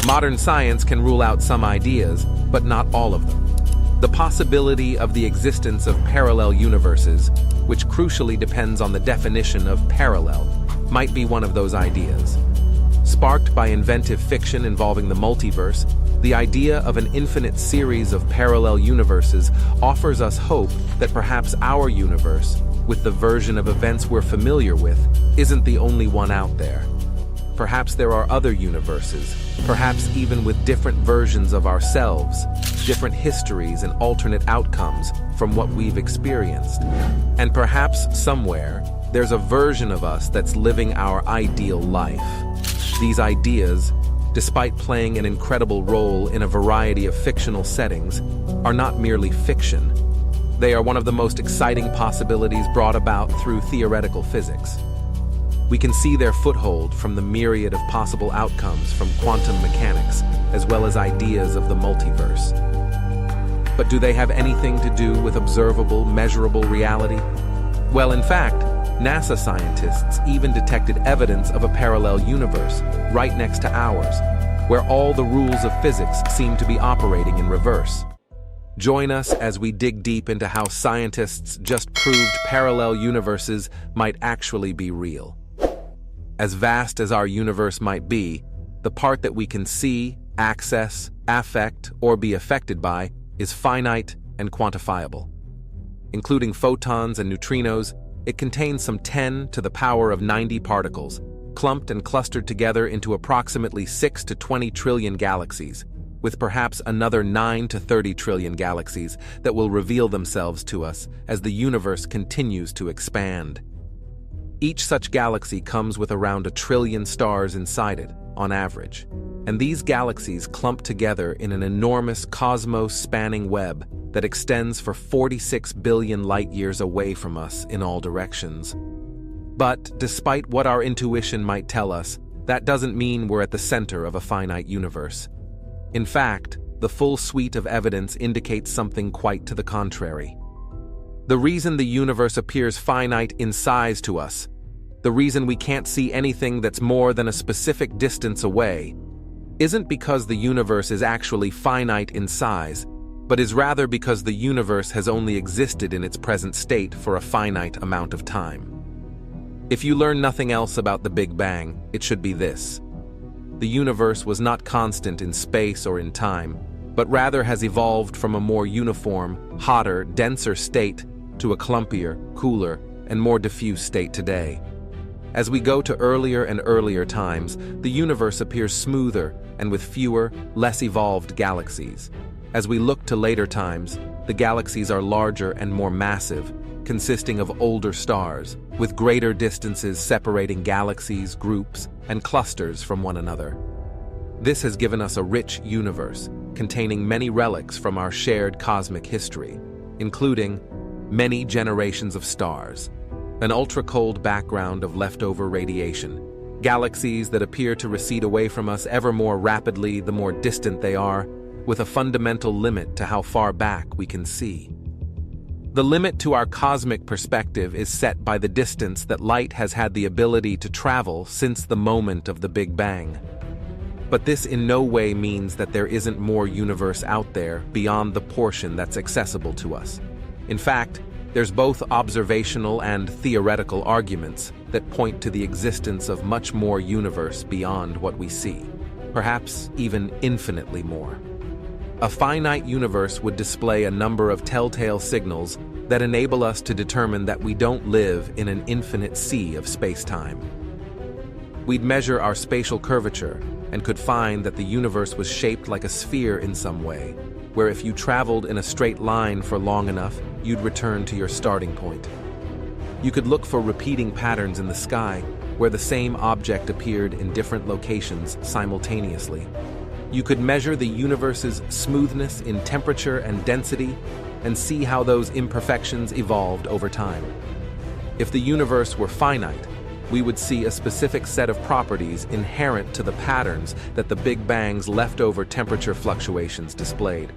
Modern science can rule out some ideas, but not all of them. The possibility of the existence of parallel universes, which crucially depends on the definition of parallel, might be one of those ideas. Sparked by inventive fiction involving the multiverse, the idea of an infinite series of parallel universes offers us hope that perhaps our universe, with the version of events we're familiar with, isn't the only one out there. Perhaps there are other universes, perhaps even with different versions of ourselves, different histories and alternate outcomes from what we've experienced. And perhaps somewhere, there's a version of us that's living our ideal life. These ideas, despite playing an incredible role in a variety of fictional settings, are not merely fiction. They are one of the most exciting possibilities brought about through theoretical physics. We can see their foothold from the myriad of possible outcomes from quantum mechanics, as well as ideas of the multiverse. But do they have anything to do with observable, measurable reality? Well, in fact, NASA scientists even detected evidence of a parallel universe right next to ours, where all the rules of physics seem to be operating in reverse. Join us as we dig deep into how scientists just proved parallel universes might actually be real. As vast as our universe might be, the part that we can see, access, affect, or be affected by is finite and quantifiable. Including photons and neutrinos, it contains some 10 to the power of 90 particles, clumped and clustered together into approximately 6 to 20 trillion galaxies, with perhaps another 9 to 30 trillion galaxies that will reveal themselves to us as the universe continues to expand. Each such galaxy comes with around 1 trillion stars inside it, on average, and these galaxies clump together in an enormous cosmos-spanning web that extends for 46 billion light-years away from us in all directions. But despite what our intuition might tell us, that doesn't mean we're at the center of a finite universe. In fact, the full suite of evidence indicates something quite to the contrary. The reason the universe appears finite in size to us, the reason we can't see anything that's more than a specific distance away, isn't because the universe is actually finite in size, but is rather because the universe has only existed in its present state for a finite amount of time. If you learn nothing else about the Big Bang, it should be this. The universe was not constant in space or in time, but rather has evolved from a more uniform, hotter, denser state to a clumpier, cooler, and more diffuse state today. As we go to earlier and earlier times, the universe appears smoother and with fewer, less evolved galaxies. As we look to later times, the galaxies are larger and more massive, consisting of older stars, with greater distances separating galaxies, groups, and clusters from one another. This has given us a rich universe, containing many relics from our shared cosmic history, including many generations of stars, an ultra-cold background of leftover radiation, galaxies that appear to recede away from us ever more rapidly the more distant they are, with a fundamental limit to how far back we can see. The limit to our cosmic perspective is set by the distance that light has had the ability to travel since the moment of the Big Bang. But this in no way means that there isn't more universe out there beyond the portion that's accessible to us. In fact, there's both observational and theoretical arguments that point to the existence of much more universe beyond what we see, perhaps even infinitely more. A finite universe would display a number of telltale signals that enable us to determine that we don't live in an infinite sea of space-time. We'd measure our spatial curvature and could find that the universe was shaped like a sphere in some way, where if you traveled in a straight line for long enough, you'd return to your starting point. You could look for repeating patterns in the sky, where the same object appeared in different locations simultaneously. You could measure the universe's smoothness in temperature and density, and see how those imperfections evolved over time. If the universe were finite, we would see a specific set of properties inherent to the patterns that the Big Bang's leftover temperature fluctuations displayed.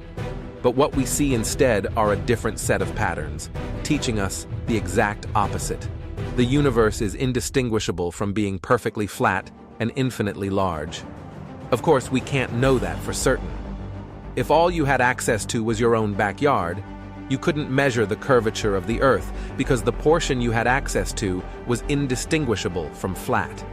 But what we see instead are a different set of patterns, teaching us the exact opposite. The universe is indistinguishable from being perfectly flat and infinitely large. Of course, we can't know that for certain. If all you had access to was your own backyard, you couldn't measure the curvature of the Earth because the portion you had access to was indistinguishable from flat.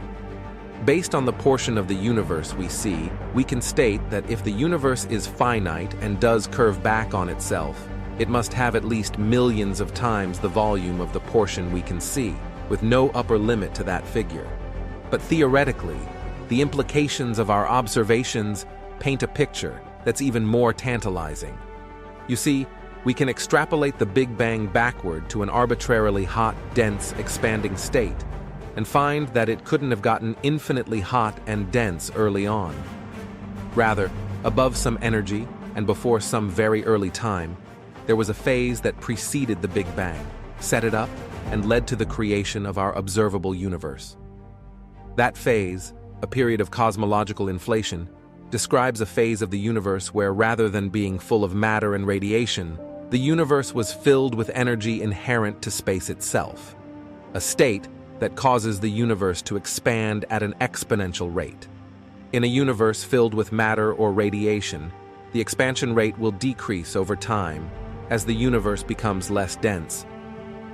Based on the portion of the universe we see, we can state that if the universe is finite and does curve back on itself, it must have at least millions of times the volume of the portion we can see, with no upper limit to that figure. But theoretically, the implications of our observations paint a picture that's even more tantalizing. You see, we can extrapolate the Big Bang backward to an arbitrarily hot, dense, expanding state, and find that it couldn't have gotten infinitely hot and dense early on. Rather, above some energy and before some very early time, there was a phase that preceded the Big Bang, set it up, and led to the creation of our observable universe. That phase, a period of cosmological inflation, describes a phase of the universe where, rather than being full of matter and radiation, the universe was filled with energy inherent to space itself, a state that causes the universe to expand at an exponential rate. In a universe filled with matter or radiation, the expansion rate will decrease over time as the universe becomes less dense.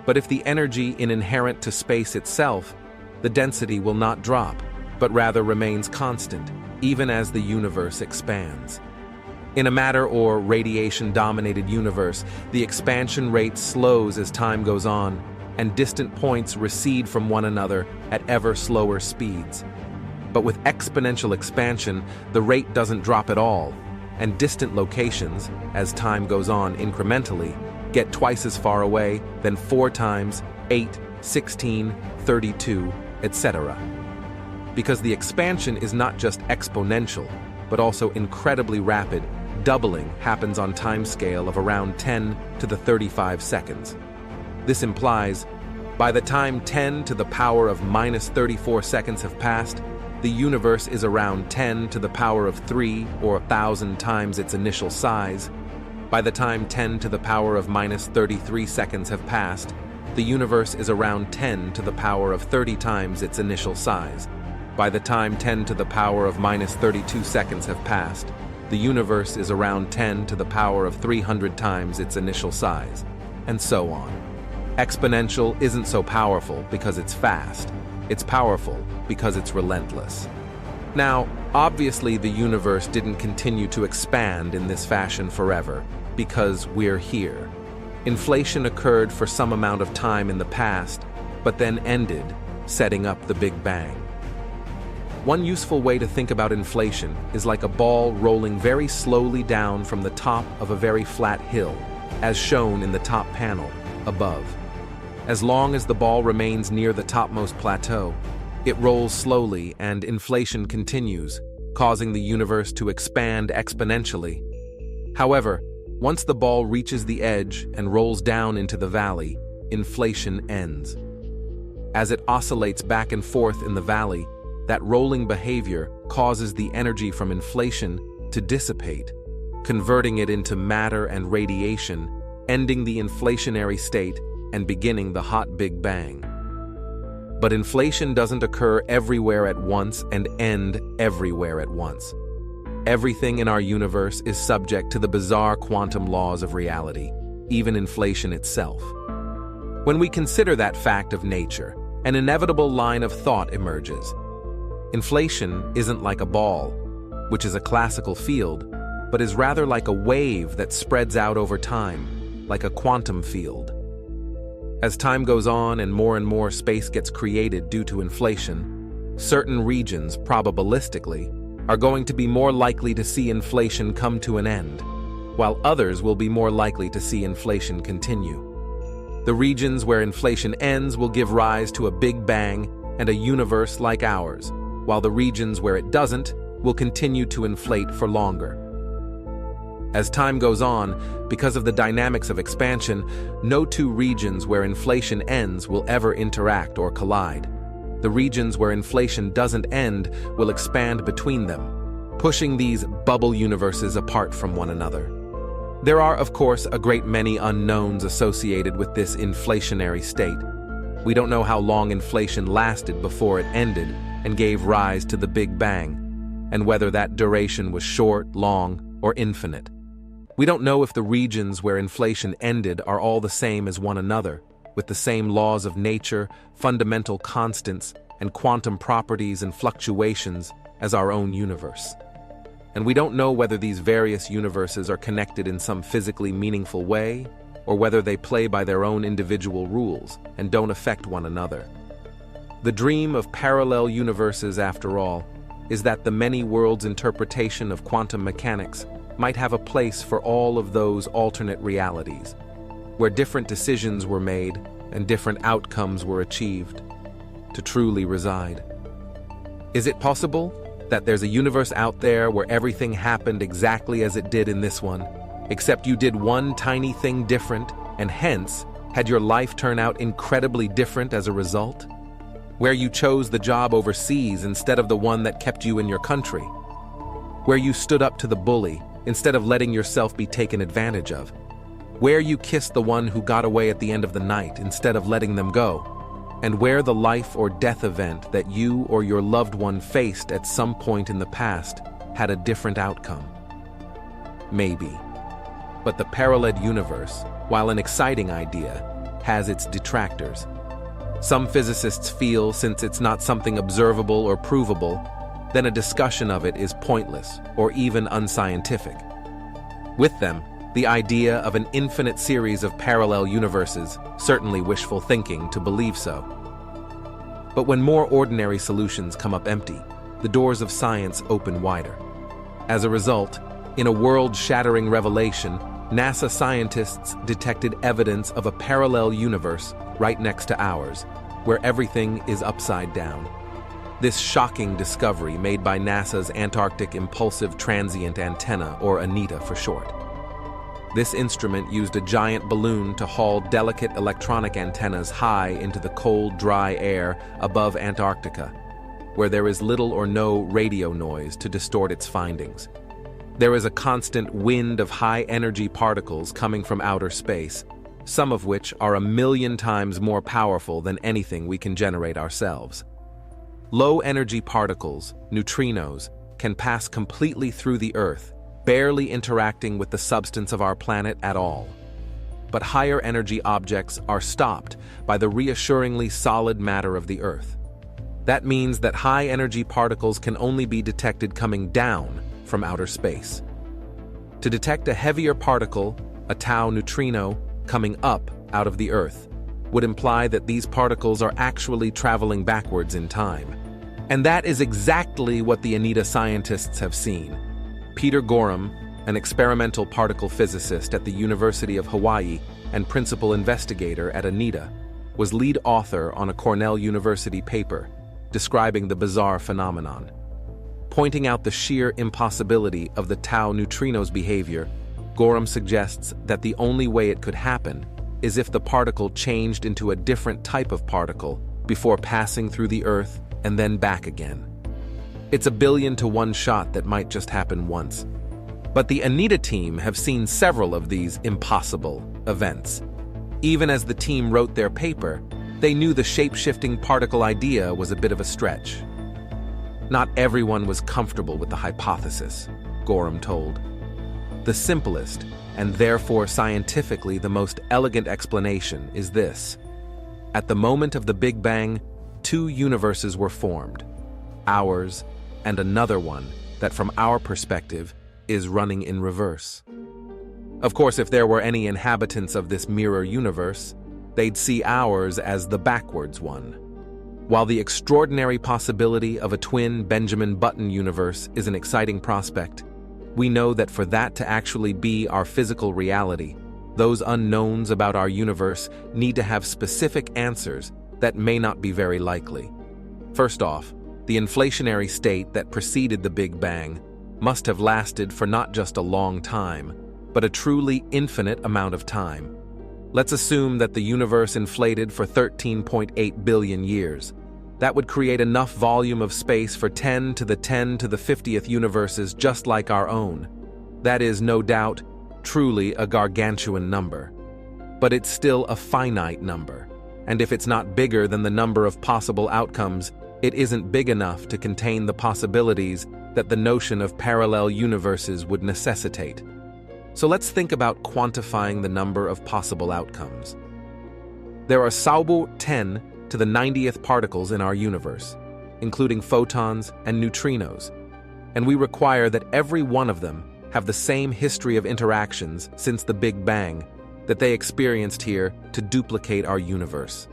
But if the energy inherent to space itself, the density will not drop, but rather remains constant, even as the universe expands. In a matter or radiation-dominated universe, the expansion rate slows as time goes on, and distant points recede from one another at ever slower speeds. But with exponential expansion, the rate doesn't drop at all, and distant locations, as time goes on incrementally, get twice as far away, then 4 times, 8, 16, 32, etc. Because the expansion is not just exponential, but also incredibly rapid, doubling happens on time scale of around 10 to the 35 seconds. This implies, by the time 10 to the power of minus 34 seconds have passed, the universe is around 10 to the power of 3 or 1,000 times its initial size. By the time 10 to the power of minus 33 seconds have passed, the universe is around 10 to the power of 30 times its initial size. By the time 10 to the power of minus 32 seconds have passed, the universe is around 10 to the power of 300 times its initial size, and so on. Exponential isn't so powerful because it's fast. It's powerful because it's relentless. Now, obviously the universe didn't continue to expand in this fashion forever, because we're here. Inflation occurred for some amount of time in the past, but then ended, setting up the Big Bang. One useful way to think about inflation is like a ball rolling very slowly down from the top of a very flat hill, as shown in the top panel, above. As long as the ball remains near the topmost plateau, it rolls slowly and inflation continues, causing the universe to expand exponentially. However, once the ball reaches the edge and rolls down into the valley, inflation ends. As it oscillates back and forth in the valley, that rolling behavior causes the energy from inflation to dissipate, converting it into matter and radiation, ending the inflationary state and beginning the hot Big Bang. But inflation doesn't occur everywhere at once and end everywhere at once. Everything in our universe is subject to the bizarre quantum laws of reality, even inflation itself. When we consider that fact of nature, an inevitable line of thought emerges. Inflation isn't like a ball, which is a classical field, but is rather like a wave that spreads out over time, like a quantum field. As time goes on and more space gets created due to inflation, certain regions, probabilistically, are going to be more likely to see inflation come to an end, while others will be more likely to see inflation continue. The regions where inflation ends will give rise to a Big Bang and a universe like ours, while the regions where it doesn't will continue to inflate for longer. As time goes on, because of the dynamics of expansion, no two regions where inflation ends will ever interact or collide. The regions where inflation doesn't end will expand between them, pushing these bubble universes apart from one another. There are, of course, a great many unknowns associated with this inflationary state. We don't know how long inflation lasted before it ended, and gave rise to the Big Bang, and whether that duration was short, long, or infinite. We don't know if the regions where inflation ended are all the same as one another, with the same laws of nature, fundamental constants, and quantum properties and fluctuations as our own universe. And we don't know whether these various universes are connected in some physically meaningful way, or whether they play by their own individual rules and don't affect one another. The dream of parallel universes, after all, is that the many worlds interpretation of quantum mechanics might have a place for all of those alternate realities, where different decisions were made and different outcomes were achieved, to truly reside. Is it possible that there's a universe out there where everything happened exactly as it did in this one, except you did one tiny thing different, and hence had your life turn out incredibly different as a result? Where you chose the job overseas instead of the one that kept you in your country? Where you stood up to the bully instead of letting yourself be taken advantage of? Where you kissed the one who got away at the end of the night instead of letting them go? And where the life or death event that you or your loved one faced at some point in the past had a different outcome? Maybe. But the parallel universe, while an exciting idea, has its detractors. Some physicists feel since it's not something observable or provable, then a discussion of it is pointless or even unscientific. With them, the idea of an infinite series of parallel universes, certainly wishful thinking to believe so. But when more ordinary solutions come up empty, the doors of science open wider. As a result, in a world-shattering revelation, NASA scientists detected evidence of a parallel universe right next to ours, where everything is upside down. This shocking discovery made by NASA's Antarctic Impulsive Transient Antenna, or ANITA for short. This instrument used a giant balloon to haul delicate electronic antennas high into the cold, dry air above Antarctica, where there is little or no radio noise to distort its findings. There is a constant wind of high-energy particles coming from outer space, some of which are 1,000,000 times more powerful than anything we can generate ourselves. Low-energy particles, neutrinos, can pass completely through the Earth, barely interacting with the substance of our planet at all. But higher-energy objects are stopped by the reassuringly solid matter of the Earth. That means that high-energy particles can only be detected coming down from outer space. To detect a heavier particle, a tau neutrino, coming up out of the Earth, would imply that these particles are actually traveling backwards in time. And that is exactly what the ANITA scientists have seen. Peter Gorham, an experimental particle physicist at the University of Hawaii and principal investigator at ANITA, was lead author on a Cornell University paper describing the bizarre phenomenon. Pointing out the sheer impossibility of the tau neutrino's behavior, Gorham suggests that the only way it could happen is if the particle changed into a different type of particle before passing through the Earth and then back again. It's a 1,000,000,000 to 1 shot that might just happen once. But the ANITA team have seen several of these impossible events. Even as the team wrote their paper, they knew the shape-shifting particle idea was a bit of a stretch. Not everyone was comfortable with the hypothesis, Gorham told. The simplest, and therefore scientifically the most elegant explanation is this. At the moment of the Big Bang, 2 universes were formed, ours and another one that from our perspective is running in reverse. Of course, if there were any inhabitants of this mirror universe, they'd see ours as the backwards one. While the extraordinary possibility of a twin Benjamin Button universe is an exciting prospect, we know that for that to actually be our physical reality, those unknowns about our universe need to have specific answers that may not be very likely. First off, the inflationary state that preceded the Big Bang must have lasted for not just a long time, but a truly infinite amount of time. Let's assume that the universe inflated for 13.8 billion years. That would create enough volume of space for 10 to the 10 to the 50th universes just like our own. That is, no doubt, truly a gargantuan number. But it's still a finite number, and if it's not bigger than the number of possible outcomes, it isn't big enough to contain the possibilities that the notion of parallel universes would necessitate. So let's think about quantifying the number of possible outcomes. There are 10 to the 90th particles in our universe, including photons and neutrinos, and we require that every one of them have the same history of interactions since the Big Bang that they experienced here to duplicate our universe.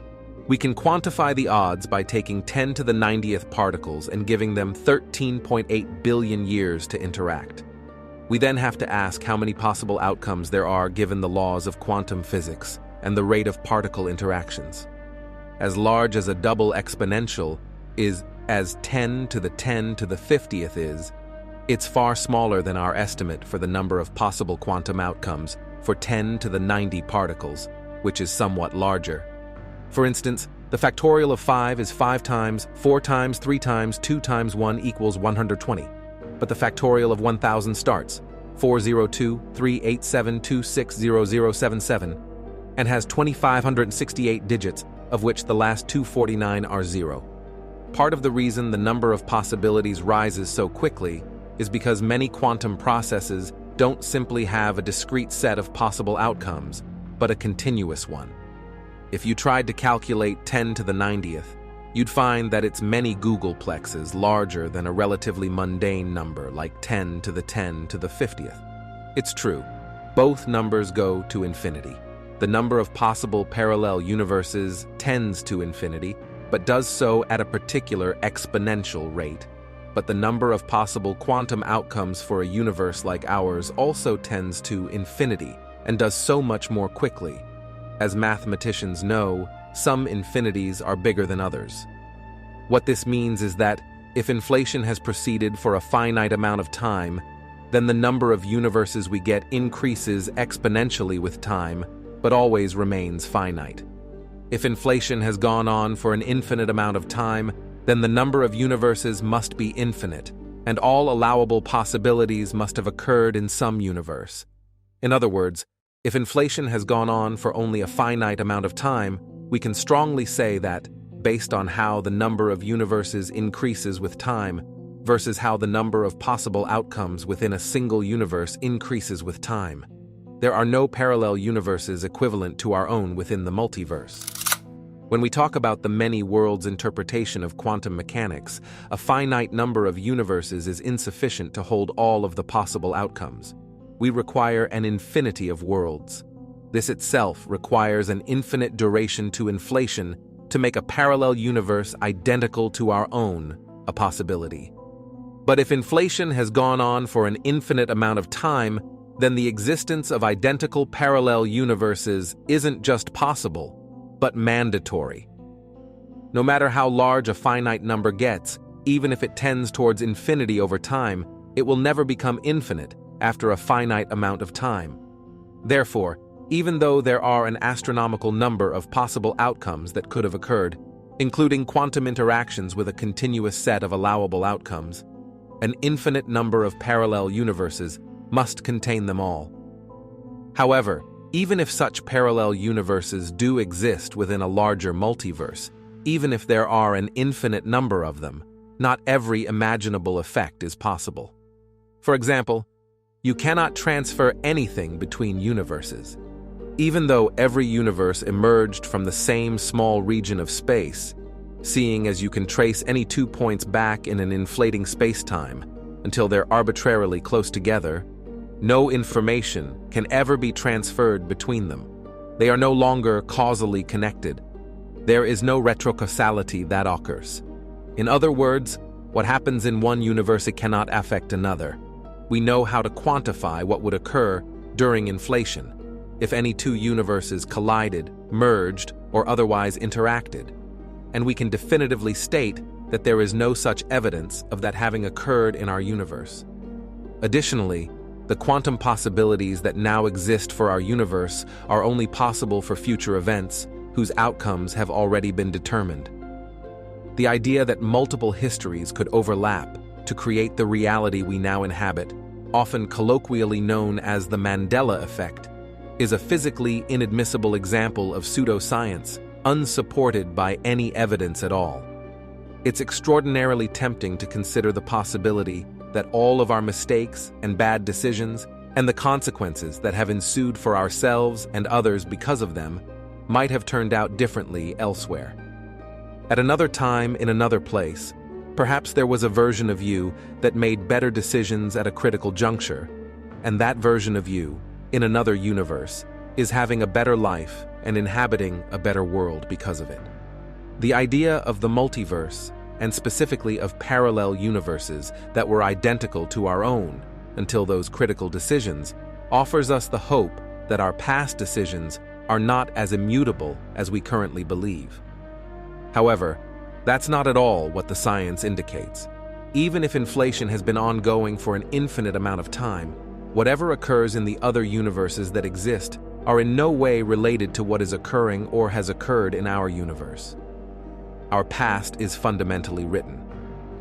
We can quantify the odds by taking 10 to the 90th particles and giving them 13.8 billion years to interact. We then have to ask how many possible outcomes there are given the laws of quantum physics and the rate of particle interactions. As large as a double exponential is as 10 to the 10 to the 50th is, it's far smaller than our estimate for the number of possible quantum outcomes for 10 to the 90 particles, which is somewhat larger. For instance, the factorial of 5 is 5 times, 4 times, 3 times, 2 times 1 equals 120. But the factorial of 1000 starts 402.387260077 and has 2,568 digits, of which the last 249 are 0. Part of the reason the number of possibilities rises so quickly is because many quantum processes don't simply have a discrete set of possible outcomes, but a continuous one. If you tried to calculate 10 to the 90th, you'd find that it's many googolplexes larger than a relatively mundane number like 10 to the 10 to the 50th. It's true, both numbers go to infinity. The number of possible parallel universes tends to infinity, but does so at a particular exponential rate. But the number of possible quantum outcomes for a universe like ours also tends to infinity, and does so much more quickly. As mathematicians know, some infinities are bigger than others. What this means is that if inflation has proceeded for a finite amount of time, then the number of universes we get increases exponentially with time, but always remains finite. If inflation has gone on for an infinite amount of time, then the number of universes must be infinite, and all allowable possibilities must have occurred in some universe. In other words, if inflation has gone on for only a finite amount of time, we can strongly say that, based on how the number of universes increases with time versus how the number of possible outcomes within a single universe increases with time, there are no parallel universes equivalent to our own within the multiverse. When we talk about the many worlds interpretation of quantum mechanics, a finite number of universes is insufficient to hold all of the possible outcomes. We require an infinity of worlds. This itself requires an infinite duration to inflation to make a parallel universe identical to our own a possibility. But if inflation has gone on for an infinite amount of time, then the existence of identical parallel universes isn't just possible, but mandatory. No matter how large a finite number gets, even if it tends towards infinity over time, it will never become infinite after a finite amount of time. Therefore, even though there are an astronomical number of possible outcomes that could have occurred, including quantum interactions with a continuous set of allowable outcomes, an infinite number of parallel universes must contain them all. However, even if such parallel universes do exist within a larger multiverse, even if there are an infinite number of them, not every imaginable effect is possible. For example, you cannot transfer anything between universes. Even though every universe emerged from the same small region of space, seeing as you can trace any 2 points back in an inflating space-time until they're arbitrarily close together, no information can ever be transferred between them. They are no longer causally connected. There is no retrocausality that occurs. In other words, what happens in one universe it cannot affect another. We know how to quantify what would occur during inflation if any 2 universes collided, merged, or otherwise interacted. And we can definitively state that there is no such evidence of that having occurred in our universe. Additionally, the quantum possibilities that now exist for our universe are only possible for future events whose outcomes have already been determined. The idea that multiple histories could overlap to create the reality we now inhabit, often colloquially known as the Mandela effect, is a physically inadmissible example of pseudoscience, unsupported by any evidence at all. It's extraordinarily tempting to consider the possibility that all of our mistakes and bad decisions and the consequences that have ensued for ourselves and others because of them might have turned out differently elsewhere. At another time, in another place, perhaps there was a version of you that made better decisions at a critical juncture, and that version of you, in another universe, is having a better life and inhabiting a better world because of it. The idea of the multiverse, and specifically of parallel universes that were identical to our own until those critical decisions, offers us the hope that our past decisions are not as immutable as we currently believe. However, that's not at all what the science indicates. Even if inflation has been ongoing for an infinite amount of time, whatever occurs in the other universes that exist are in no way related to what is occurring or has occurred in our universe. Our past is fundamentally written.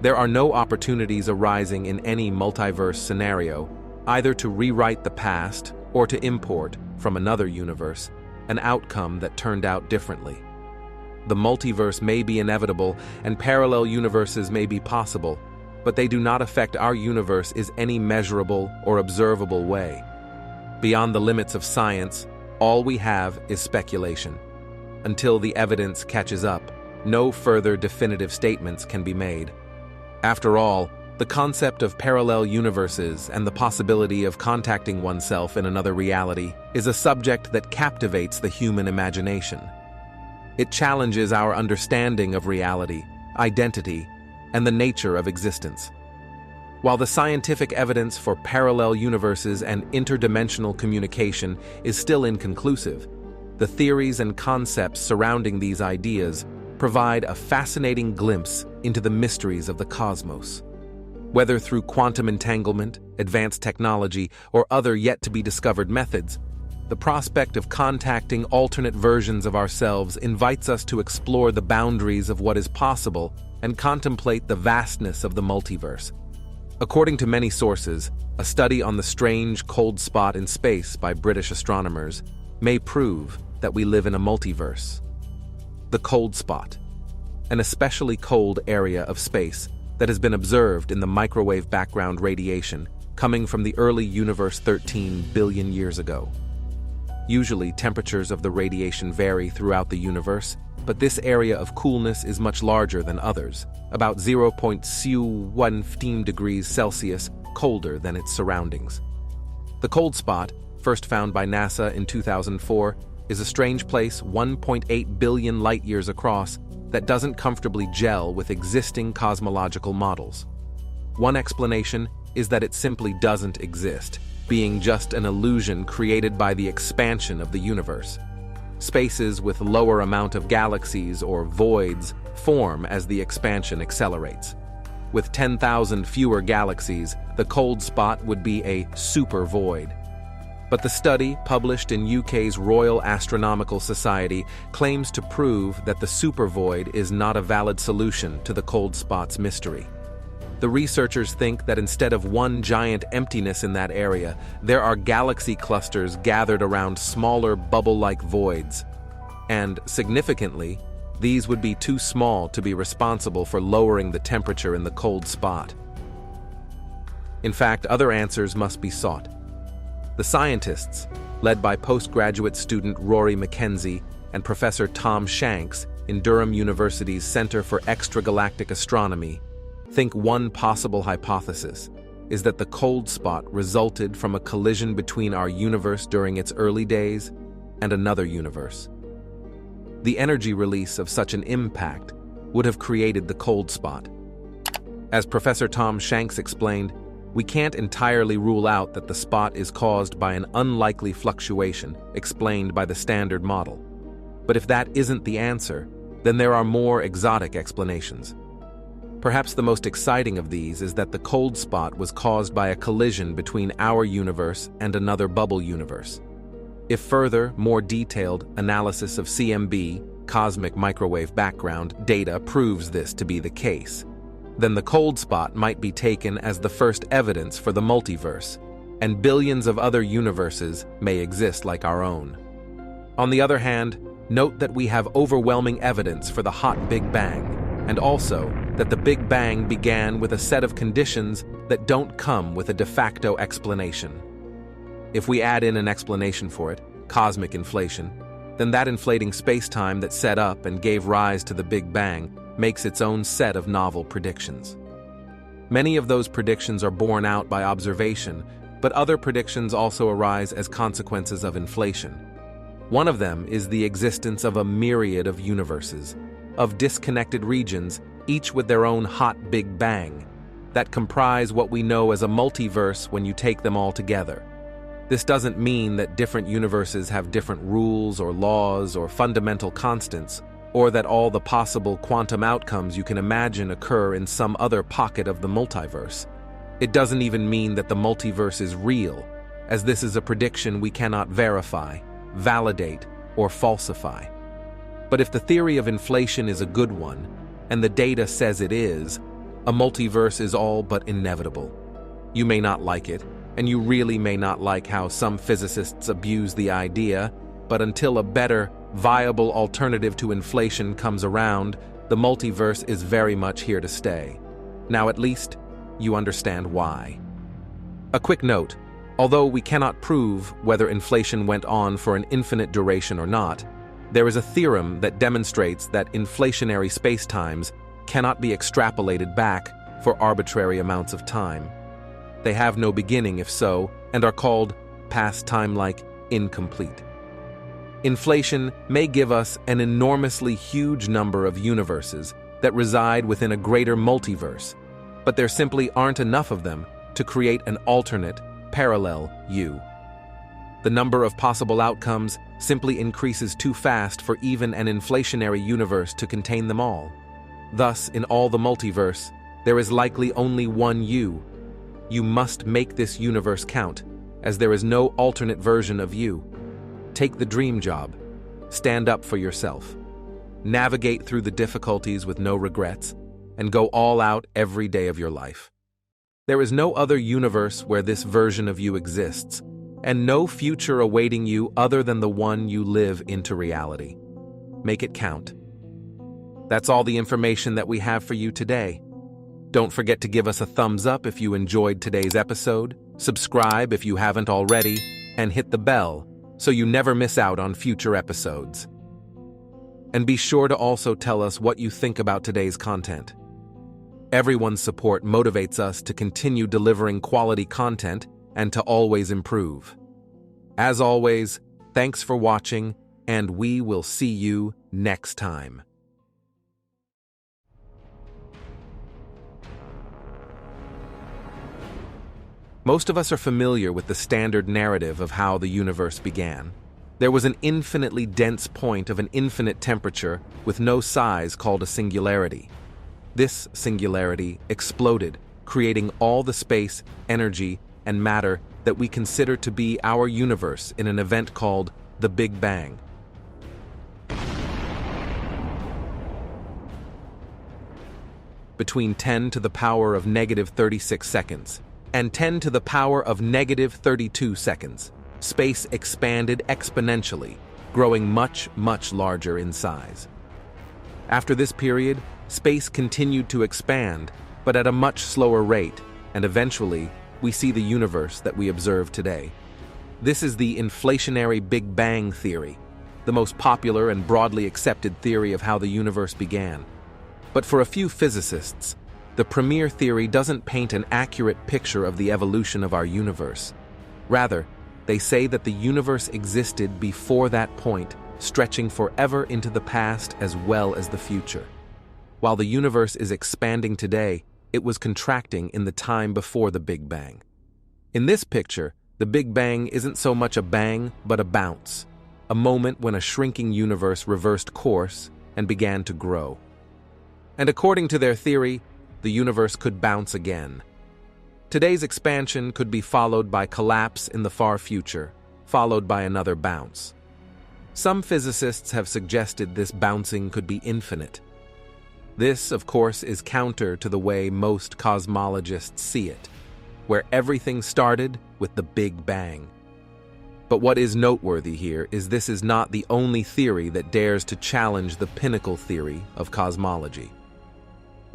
There are no opportunities arising in any multiverse scenario, either to rewrite the past or to import, from another universe, an outcome that turned out differently. The multiverse may be inevitable and parallel universes may be possible, but they do not affect our universe in any measurable or observable way. Beyond the limits of science, all we have is speculation. Until the evidence catches up, no further definitive statements can be made. After all, the concept of parallel universes and the possibility of contacting oneself in another reality is a subject that captivates the human imagination. It challenges our understanding of reality, identity, and the nature of existence. While the scientific evidence for parallel universes and interdimensional communication is still inconclusive, the theories and concepts surrounding these ideas provide a fascinating glimpse into the mysteries of the cosmos. Whether through quantum entanglement, advanced technology, or other yet-to-be-discovered methods, the prospect of contacting alternate versions of ourselves invites us to explore the boundaries of what is possible and contemplate the vastness of the multiverse. According to many sources, a study on the strange cold spot in space by British astronomers may prove that we live in a multiverse. The cold spot, an especially cold area of space that has been observed in the microwave background radiation coming from the early universe 13 billion years ago. Usually, temperatures of the radiation vary throughout the universe, but this area of coolness is much larger than others, about 0.15 degrees Celsius colder than its surroundings. The cold spot, first found by NASA in 2004, is a strange place 1.8 billion light-years across that doesn't comfortably gel with existing cosmological models. One explanation is that it simply doesn't exist, being just an illusion created by the expansion of the universe. Spaces with lower amount of galaxies or voids form as the expansion accelerates. With 10,000 fewer galaxies, the cold spot would be a super void. But the study, published in UK's Royal Astronomical Society, claims to prove that the supervoid is not a valid solution to the cold spot's mystery. The researchers think that instead of one giant emptiness in that area, there are galaxy clusters gathered around smaller bubble-like voids. And, significantly, these would be too small to be responsible for lowering the temperature in the cold spot. In fact, other answers must be sought. The scientists, led by postgraduate student Rory Mackenzie and Professor Tom Shanks in Durham University's Center for Extragalactic Astronomy, think one possible hypothesis is that the cold spot resulted from a collision between our universe during its early days and another universe. The energy release of such an impact would have created the cold spot. As Professor Tom Shanks explained, we can't entirely rule out that the spot is caused by an unlikely fluctuation explained by the standard model. But if that isn't the answer, then there are more exotic explanations. Perhaps the most exciting of these is that the cold spot was caused by a collision between our universe and another bubble universe. If further, more detailed analysis of CMB, cosmic microwave background, data proves this to be the case, then the cold spot might be taken as the first evidence for the multiverse, and billions of other universes may exist like our own. On the other hand, note that we have overwhelming evidence for the hot Big Bang, and also that the Big Bang began with a set of conditions that don't come with a de facto explanation. If we add in an explanation for it, cosmic inflation, then that inflating space-time that set up and gave rise to the Big Bang makes its own set of novel predictions. Many of those predictions are borne out by observation, but other predictions also arise as consequences of inflation. One of them is the existence of a myriad of universes, of disconnected regions, each with their own hot Big Bang, that comprise what we know as a multiverse when you take them all together. This doesn't mean that different universes have different rules or laws or fundamental constants, or that all the possible quantum outcomes you can imagine occur in some other pocket of the multiverse. It doesn't even mean that the multiverse is real, as this is a prediction we cannot verify, validate, or falsify. But if the theory of inflation is a good one, and the data says it is, a multiverse is all but inevitable. You may not like it, and you really may not like how some physicists abuse the idea, but until a better, viable alternative to inflation comes around, the multiverse is very much here to stay. Now at least, you understand why. A quick note, although we cannot prove whether inflation went on for an infinite duration or not, there is a theorem that demonstrates that inflationary spacetimes cannot be extrapolated back for arbitrary amounts of time. They have no beginning if so, and are called past time-like incomplete. Inflation may give us an enormously huge number of universes that reside within a greater multiverse, but there simply aren't enough of them to create an alternate, parallel you. The number of possible outcomes simply increases too fast for even an inflationary universe to contain them all. Thus, in all the multiverse, there is likely only one you. You must make this universe count, as there is no alternate version of you. Take the dream job. Stand up for yourself. Navigate through the difficulties with no regrets, and go all out every day of your life. There is no other universe where this version of you exists, and no future awaiting you other than the one you live into reality. Make it count. That's all the information that we have for you today. Don't forget to give us a thumbs up if you enjoyed today's episode, subscribe if you haven't already, and hit the bell so you never miss out on future episodes. And be sure to also tell us what you think about today's content. Everyone's support motivates us to continue delivering quality content and to always improve. As always, thanks for watching, and we will see you next time. Most of us are familiar with the standard narrative of how the universe began. There was an infinitely dense point of an infinite temperature with no size called a singularity. This singularity exploded, creating all the space, energy, and matter that we consider to be our universe in an event called the Big Bang. Between 10 to the power of negative 36 seconds and 10 to the power of negative 32 seconds, space expanded exponentially, growing much, much larger in size. After this period, space continued to expand, but at a much slower rate, and eventually, we see the universe that we observe today. This is the inflationary Big Bang theory, the most popular and broadly accepted theory of how the universe began. But for a few physicists, the premier theory doesn't paint an accurate picture of the evolution of our universe. Rather, they say that the universe existed before that point, stretching forever into the past as well as the future. While the universe is expanding today, it was contracting in the time before the Big Bang. In this picture, the Big Bang isn't so much a bang, but a bounce, a moment when a shrinking universe reversed course and began to grow. And according to their theory, the universe could bounce again. Today's expansion could be followed by collapse in the far future, followed by another bounce. Some physicists have suggested this bouncing could be infinite. This, of course, is counter to the way most cosmologists see it, where everything started with the Big Bang. But what is noteworthy here is this is not the only theory that dares to challenge the pinnacle theory of cosmology.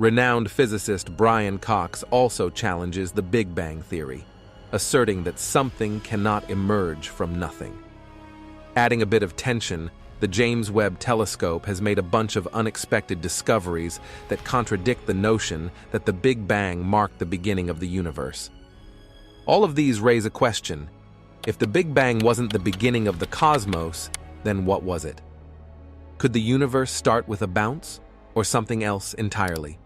Renowned physicist Brian Cox also challenges the Big Bang theory, asserting that something cannot emerge from nothing. Adding a bit of tension, the James Webb Telescope has made a bunch of unexpected discoveries that contradict the notion that the Big Bang marked the beginning of the universe. All of these raise a question. If the Big Bang wasn't the beginning of the cosmos, then what was it? Could the universe start with a bounce, or something else entirely?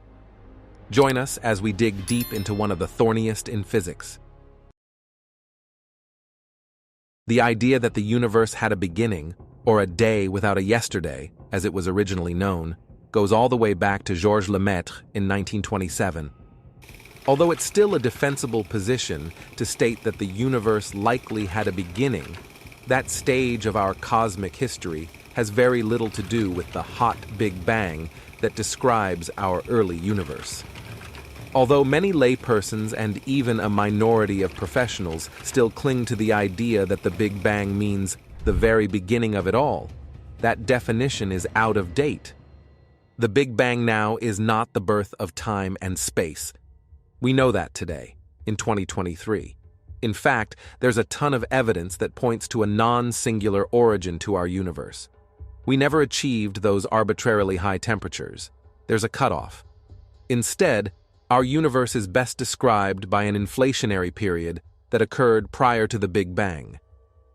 Join us as we dig deep into one of the thorniest in physics. The idea that the universe had a beginning, or a day without a yesterday, as it was originally known, goes all the way back to Georges Lemaitre in 1927. Although it's still a defensible position to state that the universe likely had a beginning, that stage of our cosmic history has very little to do with the hot Big Bang that describes our early universe. Although many laypersons and even a minority of professionals still cling to the idea that the Big Bang means the very beginning of it all, that definition is out of date. The Big Bang now is not the birth of time and space. We know that today, in 2023. In fact, there's a ton of evidence that points to a non-singular origin to our universe. We never achieved those arbitrarily high temperatures. There's a cutoff. Instead, our universe is best described by an inflationary period that occurred prior to the Big Bang.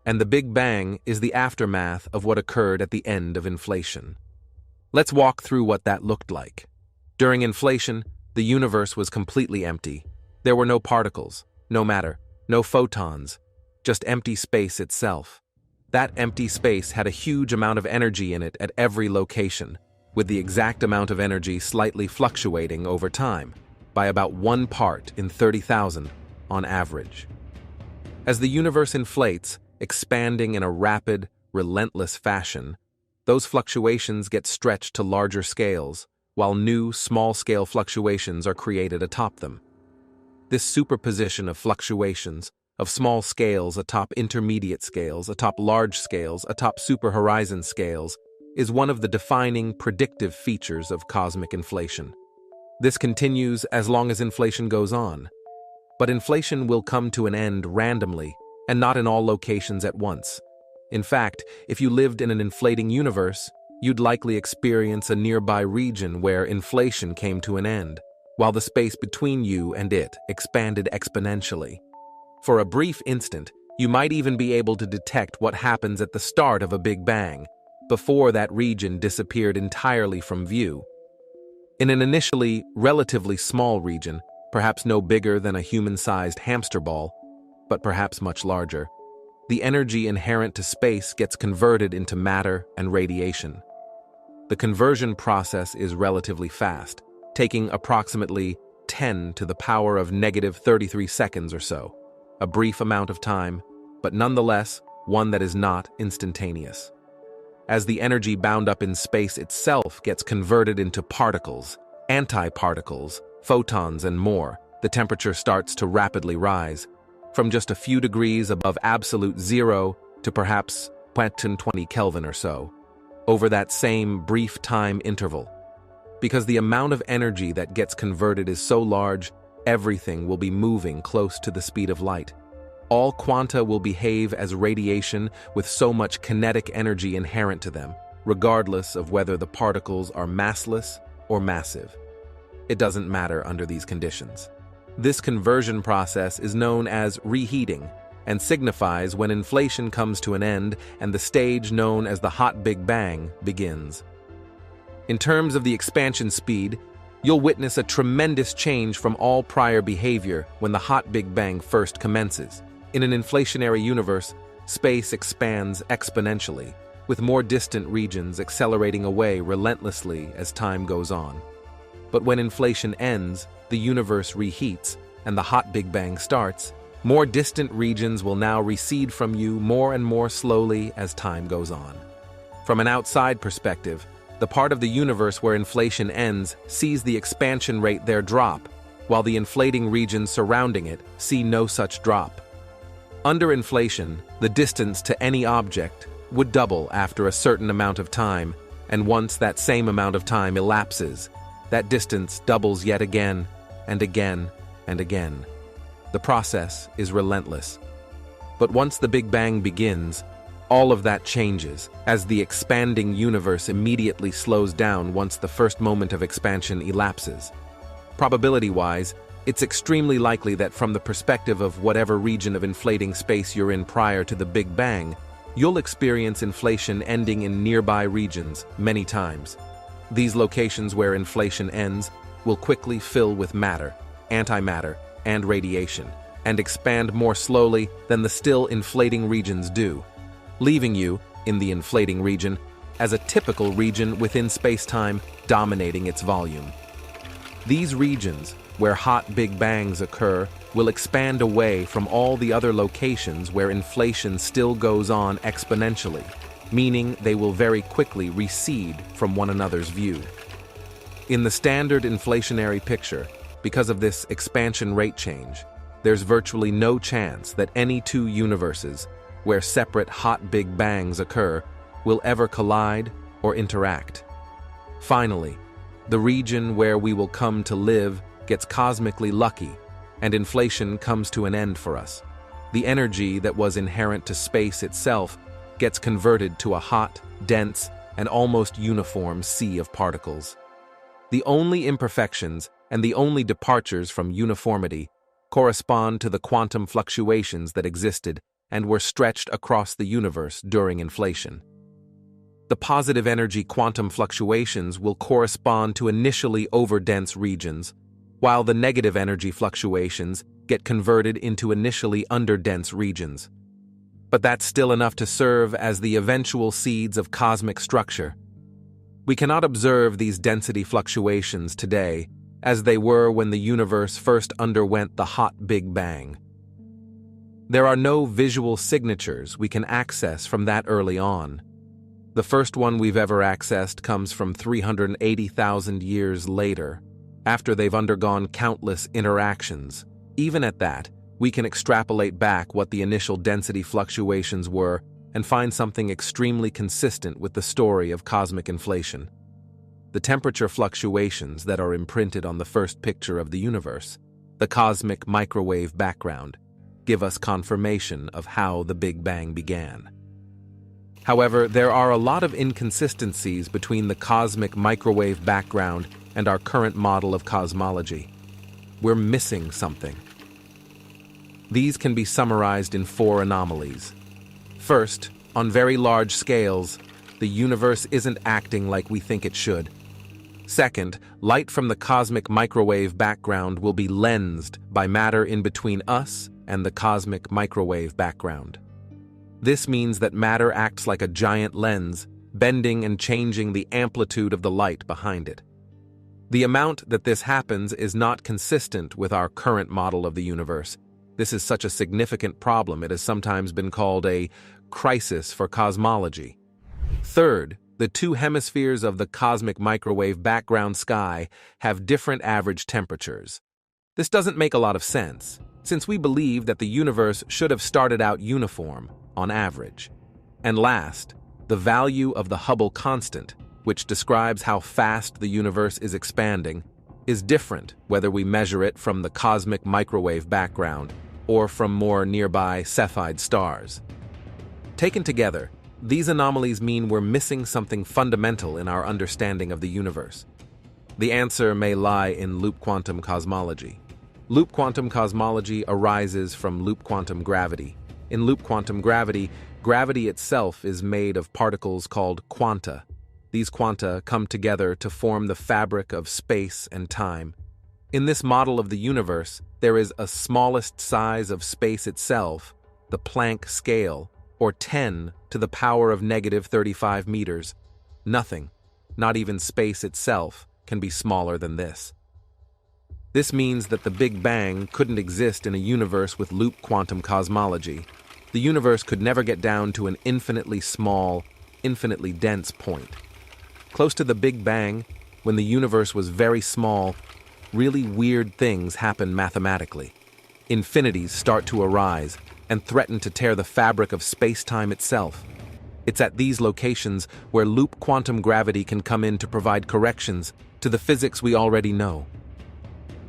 And the Big Bang is the aftermath of what occurred at the end of inflation. Let's walk through what that looked like. During inflation, the universe was completely empty. There were no particles, no matter, no photons, just empty space itself. That empty space had a huge amount of energy in it at every location, with the exact amount of energy slightly fluctuating over time, by about 1 part in 30,000 on average. As the universe inflates, expanding in a rapid, relentless fashion, those fluctuations get stretched to larger scales, while new, small-scale fluctuations are created atop them. This superposition of fluctuations, of small scales atop intermediate scales, atop large scales, atop superhorizon scales, is one of the defining predictive features of cosmic inflation. This continues as long as inflation goes on. But inflation will come to an end randomly, and not in all locations at once. In fact, if you lived in an inflating universe, you'd likely experience a nearby region where inflation came to an end, while the space between you and it expanded exponentially. For a brief instant, you might even be able to detect what happens at the start of a Big Bang, before that region disappeared entirely from view. In an initially relatively small region, perhaps no bigger than a human-sized hamster ball, but perhaps much larger, the energy inherent to space gets converted into matter and radiation. The conversion process is relatively fast, taking approximately 10 to the power of negative 33 seconds or so, a brief amount of time, but nonetheless one that is not instantaneous. As the energy bound up in space itself gets converted into particles, antiparticles, photons, and more, the temperature starts to rapidly rise, from just a few degrees above absolute zero to perhaps 20 Kelvin or so, over that same brief time interval. Because the amount of energy that gets converted is so large, everything will be moving close to the speed of light. All quanta will behave as radiation with so much kinetic energy inherent to them, regardless of whether the particles are massless or massive. It doesn't matter under these conditions. This conversion process is known as reheating and signifies when inflation comes to an end and the stage known as the hot Big Bang begins. In terms of the expansion speed, you'll witness a tremendous change from all prior behavior when the hot Big Bang first commences. In an inflationary universe, space expands exponentially, with more distant regions accelerating away relentlessly as time goes on. But when inflation ends, the universe reheats, and the hot Big Bang starts, more distant regions will now recede from you more and more slowly as time goes on. From an outside perspective, the part of the universe where inflation ends sees the expansion rate there drop, while the inflating regions surrounding it see no such drop. Under inflation, the distance to any object would double after a certain amount of time, and once that same amount of time elapses, that distance doubles yet again and again and again. The process is relentless. But once the Big Bang begins, all of that changes, as the expanding universe immediately slows down once the first moment of expansion elapses. Probability-wise, it's extremely likely that from the perspective of whatever region of inflating space you're in prior to the Big Bang, you'll experience inflation ending in nearby regions many times. These locations where inflation ends will quickly fill with matter, antimatter, and radiation, and expand more slowly than the still inflating regions do, leaving you, in the inflating region, as a typical region within space-time dominating its volume. These regions, where hot Big Bangs occur, will expand away from all the other locations where inflation still goes on exponentially, meaning they will very quickly recede from one another's view. In the standard inflationary picture, because of this expansion rate change, there's virtually no chance that any two universes, where separate hot Big Bangs occur, will ever collide or interact. Finally, the region where we will come to live gets cosmically lucky, and inflation comes to an end for us. The energy that was inherent to space itself gets converted to a hot, dense, and almost uniform sea of particles. The only imperfections and the only departures from uniformity correspond to the quantum fluctuations that existed and were stretched across the universe during inflation. The positive energy quantum fluctuations will correspond to initially overdense regions, while the negative energy fluctuations get converted into initially underdense regions. But that's still enough to serve as the eventual seeds of cosmic structure. We cannot observe these density fluctuations today as they were when the universe first underwent the hot Big Bang. There are no visual signatures we can access from that early on. The first one we've ever accessed comes from 380,000 years later, after they've undergone countless interactions. Even at that, we can extrapolate back what the initial density fluctuations were and find something extremely consistent with the story of cosmic inflation. The temperature fluctuations that are imprinted on the first picture of the universe, the cosmic microwave background, give us confirmation of how the Big Bang began. However, there are a lot of inconsistencies between the cosmic microwave background and our current model of cosmology. We're missing something. These can be summarized in 4 anomalies. First, on very large scales, the universe isn't acting like we think it should. Second, light from the cosmic microwave background will be lensed by matter in between us and the cosmic microwave background. This means that matter acts like a giant lens, bending and changing the amplitude of the light behind it. The amount that this happens is not consistent with our current model of the universe. This is such a significant problem it has sometimes been called a crisis for cosmology. Third, the 2 hemispheres of the cosmic microwave background sky have different average temperatures. This doesn't make a lot of sense, since we believe that the universe should have started out uniform, on average. And last, the value of the Hubble constant, which describes how fast the universe is expanding, is different whether we measure it from the cosmic microwave background or from more nearby Cepheid stars. Taken together, these anomalies mean we're missing something fundamental in our understanding of the universe. The answer may lie in loop quantum cosmology. Loop quantum cosmology arises from loop quantum gravity. In loop quantum gravity, gravity itself is made of particles called quanta. These quanta come together to form the fabric of space and time. In this model of the universe, there is a smallest size of space itself, the Planck scale, or 10 to the power of negative 35 meters. Nothing, not even space itself, can be smaller than this. This means that the Big Bang couldn't exist in a universe with loop quantum cosmology. The universe could never get down to an infinitely small, infinitely dense point. Close to the Big Bang, when the universe was very small, really weird things happen mathematically. Infinities start to arise and threaten to tear the fabric of space-time itself. It's at these locations where loop quantum gravity can come in to provide corrections to the physics we already know.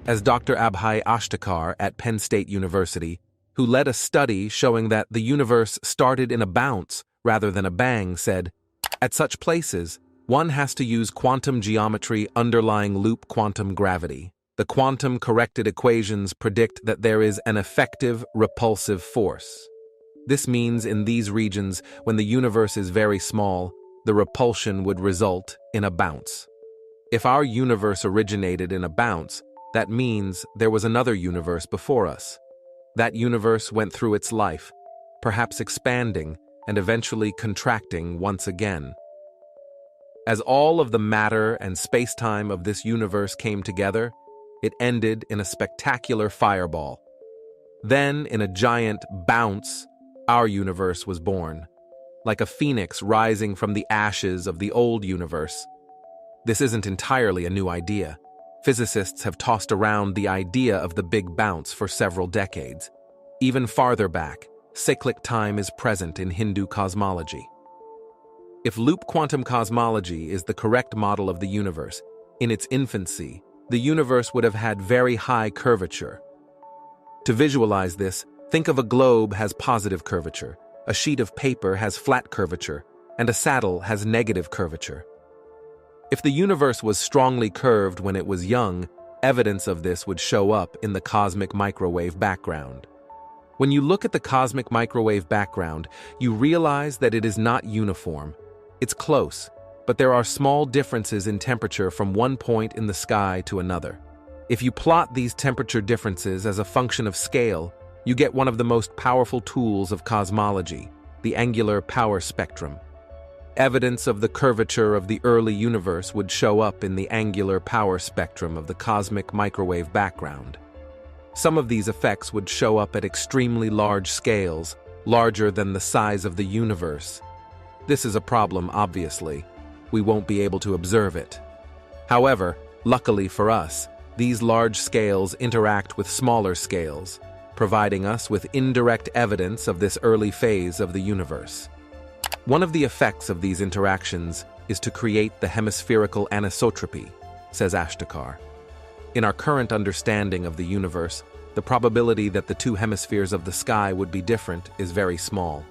As Dr. Abhay Ashtekar at Penn State University, who led a study showing that the universe started in a bounce rather than a bang, said, "At such places, one has to use quantum geometry underlying loop quantum gravity. The quantum-corrected equations predict that there is an effective repulsive force. This means in these regions, when the universe is very small, the repulsion would result in a bounce. If our universe originated in a bounce, that means there was another universe before us. That universe went through its life, perhaps expanding and eventually contracting once again. As all of the matter and space-time of this universe came together, it ended in a spectacular fireball. Then, in a giant bounce, our universe was born, like a phoenix rising from the ashes of the old universe. This isn't entirely a new idea. Physicists have tossed around the idea of the Big Bounce for several decades. Even farther back, cyclic time is present in Hindu cosmology. If loop quantum cosmology is the correct model of the universe, in its infancy, the universe would have had very high curvature. To visualize this, think of a globe has positive curvature, a sheet of paper has flat curvature, and a saddle has negative curvature. If the universe was strongly curved when it was young, evidence of this would show up in the cosmic microwave background. When you look at the cosmic microwave background, you realize that it is not uniform. It's close, but there are small differences in temperature from one point in the sky to another. If you plot these temperature differences as a function of scale, you get one of the most powerful tools of cosmology, the angular power spectrum. Evidence of the curvature of the early universe would show up in the angular power spectrum of the cosmic microwave background. Some of these effects would show up at extremely large scales, larger than the size of the universe. This is a problem, obviously. We won't be able to observe it. However, luckily for us, these large scales interact with smaller scales, providing us with indirect evidence of this early phase of the universe. One of the effects of these interactions is to create the hemispherical anisotropy, says Ashtekar. In our current understanding of the universe, the probability that the two hemispheres of the sky would be different is very small.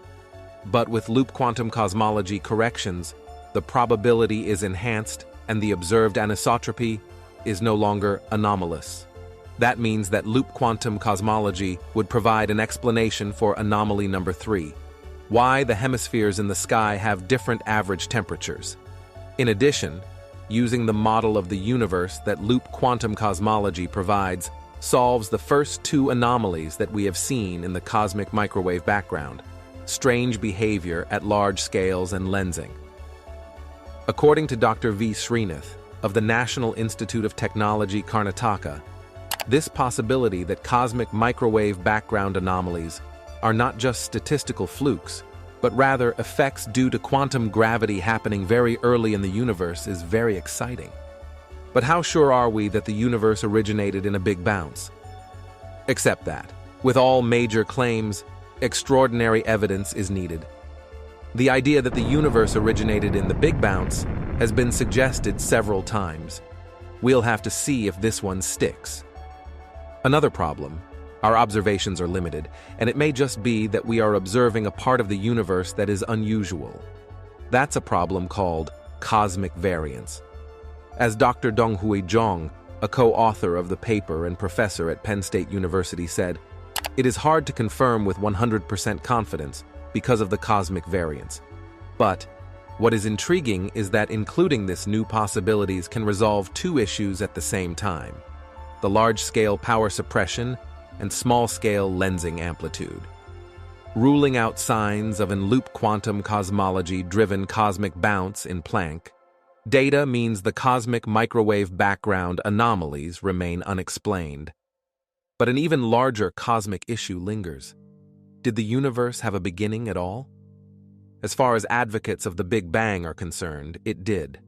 But with loop quantum cosmology corrections, the probability is enhanced and the observed anisotropy is no longer anomalous. That means that loop quantum cosmology would provide an explanation for anomaly number 3, why the hemispheres in the sky have different average temperatures. In addition, using the model of the universe that loop quantum cosmology provides solves the first 2 anomalies that we have seen in the cosmic microwave background: strange behavior at large scales and lensing. According to Dr. V. Srinath of the National Institute of Technology, Karnataka, this possibility that cosmic microwave background anomalies are not just statistical flukes, but rather effects due to quantum gravity happening very early in the universe is very exciting. But how sure are we that the universe originated in a big bounce? Except that, with all major claims, extraordinary evidence is needed. The idea that the universe originated in the Big Bounce has been suggested several times. We'll have to see if this one sticks. Another problem: our observations are limited, and it may just be that we are observing a part of the universe that is unusual. That's a problem called cosmic variance. As Dr. Donghui Zhang, a co-author of the paper and professor at Penn State University, said, "It is hard to confirm with 100% confidence because of the cosmic variance. But what is intriguing is that including this new possibilities can resolve 2 issues at the same time: the large-scale power suppression and small-scale lensing amplitude. Ruling out signs of an loop quantum cosmology-driven cosmic bounce in Planck, data means the cosmic microwave background anomalies remain unexplained. But an even larger cosmic issue lingers. Did the universe have a beginning at all? As far as advocates of the Big Bang are concerned, it did.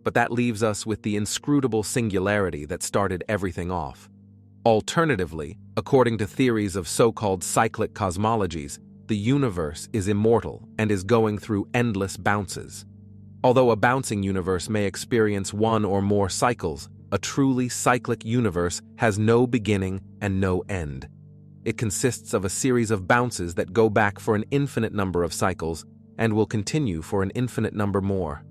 But that leaves us with the inscrutable singularity that started everything off. Alternatively, according to theories of so-called cyclic cosmologies, the universe is immortal and is going through endless bounces. Although a bouncing universe may experience one or more cycles, a truly cyclic universe has no beginning and no end. It consists of a series of bounces that go back for an infinite number of cycles and will continue for an infinite number more.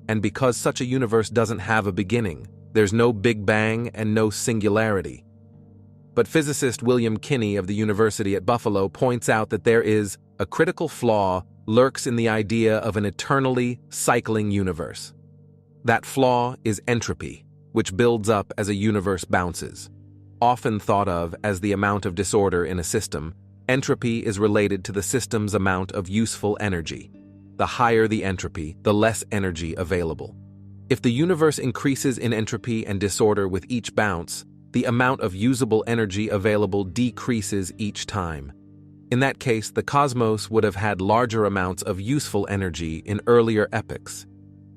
And because such a universe doesn't have a beginning, there's no Big Bang and no singularity. But physicist William Kinney of the University at Buffalo points out that there is a critical flaw lurks in the idea of an eternally cycling universe. That flaw is entropy, which builds up as a universe bounces. Often thought of as the amount of disorder in a system, entropy is related to the system's amount of useful energy. The higher the entropy, the less energy available. If the universe increases in entropy and disorder with each bounce, the amount of usable energy available decreases each time. In that case, the cosmos would have had larger amounts of useful energy in earlier epochs.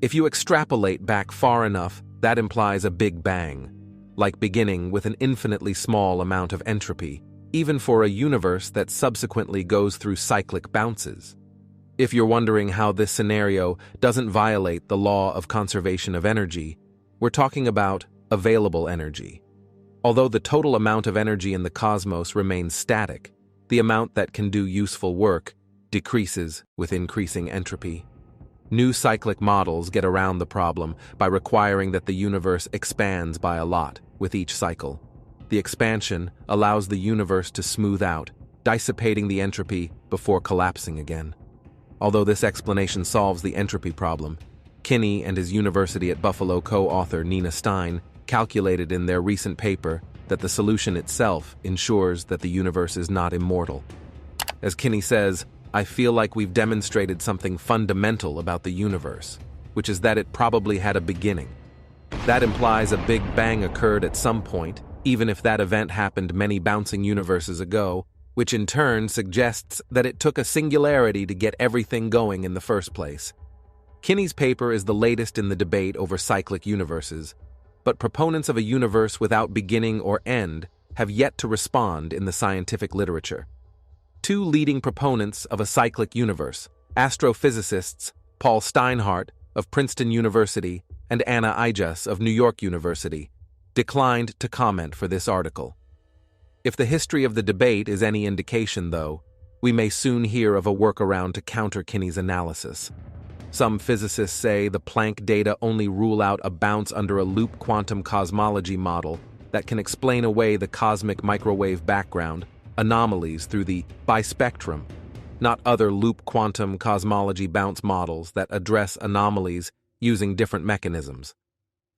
If you extrapolate back far enough, that implies a Big Bang, like beginning with an infinitely small amount of entropy, even for a universe that subsequently goes through cyclic bounces. If you're wondering how this scenario doesn't violate the law of conservation of energy, we're talking about available energy. Although the total amount of energy in the cosmos remains static, the amount that can do useful work decreases with increasing entropy. New cyclic models get around the problem by requiring that the universe expands by a lot with each cycle. The expansion allows the universe to smooth out, dissipating the entropy before collapsing again. Although this explanation solves the entropy problem, Kinney and his University at Buffalo co-author Nina Stein calculated in their recent paper that the solution itself ensures that the universe is not immortal. As Kinney says, "I feel like we've demonstrated something fundamental about the universe, which is that it probably had a beginning. That implies a Big Bang occurred at some point, even if that event happened many bouncing universes ago, which in turn suggests that it took a singularity to get everything going in the first place." Kinney's paper is the latest in the debate over cyclic universes, but proponents of a universe without beginning or end have yet to respond in the scientific literature. Two leading proponents of a cyclic universe, astrophysicists Paul Steinhardt of Princeton University and Anna Ijas of New York University, declined to comment for this article. If the history of the debate is any indication, though, we may soon hear of a workaround to counter Kinney's analysis. Some physicists say the Planck data only rule out a bounce under a loop quantum cosmology model that can explain away the cosmic microwave background, anomalies through the bispectrum, not other loop quantum cosmology bounce models that address anomalies using different mechanisms.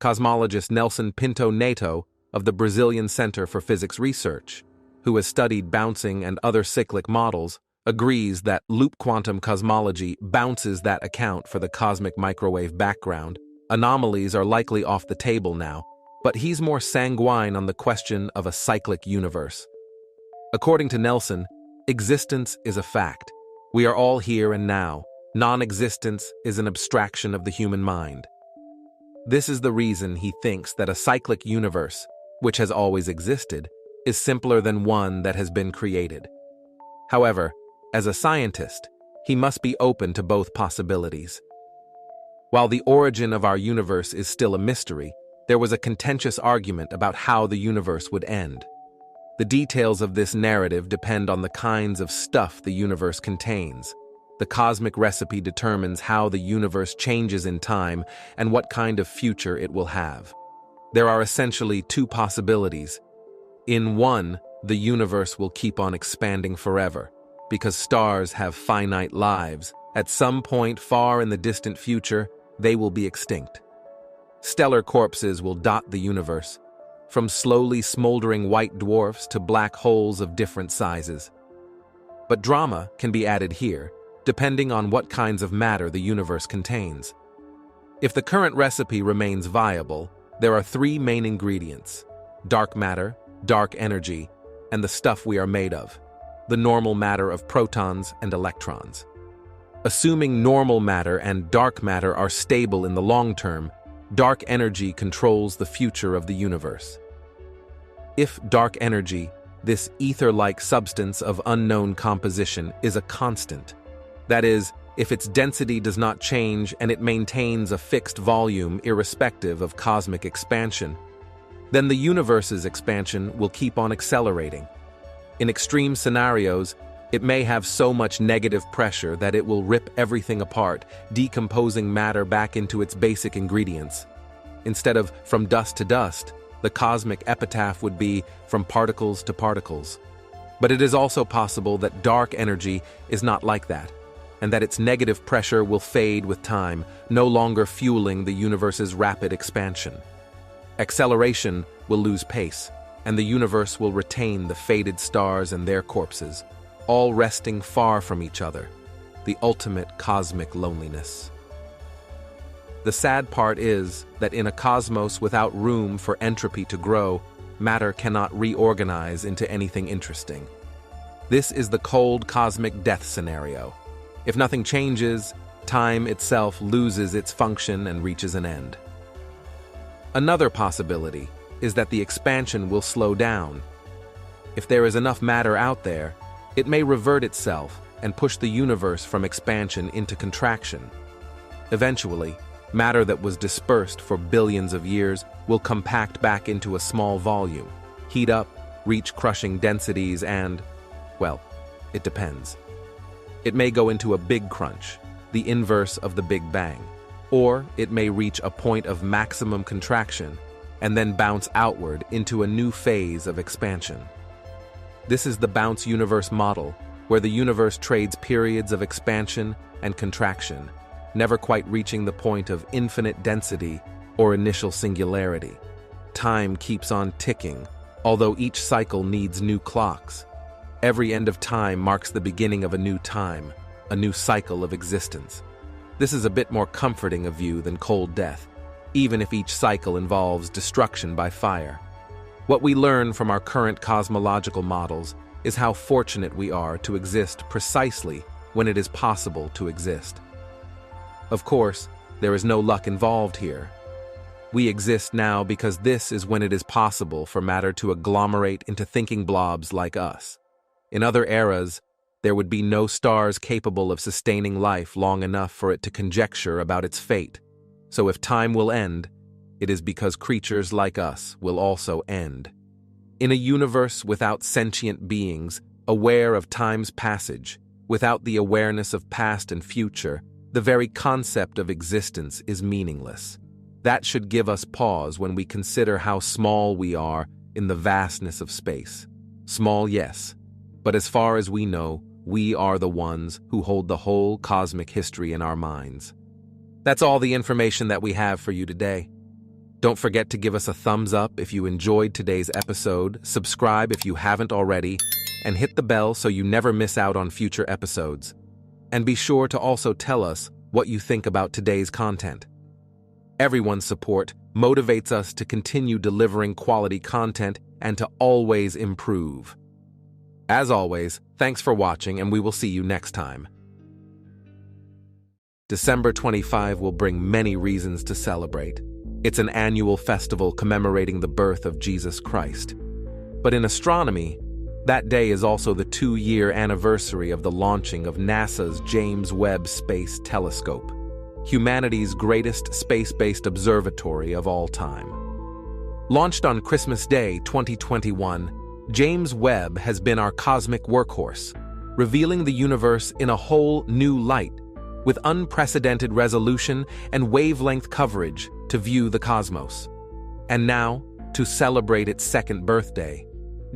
Cosmologist Nelson Pinto Neto of the Brazilian Center for Physics Research, who has studied bouncing and other cyclic models, agrees that loop quantum cosmology bounces that account for the cosmic microwave background. Anomalies are likely off the table now, but he's more sanguine on the question of a cyclic universe. According to Nelson, existence is a fact. We are all here and now. Non-existence is an abstraction of the human mind. This is the reason he thinks that a cyclic universe, which has always existed, is simpler than one that has been created. However, as a scientist, he must be open to both possibilities. While the origin of our universe is still a mystery, there was a contentious argument about how the universe would end. The details of this narrative depend on the kinds of stuff the universe contains. The cosmic recipe determines how the universe changes in time and what kind of future it will have. There are essentially two possibilities. In one, the universe will keep on expanding forever. Because stars have finite lives, at some point far in the distant future, they will be extinct. Stellar corpses will dot the universe, from slowly smoldering white dwarfs to black holes of different sizes. But drama can be added here, depending on what kinds of matter the universe contains. If the current recipe remains viable, there are three main ingredients: dark matter, dark energy, and the stuff we are made of, the normal matter of protons and electrons. Assuming normal matter and dark matter are stable in the long term, dark energy controls the future of the universe. If dark energy, this ether-like substance of unknown composition, is a constant, that is, if its density does not change and it maintains a fixed volume irrespective of cosmic expansion, then the universe's expansion will keep on accelerating. In extreme scenarios, it may have so much negative pressure that it will rip everything apart, decomposing matter back into its basic ingredients. Instead of from dust to dust, the cosmic epitaph would be from particles to particles. But it is also possible that dark energy is not like that, and that its negative pressure will fade with time, no longer fueling the universe's rapid expansion. Acceleration will lose pace, and the universe will retain the faded stars and their corpses, all resting far from each other, the ultimate cosmic loneliness. The sad part is that in a cosmos without room for entropy to grow, matter cannot reorganize into anything interesting. This is the cold cosmic death scenario. If nothing changes, time itself loses its function and reaches an end. Another possibility is that the expansion will slow down. If there is enough matter out there, it may revert itself and push the universe from expansion into contraction. Eventually, matter that was dispersed for billions of years will compact back into a small volume, heat up, reach crushing densities and, well, it depends. It may go into a big crunch, the inverse of the Big Bang, or it may reach a point of maximum contraction and then bounce outward into a new phase of expansion. This is the bounce universe model, where the universe trades periods of expansion and contraction, never quite reaching the point of infinite density or initial singularity. Time keeps on ticking, although each cycle needs new clocks. Every end of time marks the beginning of a new time, a new cycle of existence. This is a bit more comforting a view than cold death, even if each cycle involves destruction by fire. What we learn from our current cosmological models is how fortunate we are to exist precisely when it is possible to exist. Of course, there is no luck involved here. We exist now because this is when it is possible for matter to agglomerate into thinking blobs like us. In other eras, there would be no stars capable of sustaining life long enough for it to conjecture about its fate. So if time will end, it is because creatures like us will also end. In a universe without sentient beings, aware of time's passage, without the awareness of past and future, the very concept of existence is meaningless. That should give us pause when we consider how small we are in the vastness of space. Small, yes, but as far as we know, we are the ones who hold the whole cosmic history in our minds. That's all the information that we have for you today. Don't forget to give us a thumbs up if you enjoyed today's episode, subscribe if you haven't already, and hit the bell so you never miss out on future episodes. And be sure to also tell us what you think about today's content. Everyone's support motivates us to continue delivering quality content and to always improve. As always, thanks for watching, and we will see you next time. December 25 will bring many reasons to celebrate. It's an annual festival commemorating the birth of Jesus Christ. But in astronomy, that day is also the 2-year anniversary of the launching of NASA's James Webb Space Telescope, humanity's greatest space-based observatory of all time. Launched on Christmas Day 2021, James Webb has been our cosmic workhorse, revealing the universe in a whole new light, with unprecedented resolution and wavelength coverage to view the cosmos. And now, to celebrate its second birthday,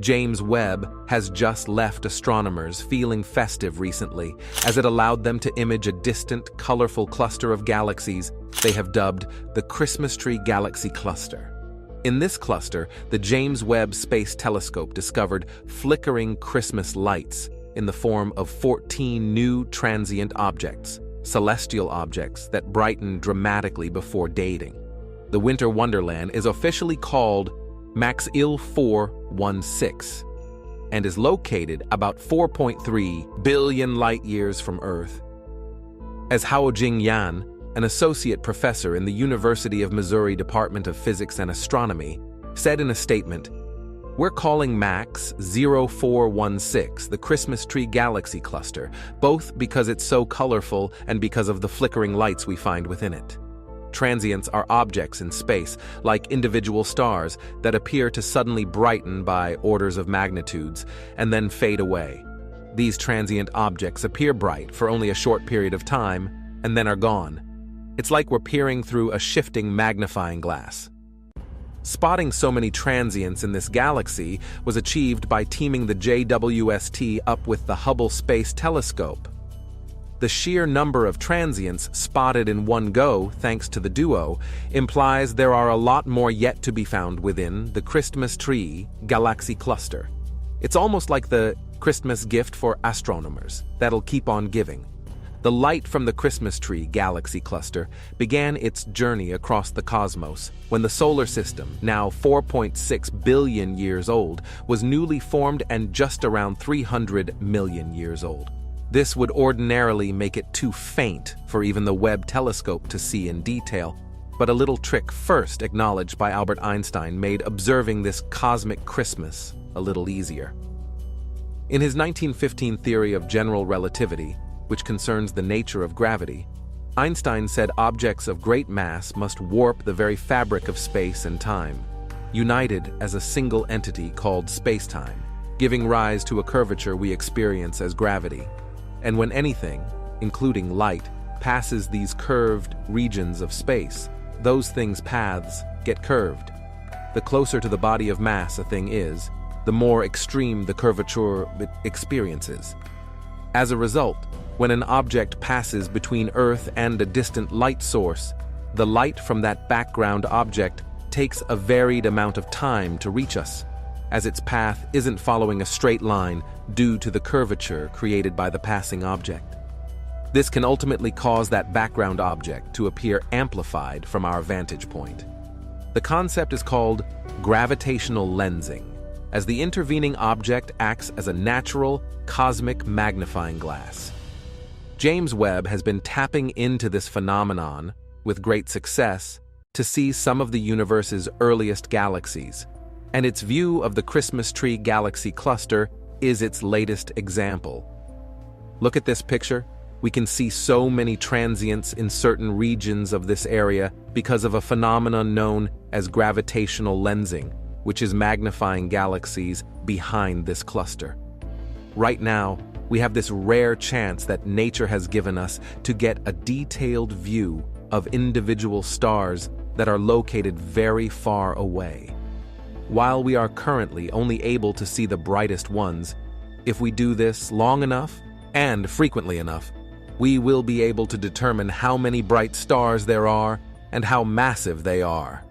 James Webb has just left astronomers feeling festive recently, as it allowed them to image a distant, colorful cluster of galaxies they have dubbed the Christmas Tree Galaxy Cluster. In this cluster, the James Webb Space Telescope discovered flickering Christmas lights in the form of 14 new transient objects, celestial objects that brighten dramatically before dating. The winter wonderland is officially called Maxil 416 and is located about 4.3 billion light-years from Earth. As Haojing Yan, an associate professor in the University of Missouri Department of Physics and Astronomy, said in a statement, We're calling MAX 0416 the Christmas Tree Galaxy Cluster, both because it's so colorful and because of the flickering lights we find within it. Transients are objects in space, like individual stars, that appear to suddenly brighten by orders of magnitudes and then fade away. These transient objects appear bright for only a short period of time and then are gone. It's like we're peering through a shifting magnifying glass. Spotting so many transients in this galaxy was achieved by teaming the JWST up with the Hubble Space Telescope. The sheer number of transients spotted in one go, thanks to the duo, implies there are a lot more yet to be found within the Christmas Tree Galaxy Cluster. It's almost like the Christmas gift for astronomers that'll keep on giving. The light from the Christmas Tree Galaxy Cluster began its journey across the cosmos when the solar system, now 4.6 billion years old, was newly formed and just around 300 million years old. This would ordinarily make it too faint for even the Webb telescope to see in detail, but a little trick first acknowledged by Albert Einstein made observing this cosmic Christmas a little easier. In his 1915 theory of general relativity, which concerns the nature of gravity, Einstein said objects of great mass must warp the very fabric of space and time, united as a single entity called spacetime, giving rise to a curvature we experience as gravity. And when anything, including light, passes these curved regions of space, those things' paths get curved. The closer to the body of mass a thing is, the more extreme the curvature it experiences. As a result, when an object passes between Earth and a distant light source, the light from that background object takes a varied amount of time to reach us, as its path isn't following a straight line due to the curvature created by the passing object. This can ultimately cause that background object to appear amplified from our vantage point. The concept is called gravitational lensing, as the intervening object acts as a natural, cosmic magnifying glass. James Webb has been tapping into this phenomenon with great success to see some of the universe's earliest galaxies, and its view of the Christmas Tree Galaxy Cluster is its latest example. Look at this picture. We can see so many transients in certain regions of this area because of a phenomenon known as gravitational lensing, which is magnifying galaxies behind this cluster. Right now, we have this rare chance that nature has given us to get a detailed view of individual stars that are located very far away. While we are currently only able to see the brightest ones, if we do this long enough and frequently enough, we will be able to determine how many bright stars there are and how massive they are.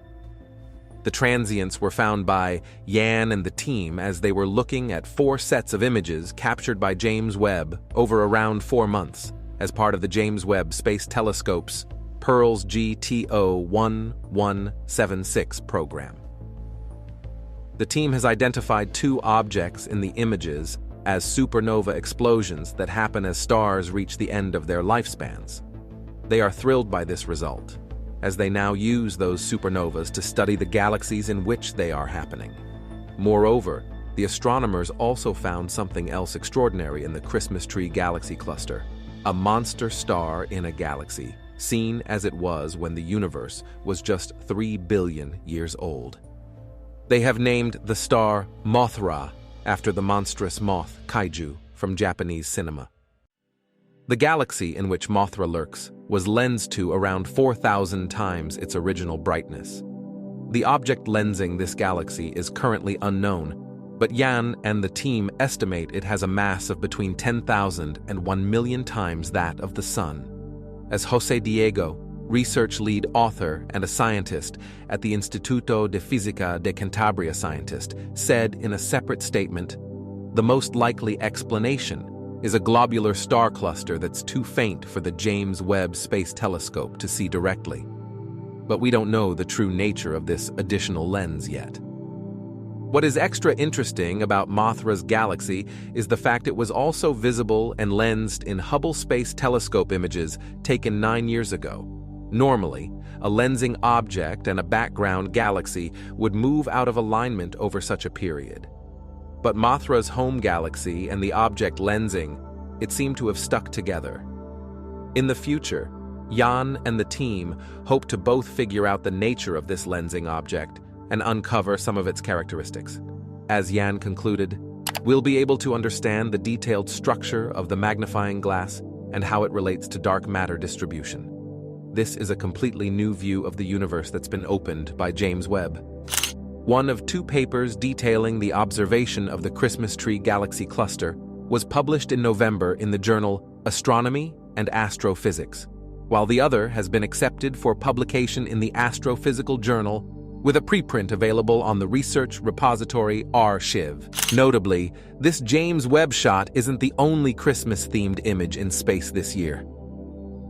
The transients were found by Yan and the team as they were looking at 4 sets of images captured by James Webb over around 4 months as part of the James Webb Space Telescope's Pearls GTO 1176 program. The team has identified 2 objects in the images as supernova explosions that happen as stars reach the end of their lifespans. They are thrilled by this result, as they now use those supernovas to study the galaxies in which they are happening. Moreover, the astronomers also found something else extraordinary in the Christmas Tree Galaxy Cluster, a monster star in a galaxy, seen as it was when the universe was just 3 billion years old. They have named the star Mothra after the monstrous moth kaiju from Japanese cinema. The galaxy in which Mothra lurks was lensed to around 4,000 times its original brightness. The object lensing this galaxy is currently unknown, but Yan and the team estimate it has a mass of between 10,000 and 1 million times that of the Sun. As José Diego, research lead author and a scientist at the Instituto de Física de Cantabria scientist, said in a separate statement, "The most likely explanation is a globular star cluster that's too faint for the James Webb Space Telescope to see directly. But we don't know the true nature of this additional lens yet." What is extra interesting about Mothra's galaxy is the fact it was also visible and lensed in Hubble Space Telescope images taken 9 years ago. Normally, a lensing object and a background galaxy would move out of alignment over such a period. But Mothra's home galaxy and the object lensing, it seemed to have stuck together. In the future, Jan and the team hope to both figure out the nature of this lensing object and uncover some of its characteristics. As Jan concluded, we'll be able to understand the detailed structure of the magnifying glass and how it relates to dark matter distribution. This is a completely new view of the universe that's been opened by James Webb. One of 2 papers detailing the observation of the Christmas tree galaxy cluster was published in November in the journal Astronomy and Astrophysics, while the other has been accepted for publication in the Astrophysical Journal with a preprint available on the research repository Archive. Notably, this James Webb shot isn't the only Christmas-themed image in space this year.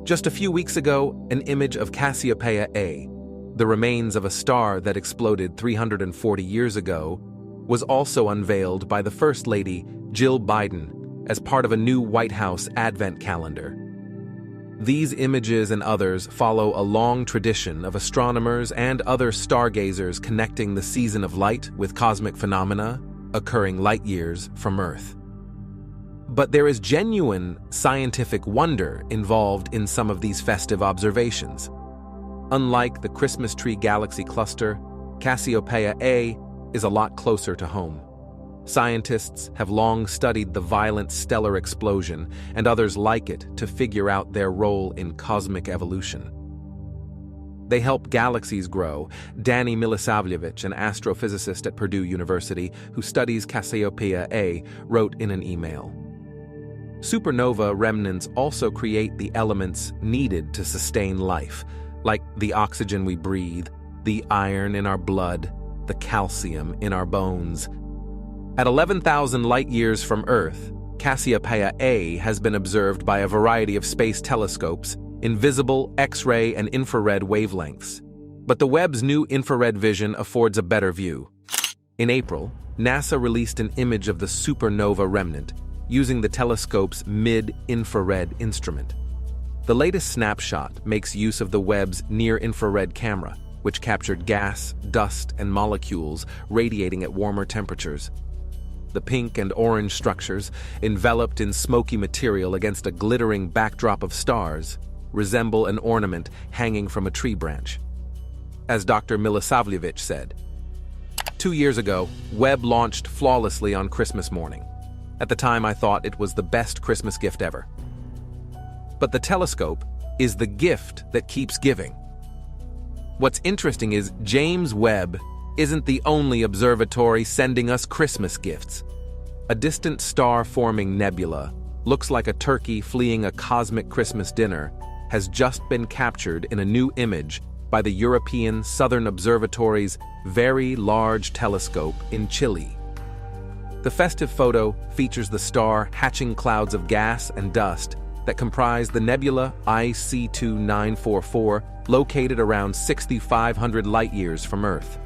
Just a few weeks ago, an image of Cassiopeia A, the remains of a star that exploded 340 years ago, was also unveiled by the First Lady, Jill Biden, as part of a new White House Advent calendar. These images and others follow a long tradition of astronomers and other stargazers connecting the season of light with cosmic phenomena occurring light years from Earth. But there is genuine scientific wonder involved in some of these festive observations. Unlike the Christmas tree galaxy cluster, Cassiopeia A is a lot closer to home. Scientists have long studied the violent stellar explosion and others like it to figure out their role in cosmic evolution. They help galaxies grow. Danny Milosavljevic, an astrophysicist at Purdue University who studies Cassiopeia A, wrote in an email. Supernova remnants also create the elements needed to sustain life, like the oxygen we breathe, the iron in our blood, the calcium in our bones. At 11,000 light-years from Earth, Cassiopeia A has been observed by a variety of space telescopes in visible, X-ray, and infrared wavelengths. But the Webb's new infrared vision affords a better view. In April, NASA released an image of the supernova remnant using the telescope's mid-infrared instrument. The latest snapshot makes use of the Webb's near-infrared camera, which captured gas, dust, and molecules radiating at warmer temperatures. The pink and orange structures, enveloped in smoky material against a glittering backdrop of stars, resemble an ornament hanging from a tree branch. As Dr. Milosavljevic said, 2 years ago, Webb launched flawlessly on Christmas morning. At the time, I thought it was the best Christmas gift ever. But the telescope is the gift that keeps giving. What's interesting is James Webb isn't the only observatory sending us Christmas gifts. A distant star-forming nebula, looks like a turkey fleeing a cosmic Christmas dinner, has just been captured in a new image by the European Southern Observatory's Very Large Telescope in Chile. The festive photo features the star hatching clouds of gas and dust that comprise the nebula IC2944, located around 6,500 light-years from Earth.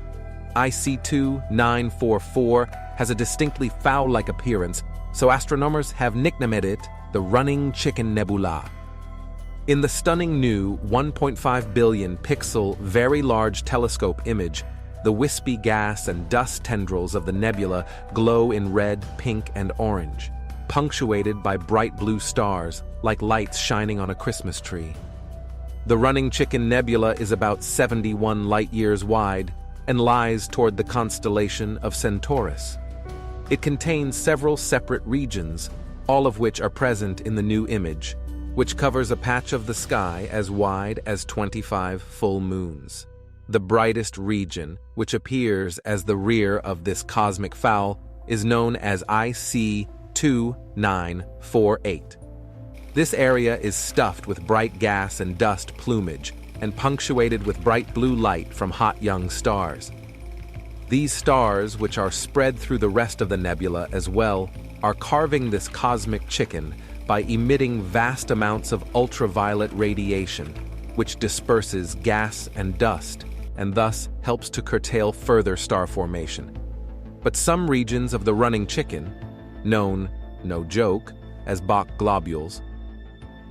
IC2944 has a distinctly fowl-like appearance, so astronomers have nicknamed it the Running Chicken Nebula. In the stunning new 1.5 billion pixel Very Large Telescope image, the wispy gas and dust tendrils of the nebula glow in red, pink, and orange, punctuated by bright blue stars, like lights shining on a Christmas tree. The Running Chicken Nebula is about 71 light-years wide and lies toward the constellation of Centaurus. It contains several separate regions, all of which are present in the new image, which covers a patch of the sky as wide as 25 full moons. The brightest region, which appears as the rear of this cosmic fowl, is known as IC2948. This area is stuffed with bright gas and dust plumage and punctuated with bright blue light from hot young stars. These stars, which are spread through the rest of the nebula as well, are carving this cosmic chicken by emitting vast amounts of ultraviolet radiation, which disperses gas and dust and thus helps to curtail further star formation. But some regions of the running chicken, known, no joke, as Bok globules,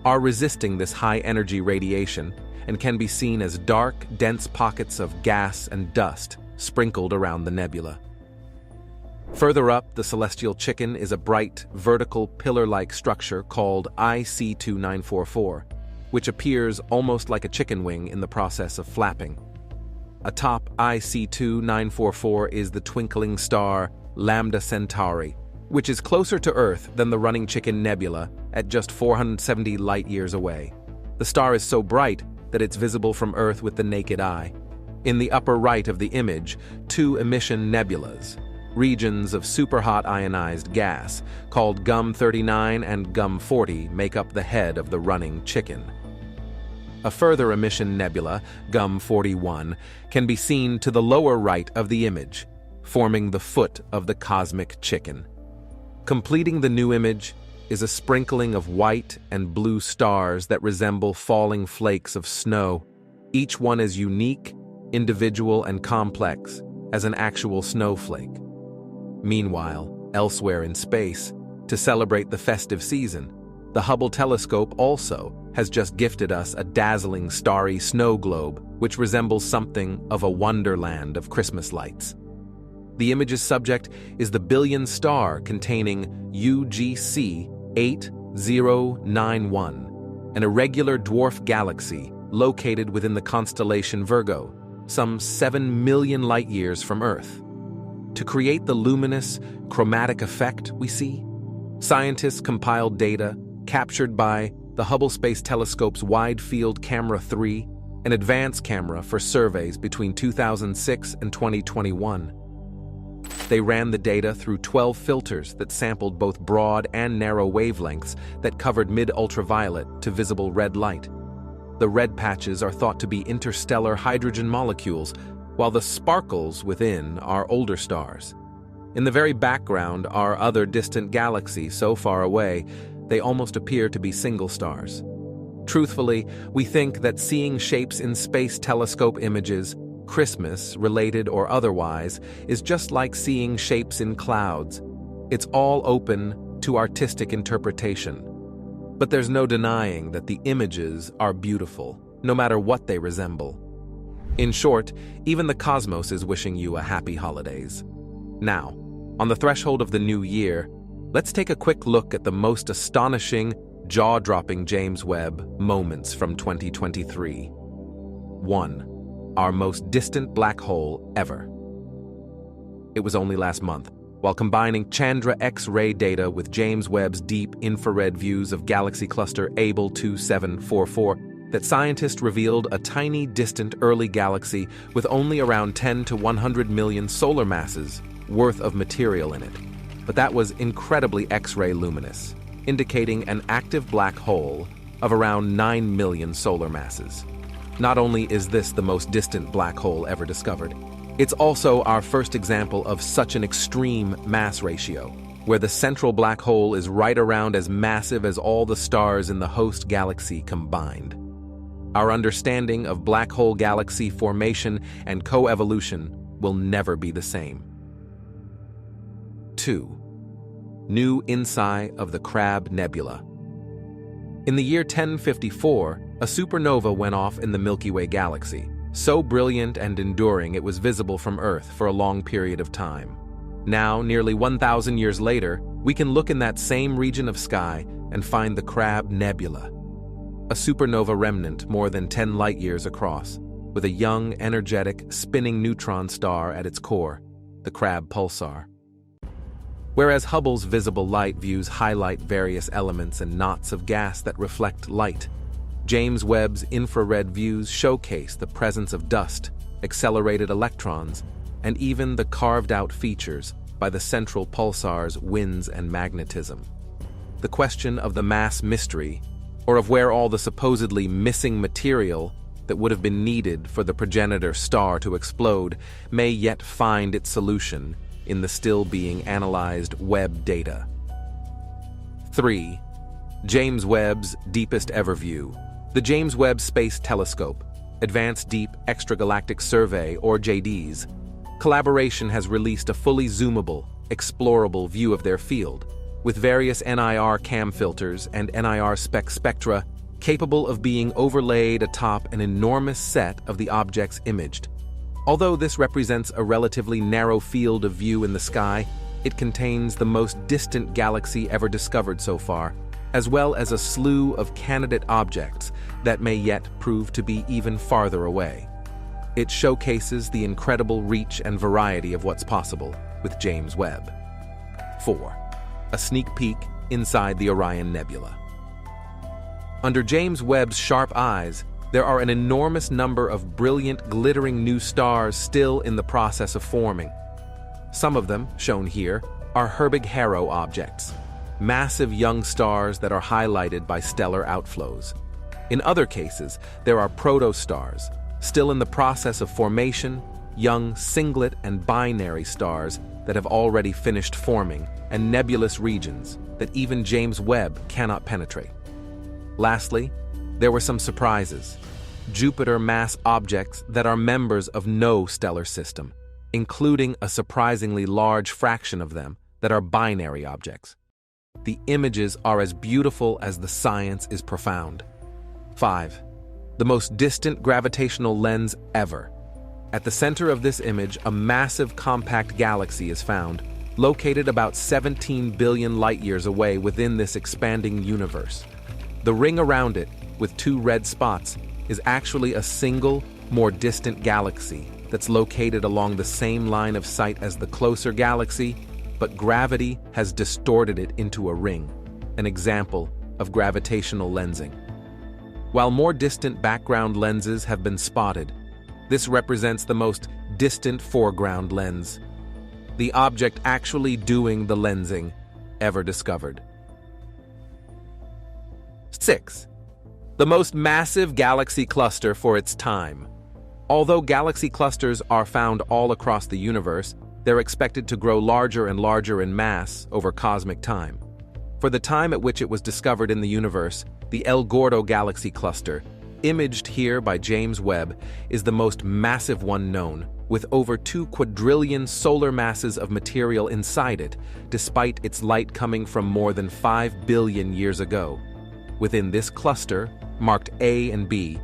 are resisting this high-energy radiation and can be seen as dark, dense pockets of gas and dust sprinkled around the nebula. Further up, the celestial chicken is a bright, vertical, pillar-like structure called IC2944, which appears almost like a chicken wing in the process of flapping. Atop IC2944 is the twinkling star Lambda Centauri, which is closer to Earth than the running chicken nebula at just 470 light-years away. The star is so bright that it's visible from Earth with the naked eye. In the upper right of the image, two emission nebulas, regions of superhot ionized gas, called GUM-39 and GUM-40, make up the head of the running chicken. A further emission nebula, GUM-41, can be seen to the lower right of the image, forming the foot of the cosmic chicken. Completing the new image is a sprinkling of white and blue stars that resemble falling flakes of snow, each one as unique, individual, and complex as an actual snowflake. Meanwhile, elsewhere in space, to celebrate the festive season, the Hubble telescope also has just gifted us a dazzling starry snow globe which resembles something of a wonderland of Christmas lights. The image's subject is the billion star containing UGC 8091, an irregular dwarf galaxy located within the constellation Virgo, some 7 million light-years from Earth. To create the luminous, chromatic effect we see, scientists compiled data captured by the Hubble Space Telescope's Wide Field Camera 3, an advanced camera for surveys between 2006 and 2021. They ran the data through 12 filters that sampled both broad and narrow wavelengths that covered mid-ultraviolet to visible red light. The red patches are thought to be interstellar hydrogen molecules, while the sparkles within are older stars. In the very background are other distant galaxies so far away, they almost appear to be single stars. Truthfully, we think that seeing shapes in space telescope images, Christmas-related or otherwise, is just like seeing shapes in clouds. It's all open to artistic interpretation. But there's no denying that the images are beautiful, no matter what they resemble. In short, even the cosmos is wishing you a happy holidays. Now, on the threshold of the new year, let's take a quick look at the most astonishing, jaw-dropping James Webb moments from 2023. 1. Our most distant black hole ever. It was only last month, while combining Chandra X-ray data with James Webb's deep infrared views of galaxy cluster Abell 2744, that scientists revealed a tiny, distant early galaxy with only around 10 to 100 million solar masses worth of material in it. But that was incredibly X-ray luminous, indicating an active black hole of around 9 million solar masses. Not only is this the most distant black hole ever discovered, it's also our first example of such an extreme mass ratio, where the central black hole is right around as massive as all the stars in the host galaxy combined. Our understanding of black hole galaxy formation and coevolution will never be the same. 2. New insight of the Crab Nebula. In the year 1054, a supernova went off in the Milky Way galaxy, so brilliant and enduring it was visible from Earth for a long period of time. Now, nearly 1,000 years later, we can look in that same region of sky and find the Crab Nebula, a supernova remnant more than 10 light-years across, with a young, energetic, spinning neutron star at its core, the Crab pulsar. Whereas Hubble's visible light views highlight various elements and knots of gas that reflect light, James Webb's infrared views showcase the presence of dust, accelerated electrons, and even the carved-out features by the central pulsar's winds and magnetism. The question of the mass mystery, or of where all the supposedly missing material that would have been needed for the progenitor star to explode, may yet find its solution in the still being analyzed Webb data. 3. James Webb's deepest ever view. The James Webb Space Telescope, Advanced Deep Extragalactic Survey, or JD's, collaboration has released a fully zoomable, explorable view of their field, with various NIR cam filters and NIR spectra capable of being overlaid atop an enormous set of the objects imaged. Although this represents a relatively narrow field of view in the sky, it contains the most distant galaxy ever discovered so far, as well as a slew of candidate objects that may yet prove to be even farther away. It showcases the incredible reach and variety of what's possible with James Webb. 4. A sneak peek inside the Orion Nebula. Under James Webb's sharp eyes, there are an enormous number of brilliant, glittering new stars still in the process of forming. Some of them, shown here, are Herbig-Haro objects, massive young stars that are highlighted by stellar outflows. In other cases, there are protostars, still in the process of formation, young singlet and binary stars that have already finished forming, and nebulous regions that even James Webb cannot penetrate. Lastly, there were some surprises. Jupiter mass objects that are members of no stellar system, including a surprisingly large fraction of them that are binary objects. The images are as beautiful as the science is profound. 5. The most distant gravitational lens ever. At the center of this image, a massive compact galaxy is found, located about 17 billion light-years away within this expanding universe. The ring around it, with 2 red spots, is actually a single, more distant galaxy that's located along the same line of sight as the closer galaxy, but gravity has distorted it into a ring, an example of gravitational lensing. While more distant background lenses have been spotted, this represents the most distant foreground lens, the object actually doing the lensing ever discovered. 6. The most massive galaxy cluster for its time. Although galaxy clusters are found all across the universe, they're expected to grow larger and larger in mass over cosmic time. For the time at which it was discovered in the universe, the El Gordo galaxy cluster, imaged here by James Webb, is the most massive one known, with over 2 quadrillion solar masses of material inside it, despite its light coming from more than 5 billion years ago. Within this cluster, marked A and B,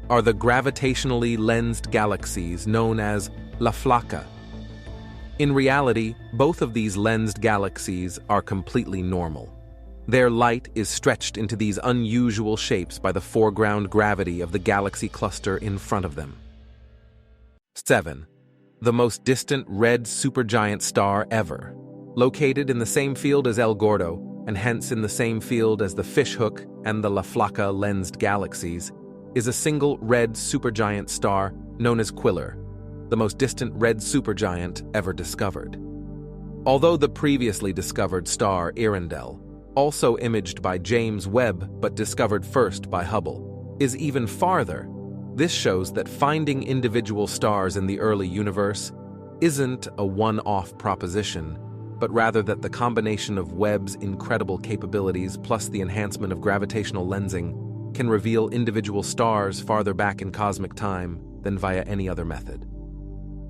are the gravitationally lensed galaxies known as La Flaca. In reality, both of these lensed galaxies are completely normal. Their light is stretched into these unusual shapes by the foreground gravity of the galaxy cluster in front of them. 7. The most distant red supergiant star ever. Located in the same field as El Gordo, and hence in the same field as the Fishhook and the La Flaca lensed galaxies, is a single red supergiant star known as Quiller, the most distant red supergiant ever discovered. Although the previously discovered star Earendel, also imaged by James Webb but discovered first by Hubble, is even farther, this shows that finding individual stars in the early universe isn't a one-off proposition, but rather that the combination of Webb's incredible capabilities plus the enhancement of gravitational lensing can reveal individual stars farther back in cosmic time than via any other method.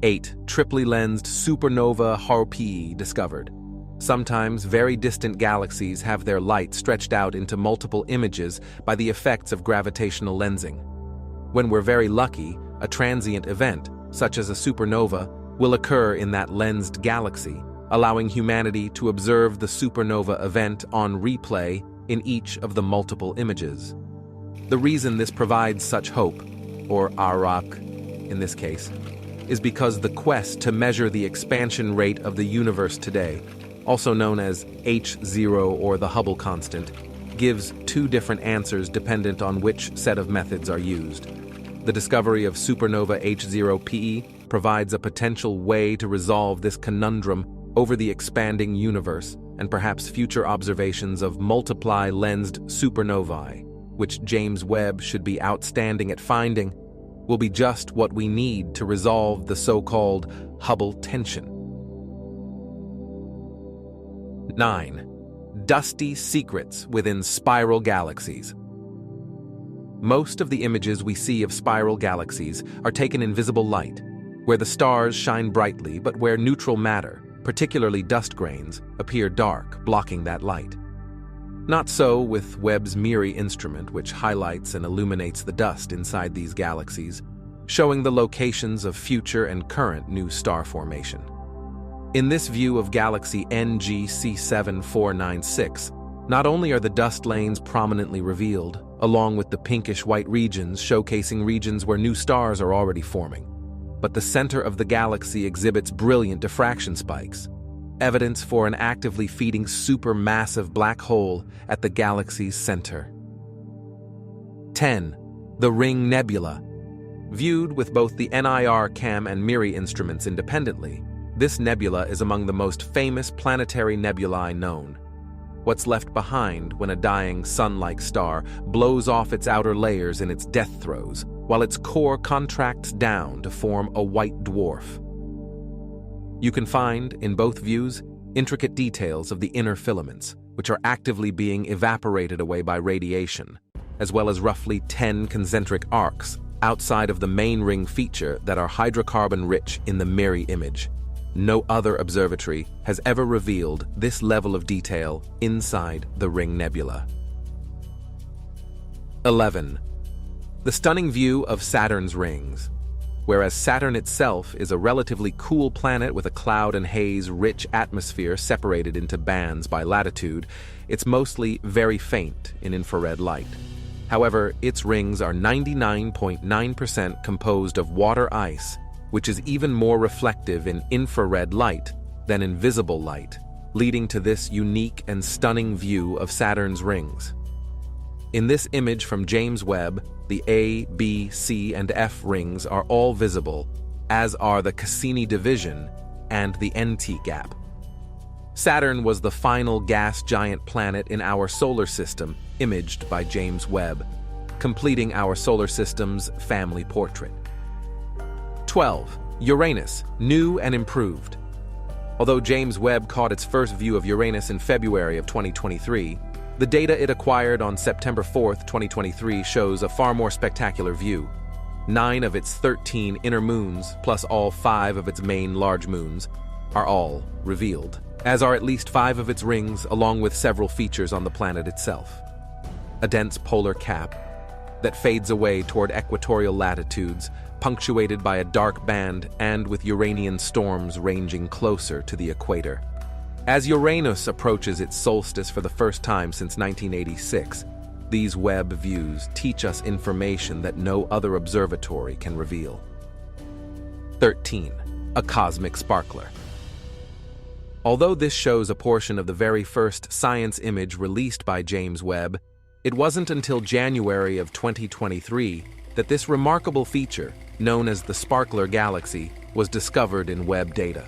8. Triply lensed supernova Harpy discovered. Sometimes very distant galaxies have their light stretched out into multiple images by the effects of gravitational lensing. When we're very lucky, a transient event, such as a supernova, will occur in that lensed galaxy, allowing humanity to observe the supernova event on replay in each of the multiple images. The reason this provides such hope, or arak in this case, is because the quest to measure the expansion rate of the universe today, also known as H0 or the Hubble constant, gives 2 different answers dependent on which set of methods are used. The discovery of supernova H0Pe provides a potential way to resolve this conundrum over the expanding universe, and perhaps future observations of multiply lensed supernovae, which James Webb should be outstanding at finding, will be just what we need to resolve the so-called Hubble tension. 9. Dusty secrets within spiral galaxies. Most of the images we see of spiral galaxies are taken in visible light, where the stars shine brightly but where neutral matter, particularly dust grains, appear dark, blocking that light. Not so with Webb's MIRI instrument, which highlights and illuminates the dust inside these galaxies, showing the locations of future and current new star formation. In this view of galaxy NGC7496, not only are the dust lanes prominently revealed, along with the pinkish-white regions showcasing regions where new stars are already forming, but the center of the galaxy exhibits brilliant diffraction spikes, evidence for an actively feeding supermassive black hole at the galaxy's center. 10. The Ring Nebula. Viewed with both the NIR-CAM and MIRI instruments independently, this nebula is among the most famous planetary nebulae known. What's left behind when a dying sun-like star blows off its outer layers in its death throes, while its core contracts down to form a white dwarf. You can find, in both views, intricate details of the inner filaments, which are actively being evaporated away by radiation, as well as roughly 10 concentric arcs outside of the main ring feature that are hydrocarbon-rich in the MIRI image. No other observatory has ever revealed this level of detail inside the Ring Nebula. 11. The stunning view of Saturn's rings. Whereas Saturn itself is a relatively cool planet with a cloud and haze-rich atmosphere separated into bands by latitude, it's mostly very faint in infrared light. However, its rings are 99.9% composed of water ice, which is even more reflective in infrared light than in visible light, leading to this unique and stunning view of Saturn's rings. In this image from James Webb, the A, B, C, and F rings are all visible, as are the Cassini division and the NT gap. Saturn was the final gas giant planet in our solar system, imaged by James Webb, completing our solar system's family portrait. 12. Uranus, new and improved. Although James Webb caught its first view of Uranus in February of 2023, the data it acquired on September 4, 2023 shows a far more spectacular view. 9 of its 13 inner moons, plus all 5 of its main large moons, are all revealed, as are at least 5 of its rings, along with several features on the planet itself. A dense polar cap that fades away toward equatorial latitudes, punctuated by a dark band and with Uranian storms ranging closer to the equator. As Uranus approaches its solstice for the first time since 1986, these Webb views teach us information that no other observatory can reveal. 13. A cosmic sparkler. Although this shows a portion of the very first science image released by James Webb, it wasn't until January of 2023 that this remarkable feature, known as the Sparkler Galaxy, was discovered in Webb data.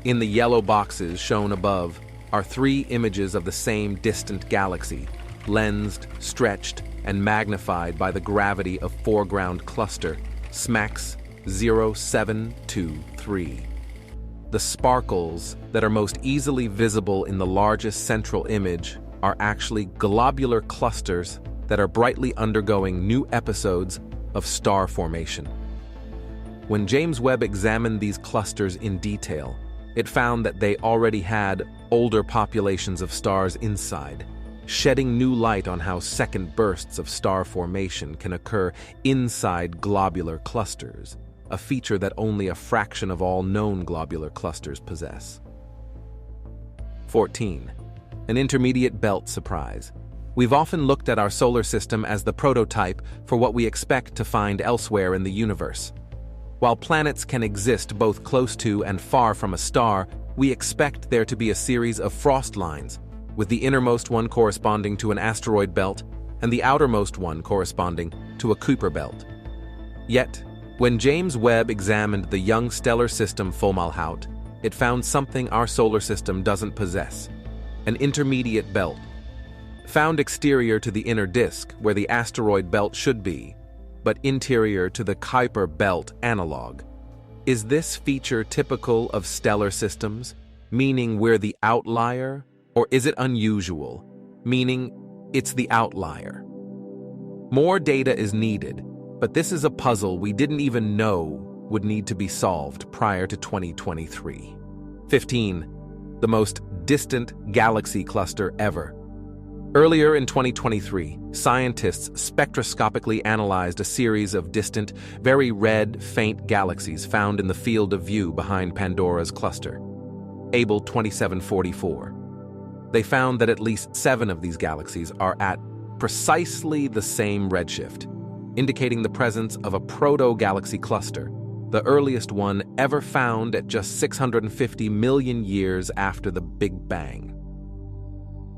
In the yellow boxes shown above are 3 images of the same distant galaxy, lensed, stretched, and magnified by the gravity of foreground cluster SMACS 0723. The sparkles that are most easily visible in the largest central image are actually globular clusters that are brightly undergoing new episodes of star formation. When James Webb examined these clusters in detail, it found that they already had older populations of stars inside, shedding new light on how second bursts of star formation can occur inside globular clusters, a feature that only a fraction of all known globular clusters possess. 14. An intermediate belt surprise. We've often looked at our solar system as the prototype for what we expect to find elsewhere in the universe. While planets can exist both close to and far from a star, we expect there to be a series of frost lines, with the innermost one corresponding to an asteroid belt and the outermost one corresponding to a Kuiper belt. Yet, when James Webb examined the young stellar system Fomalhaut, it found something our solar system doesn't possess: an intermediate belt, found exterior to the inner disk where the asteroid belt should be, but interior to the Kuiper belt analog. Is this feature typical of stellar systems, meaning we're the outlier, or is it unusual, meaning it's the outlier? More data is needed, but this is a puzzle we didn't even know would need to be solved prior to 2023. 15. The most distant galaxy cluster ever. Earlier in 2023, scientists spectroscopically analyzed a series of distant, very red, faint galaxies found in the field of view behind Pandora's cluster, Able 2744. They found that at least 7 of these galaxies are at precisely the same redshift, indicating the presence of a proto-galaxy cluster, the earliest one ever found at just 650 million years after the Big Bang.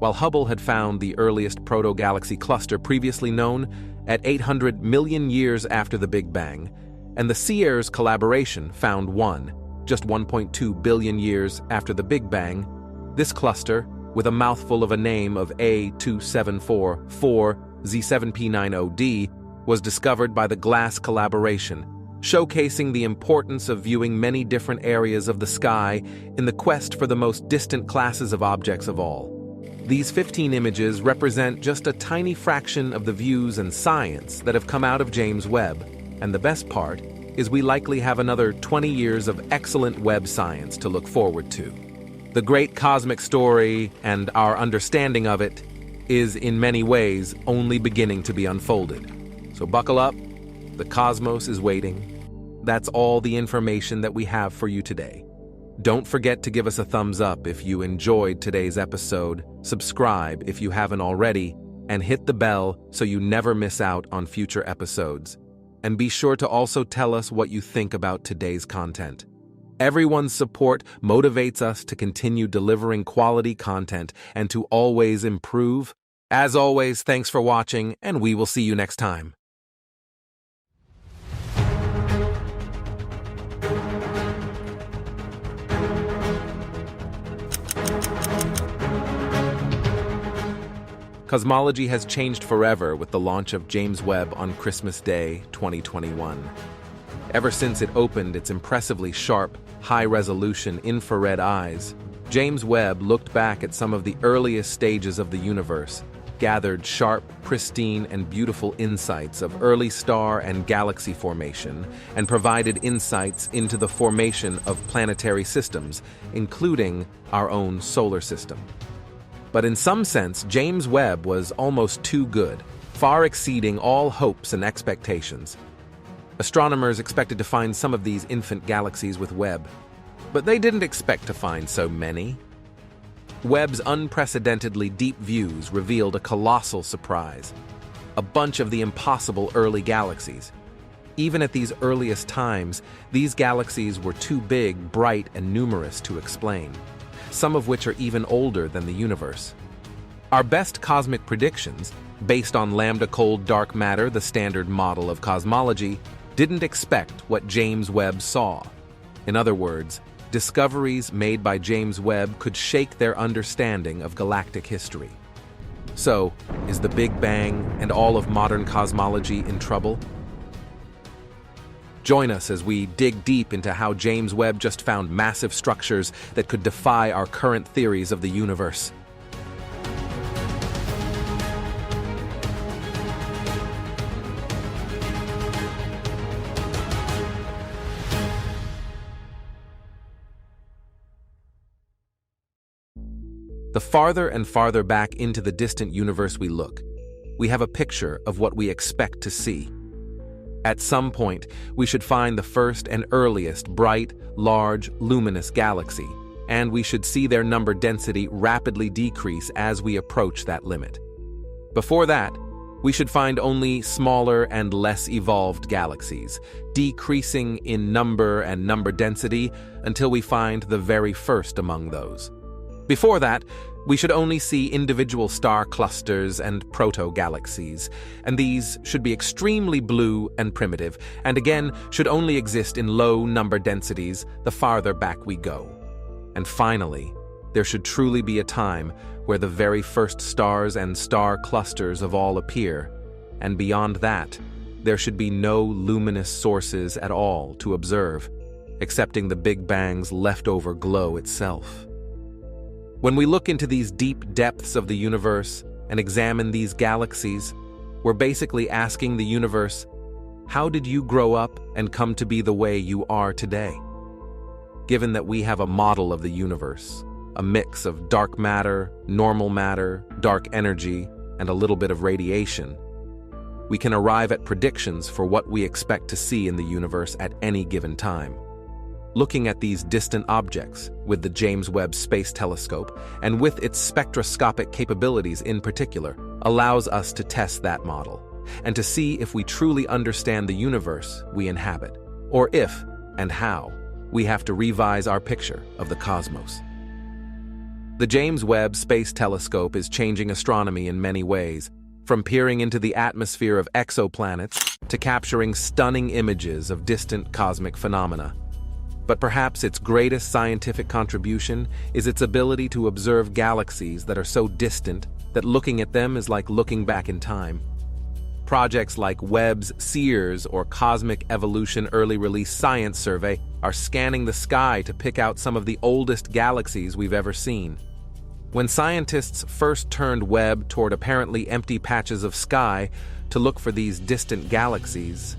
While Hubble had found the earliest proto-galaxy cluster previously known at 800 million years after the Big Bang, and the Sierras collaboration found one just 1.2 billion years after the Big Bang, this cluster, with a mouthful of a name of A2744Z7P90D, was discovered by the Glass collaboration, showcasing the importance of viewing many different areas of the sky in the quest for the most distant classes of objects of all. These 15 images represent just a tiny fraction of the views and science that have come out of James Webb, and the best part is we likely have another 20 years of excellent Webb science to look forward to. The great cosmic story and our understanding of it is in many ways only beginning to be unfolded. So buckle up, the cosmos is waiting. That's all the information that we have for you today. Don't forget to give us a thumbs up if you enjoyed today's episode, subscribe if you haven't already, and hit the bell so you never miss out on future episodes. And be sure to also tell us what you think about today's content. Everyone's support motivates us to continue delivering quality content and to always improve. As always, thanks for watching, and we will see you next time. Cosmology has changed forever with the launch of James Webb on Christmas Day 2021. Ever since it opened its impressively sharp, high-resolution infrared eyes, James Webb looked back at some of the earliest stages of the universe, gathered sharp, pristine, and beautiful insights of early star and galaxy formation, and provided insights into the formation of planetary systems, including our own solar system. But in some sense, James Webb was almost too good, far exceeding all hopes and expectations. Astronomers expected to find some of these infant galaxies with Webb, but they didn't expect to find so many. Webb's unprecedentedly deep views revealed a colossal surprise, a bunch of the impossible early galaxies. Even at these earliest times, these galaxies were too big, bright, and numerous to explain, some of which are even older than the universe. Our best cosmic predictions, based on lambda cold dark matter, the standard model of cosmology, didn't expect what James Webb saw. In other words, discoveries made by James Webb could shake their understanding of galactic history. So, is the Big Bang and all of modern cosmology in trouble? Join us as we dig deep into how James Webb just found massive structures that could defy our current theories of the universe. The farther and farther back into the distant universe we look, we have a picture of what we expect to see. At some point, we should find the first and earliest bright, large, luminous galaxy, and we should see their number density rapidly decrease as we approach that limit. Before that, we should find only smaller and less evolved galaxies, decreasing in number and number density until we find the very first among those. Before that, we should only see individual star clusters and proto-galaxies, and these should be extremely blue and primitive, and again should only exist in low number densities the farther back we go. And finally, there should truly be a time where the very first stars and star clusters of all appear, and beyond that, there should be no luminous sources at all to observe, excepting the Big Bang's leftover glow itself. When we look into these deep depths of the universe and examine these galaxies, we're basically asking the universe, how did you grow up and come to be the way you are today? Given that we have a model of the universe, a mix of dark matter, normal matter, dark energy, and a little bit of radiation, we can arrive at predictions for what we expect to see in the universe at any given time. Looking at these distant objects with the James Webb Space Telescope, and with its spectroscopic capabilities in particular, allows us to test that model, and to see if we truly understand the universe we inhabit, or if, and how, we have to revise our picture of the cosmos. The James Webb Space Telescope is changing astronomy in many ways, from peering into the atmosphere of exoplanets to capturing stunning images of distant cosmic phenomena. But perhaps its greatest scientific contribution is its ability to observe galaxies that are so distant that looking at them is like looking back in time. Projects like Webb's SEERS, or Cosmic Evolution Early Release Science Survey, are scanning the sky to pick out some of the oldest galaxies we've ever seen. When scientists first turned Webb toward apparently empty patches of sky to look for these distant galaxies,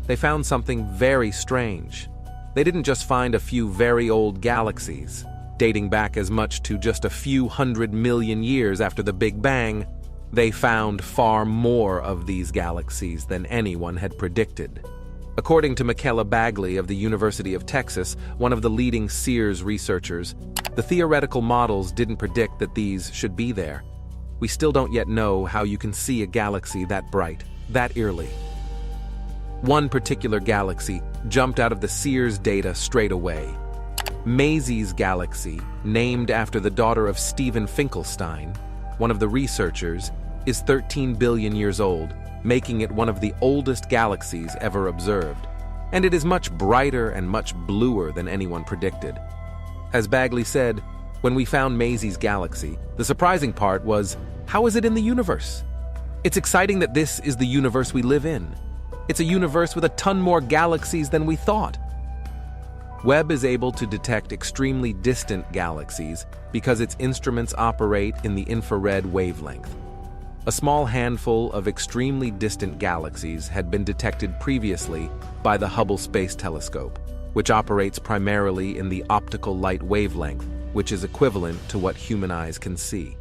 they found something very strange. They didn't just find a few very old galaxies, dating back as much to just a few 100 million years after the Big Bang. They found far more of these galaxies than anyone had predicted. According to Michaela Bagley of the University of Texas, one of the leading SEERS researchers, the theoretical models didn't predict that these should be there. We still don't yet know how you can see a galaxy that bright, that early. One particular galaxy jumped out of the SEERS data straight away. Maisie's galaxy, named after the daughter of Stephen Finkelstein, one of the researchers, is 13 billion years old, making it one of the oldest galaxies ever observed. And it is much brighter and much bluer than anyone predicted. As Bagley said, when we found Maisie's galaxy, the surprising part was, how is it in the universe? It's exciting that this is the universe we live in. It's a universe with a ton more galaxies than we thought. Webb is able to detect extremely distant galaxies because its instruments operate in the infrared wavelength. A small handful of extremely distant galaxies had been detected previously by the Hubble Space Telescope, which operates primarily in the optical light wavelength, which is equivalent to what human eyes can see.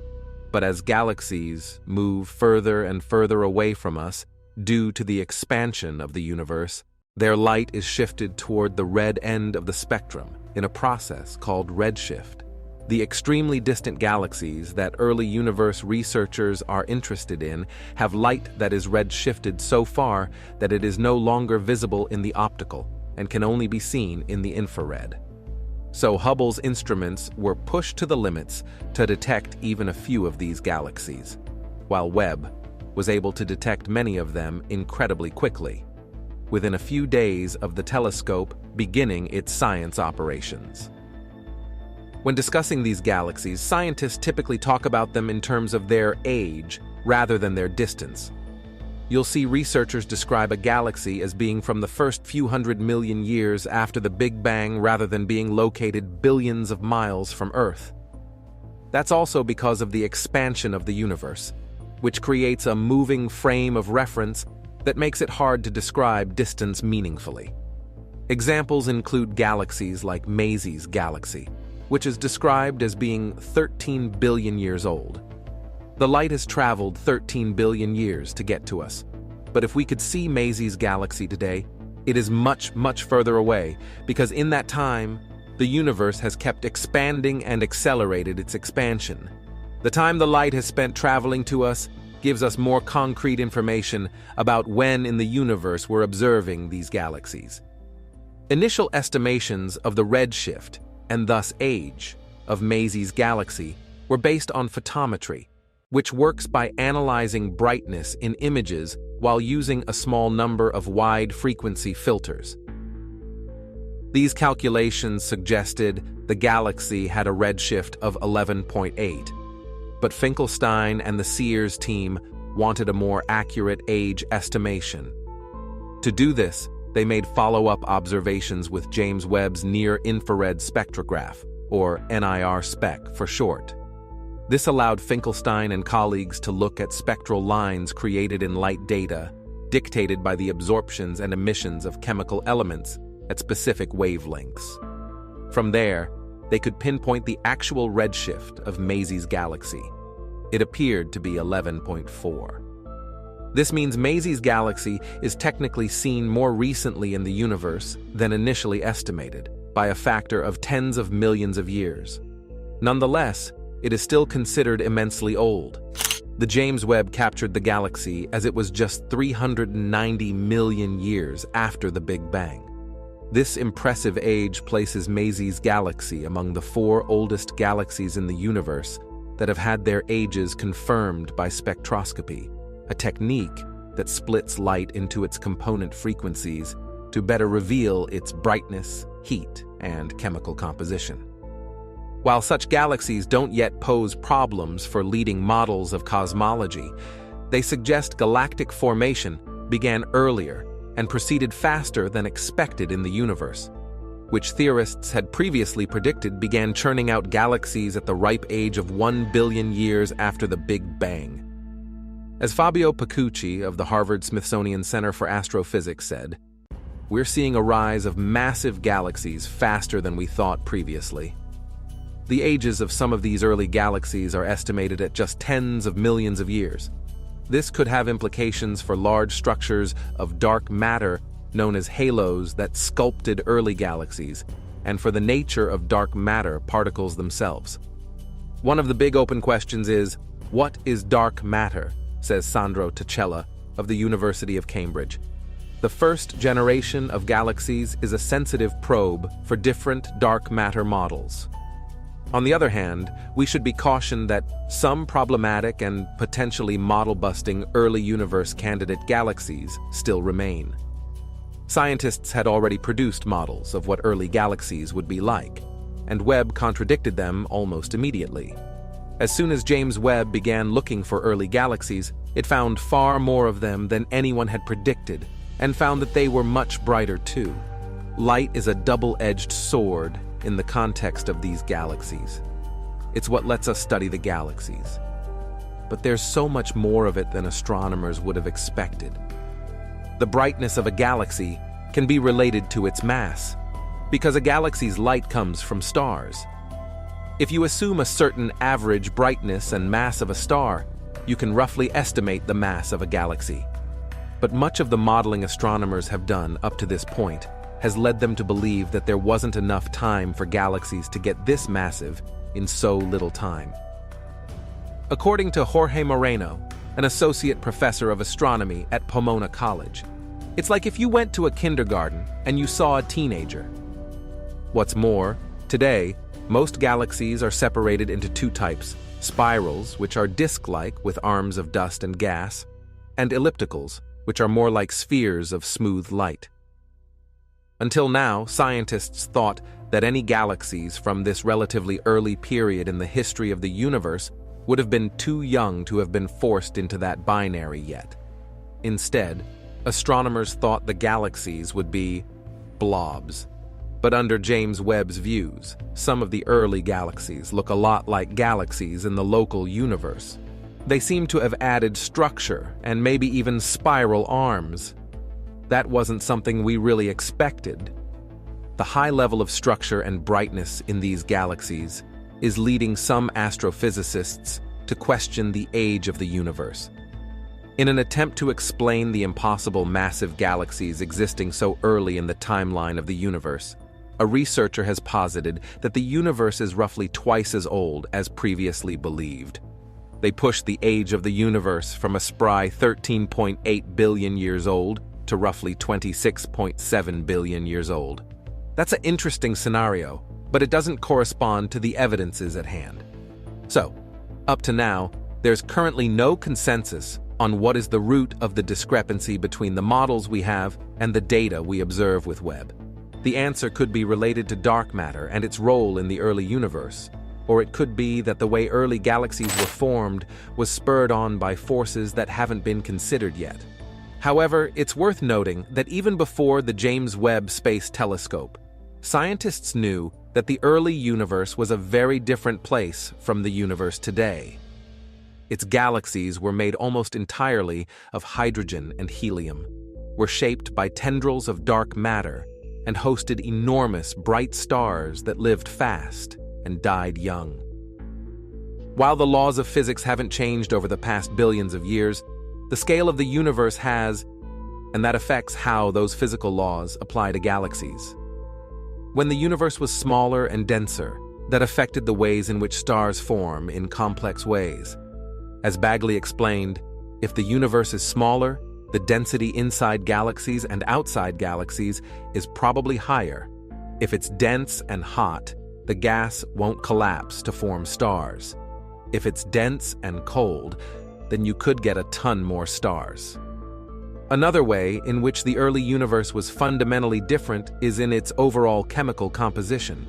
But as galaxies move further and further away from us, due to the expansion of the universe, their light is shifted toward the red end of the spectrum in a process called redshift. The extremely distant galaxies that early universe researchers are interested in have light that is redshifted so far that it is no longer visible in the optical and can only be seen in the infrared. So Hubble's instruments were pushed to the limits to detect even a few of these galaxies, while Webb was able to detect many of them incredibly quickly, within a few days of the telescope beginning its science operations. When discussing these galaxies, scientists typically talk about them in terms of their age rather than their distance. You'll see researchers describe a galaxy as being from the first few 100 million years after the Big Bang rather than being located billions of miles from Earth. That's also because of the expansion of the universe, which creates a moving frame of reference that makes it hard to describe distance meaningfully. Examples include galaxies like Maisie's galaxy, which is described as being 13 billion years old. The light has traveled 13 billion years to get to us, but if we could see Maisie's galaxy today, it is much, much further away because in that time, the universe has kept expanding and accelerated its expansion. The time the light has spent traveling to us gives us more concrete information about when in the universe we're observing these galaxies. Initial estimations of the redshift, and thus age, of Maisie's galaxy were based on photometry, which works by analyzing brightness in images while using a small number of wide-frequency filters. These calculations suggested the galaxy had a redshift of 11.8, but Finkelstein and the SEERS team wanted a more accurate age estimation. To do this, they made follow-up observations with James Webb's Near-Infrared Spectrograph, or NIR-SPEC for short. This allowed Finkelstein and colleagues to look at spectral lines created in light data, dictated by the absorptions and emissions of chemical elements at specific wavelengths. From there, they could pinpoint the actual redshift of Maisie's galaxy. It appeared to be 11.4. This means Maisie's galaxy is technically seen more recently in the universe than initially estimated, by a factor of tens of millions of years. Nonetheless, it is still considered immensely old. The James Webb captured the galaxy as it was just 390 million years after the Big Bang. This impressive age places Maisie's galaxy among the 4 oldest galaxies in the universe that have had their ages confirmed by spectroscopy, a technique that splits light into its component frequencies to better reveal its brightness, heat, and chemical composition. While such galaxies don't yet pose problems for leading models of cosmology, they suggest galactic formation began earlier and proceeded faster than expected in the universe, which theorists had previously predicted began churning out galaxies at the ripe age of 1 billion years after the Big Bang. As Fabio Pacucci of the Harvard-Smithsonian Center for Astrophysics said, "We're seeing a rise of massive galaxies faster than we thought previously." The ages of some of these early galaxies are estimated at just tens of millions of years. This could have implications for large structures of dark matter known as halos that sculpted early galaxies, and for the nature of dark matter particles themselves. One of the big open questions is, what is dark matter, says Sandro Ticella of the University of Cambridge. The first generation of galaxies is a sensitive probe for different dark matter models. On the other hand, we should be cautioned that some problematic and potentially model-busting early universe candidate galaxies still remain. Scientists had already produced models of what early galaxies would be like, and Webb contradicted them almost immediately. As soon as James Webb began looking for early galaxies, it found far more of them than anyone had predicted, and found that they were much brighter too. Light is a double-edged sword in the context of these galaxies. It's what lets us study the galaxies. But there's so much more of it than astronomers would have expected. The brightness of a galaxy can be related to its mass, because a galaxy's light comes from stars. If you assume a certain average brightness and mass of a star, you can roughly estimate the mass of a galaxy. But much of the modeling astronomers have done up to this point has led them to believe that there wasn't enough time for galaxies to get this massive in so little time. According to Jorge Moreno, an associate professor of astronomy at Pomona College, it's like if you went to a kindergarten and you saw a teenager. What's more, today, most galaxies are separated into 2 types: spirals, which are disk-like with arms of dust and gas, and ellipticals, which are more like spheres of smooth light. Until now, scientists thought that any galaxies from this relatively early period in the history of the universe would have been too young to have been forced into that binary yet. Instead, astronomers thought the galaxies would be blobs. But under James Webb's views, some of the early galaxies look a lot like galaxies in the local universe. They seem to have added structure and maybe even spiral arms. That wasn't something we really expected. The high level of structure and brightness in these galaxies is leading some astrophysicists to question the age of the universe. In an attempt to explain the impossible massive galaxies existing so early in the timeline of the universe, a researcher has posited that the universe is roughly twice as old as previously believed. They pushed the age of the universe from a spry 13.8 billion years old to roughly 26.7 billion years old. That's an interesting scenario, but it doesn't correspond to the evidences at hand. So, up to now, there's currently no consensus on what is the root of the discrepancy between the models we have and the data we observe with Webb. The answer could be related to dark matter and its role in the early universe, or it could be that the way early galaxies were formed was spurred on by forces that haven't been considered yet. However, it's worth noting that even before the James Webb Space Telescope, scientists knew that the early universe was a very different place from the universe today. Its galaxies were made almost entirely of hydrogen and helium, were shaped by tendrils of dark matter, and hosted enormous, bright stars that lived fast and died young. While the laws of physics haven't changed over the past billions of years, the scale of the universe has, and that affects how those physical laws apply to galaxies. When the universe was smaller and denser, that affected the ways in which stars form in complex ways. As Bagley explained, if the universe is smaller, the density inside galaxies and outside galaxies is probably higher. If it's dense and hot, the gas won't collapse to form stars. If it's dense and cold, then you could get a ton more stars. Another way in which the early universe was fundamentally different is in its overall chemical composition.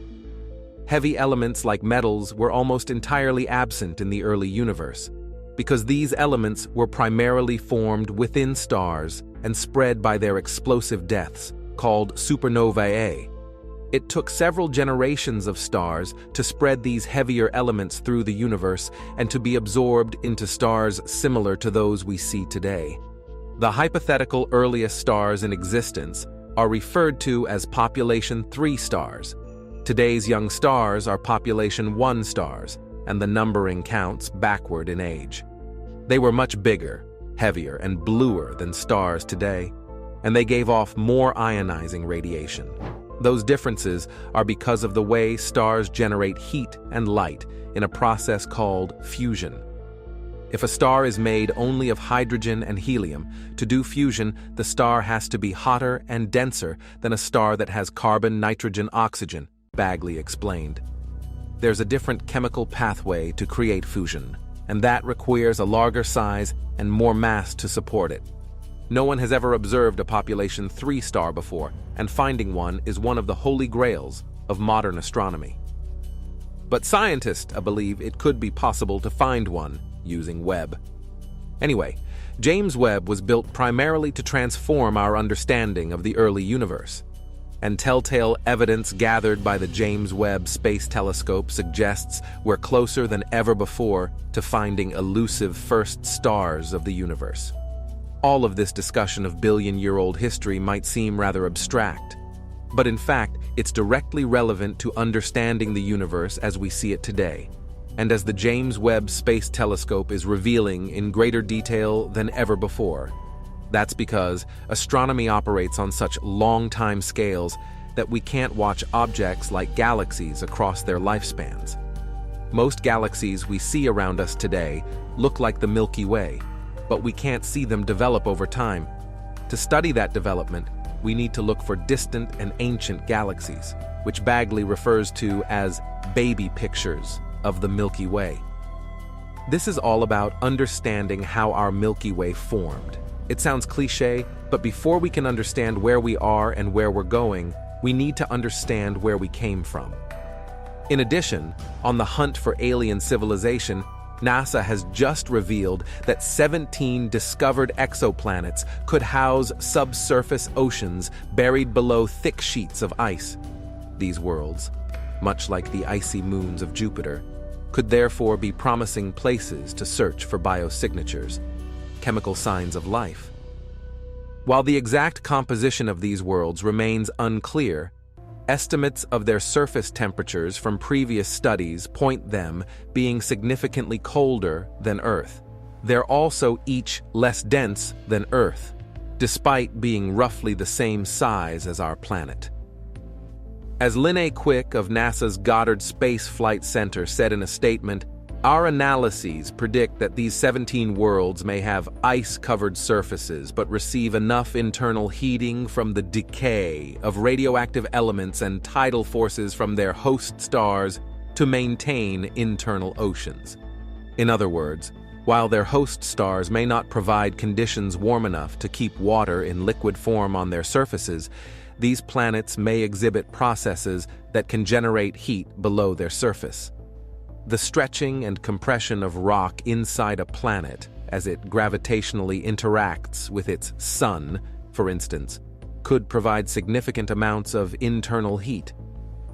Heavy elements like metals were almost entirely absent in the early universe, because these elements were primarily formed within stars and spread by their explosive deaths, called supernovae. It took several generations of stars to spread these heavier elements through the universe and to be absorbed into stars similar to those we see today. The hypothetical earliest stars in existence are referred to as population 3 stars. Today's young stars are population 1 stars, and the numbering counts backward in age. They were much bigger, heavier, and bluer than stars today, and they gave off more ionizing radiation. Those differences are because of the way stars generate heat and light in a process called fusion. If a star is made only of hydrogen and helium, to do fusion, the star has to be hotter and denser than a star that has carbon, nitrogen, oxygen, Bagley explained. There's a different chemical pathway to create fusion, and that requires a larger size and more mass to support it. No one has ever observed a population 3 star before, and finding one is one of the holy grails of modern astronomy. But scientists believe it could be possible to find one using Webb. Anyway, James Webb was built primarily to transform our understanding of the early universe, and telltale evidence gathered by the James Webb Space Telescope suggests we're closer than ever before to finding elusive first stars of the universe. All of this discussion of billion-year-old history might seem rather abstract, but in fact, it's directly relevant to understanding the universe as we see it today, and as the James Webb Space Telescope is revealing in greater detail than ever before. That's because astronomy operates on such long time scales that we can't watch objects like galaxies across their lifespans. Most galaxies we see around us today look like the Milky Way, but we can't see them develop over time. To study that development, we need to look for distant and ancient galaxies, which Bagley refers to as baby pictures of the Milky Way. This is all about understanding how our Milky Way formed. It sounds cliché, but before we can understand where we are and where we're going, we need to understand where we came from. In addition, on the hunt for alien civilization, NASA has just revealed that 17 discovered exoplanets could house subsurface oceans buried below thick sheets of ice. These worlds, much like the icy moons of Jupiter, could therefore be promising places to search for biosignatures, chemical signs of life. While the exact composition of these worlds remains unclear, estimates of their surface temperatures from previous studies point them being significantly colder than Earth. They're also each less dense than Earth, despite being roughly the same size as our planet. As Lynne Quick of NASA's Goddard Space Flight Center said in a statement, "Our analyses predict that these 17 worlds may have ice-covered surfaces but receive enough internal heating from the decay of radioactive elements and tidal forces from their host stars to maintain internal oceans." In other words, while their host stars may not provide conditions warm enough to keep water in liquid form on their surfaces, these planets may exhibit processes that can generate heat below their surface. The stretching and compression of rock inside a planet as it gravitationally interacts with its sun, for instance, could provide significant amounts of internal heat,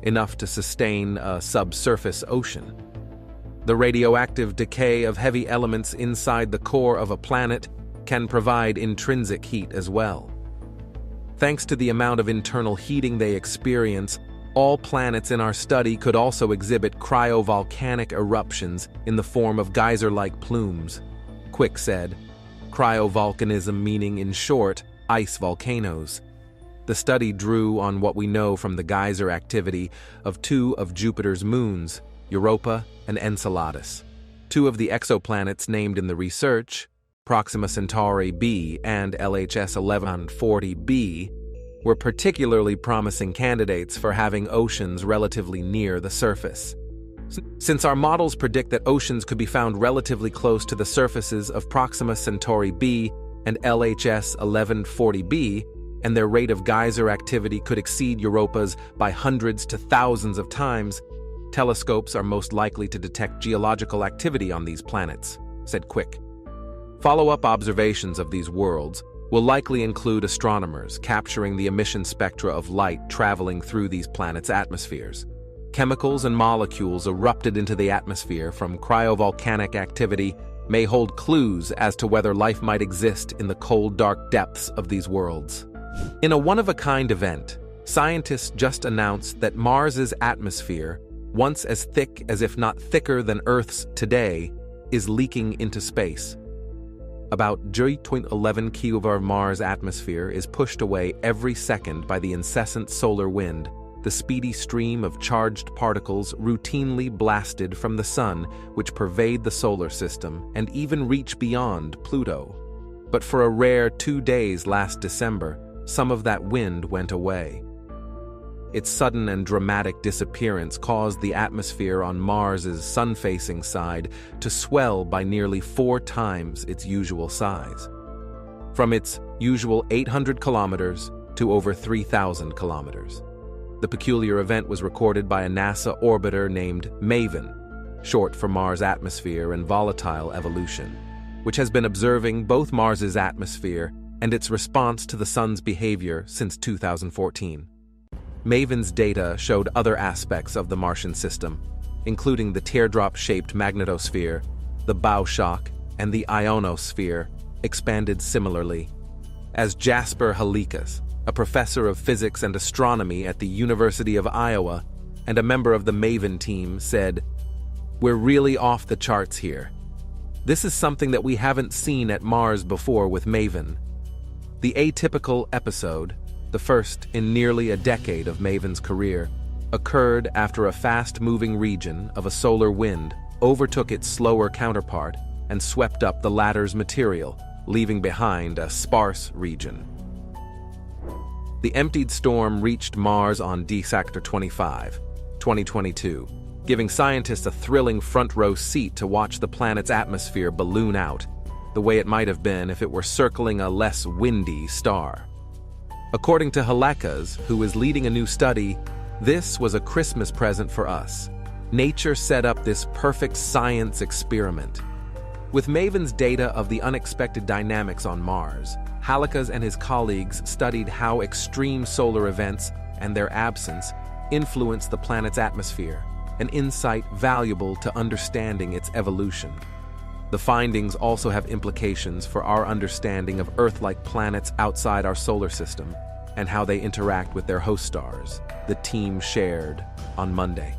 enough to sustain a subsurface ocean. The radioactive decay of heavy elements inside the core of a planet can provide intrinsic heat as well. Thanks to the amount of internal heating they experience, all planets in our study could also exhibit cryovolcanic eruptions in the form of geyser-like plumes, Quick said. Cryovolcanism meaning, in short, ice volcanoes. The study drew on what we know from the geyser activity of two of Jupiter's moons, Europa and Enceladus. Two of the exoplanets named in the research, Proxima Centauri b and LHS 1140b, were particularly promising candidates for having oceans relatively near the surface. Since our models predict that oceans could be found relatively close to the surfaces of Proxima Centauri b and LHS 1140b, and their rate of geyser activity could exceed Europa's by hundreds to thousands of times, telescopes are most likely to detect geological activity on these planets, said Quick. Follow-up observations of these worlds will likely include astronomers capturing the emission spectra of light traveling through these planets' atmospheres. Chemicals and molecules erupted into the atmosphere from cryovolcanic activity may hold clues as to whether life might exist in the cold, dark depths of these worlds. In a one-of-a-kind event, scientists just announced that Mars's atmosphere, once as thick as if not thicker than Earth's today, is leaking into space. About 0.11 km of Mars' atmosphere is pushed away every second by the incessant solar wind, the speedy stream of charged particles routinely blasted from the sun, which pervade the solar system and even reach beyond Pluto. But for a rare 2 days last December, some of that wind went away. Its sudden and dramatic disappearance caused the atmosphere on Mars's sun-facing side to swell by nearly 4 times its usual size, from its usual 800 kilometers to over 3,000 kilometers. The peculiar event was recorded by a NASA orbiter named MAVEN, short for Mars Atmosphere and Volatile Evolution, which has been observing both Mars's atmosphere and its response to the Sun's behavior since 2014. MAVEN's data showed other aspects of the Martian system, including the teardrop-shaped magnetosphere, the bow shock, and the ionosphere, expanded similarly. As Jasper Halikas, a professor of physics and astronomy at the University of Iowa and a member of the MAVEN team, said, "We're really off the charts here. This is something that we haven't seen at Mars before with MAVEN." The atypical episode, the first in nearly a decade of MAVEN's career, occurred after a fast-moving region of a solar wind overtook its slower counterpart and swept up the latter's material, leaving behind a sparse region. The emptied storm reached Mars on D-Sector 25, 2022, giving scientists a thrilling front-row seat to watch the planet's atmosphere balloon out, the way it might have been if it were circling a less windy star. According to Halikas, who is leading a new study, this was a Christmas present for us. Nature set up this perfect science experiment. With MAVEN's data of the unexpected dynamics on Mars, Halikas and his colleagues studied how extreme solar events and their absence influence the planet's atmosphere, an insight valuable to understanding its evolution. The findings also have implications for our understanding of Earth-like planets outside our solar system and how they interact with their host stars, the team shared on Monday.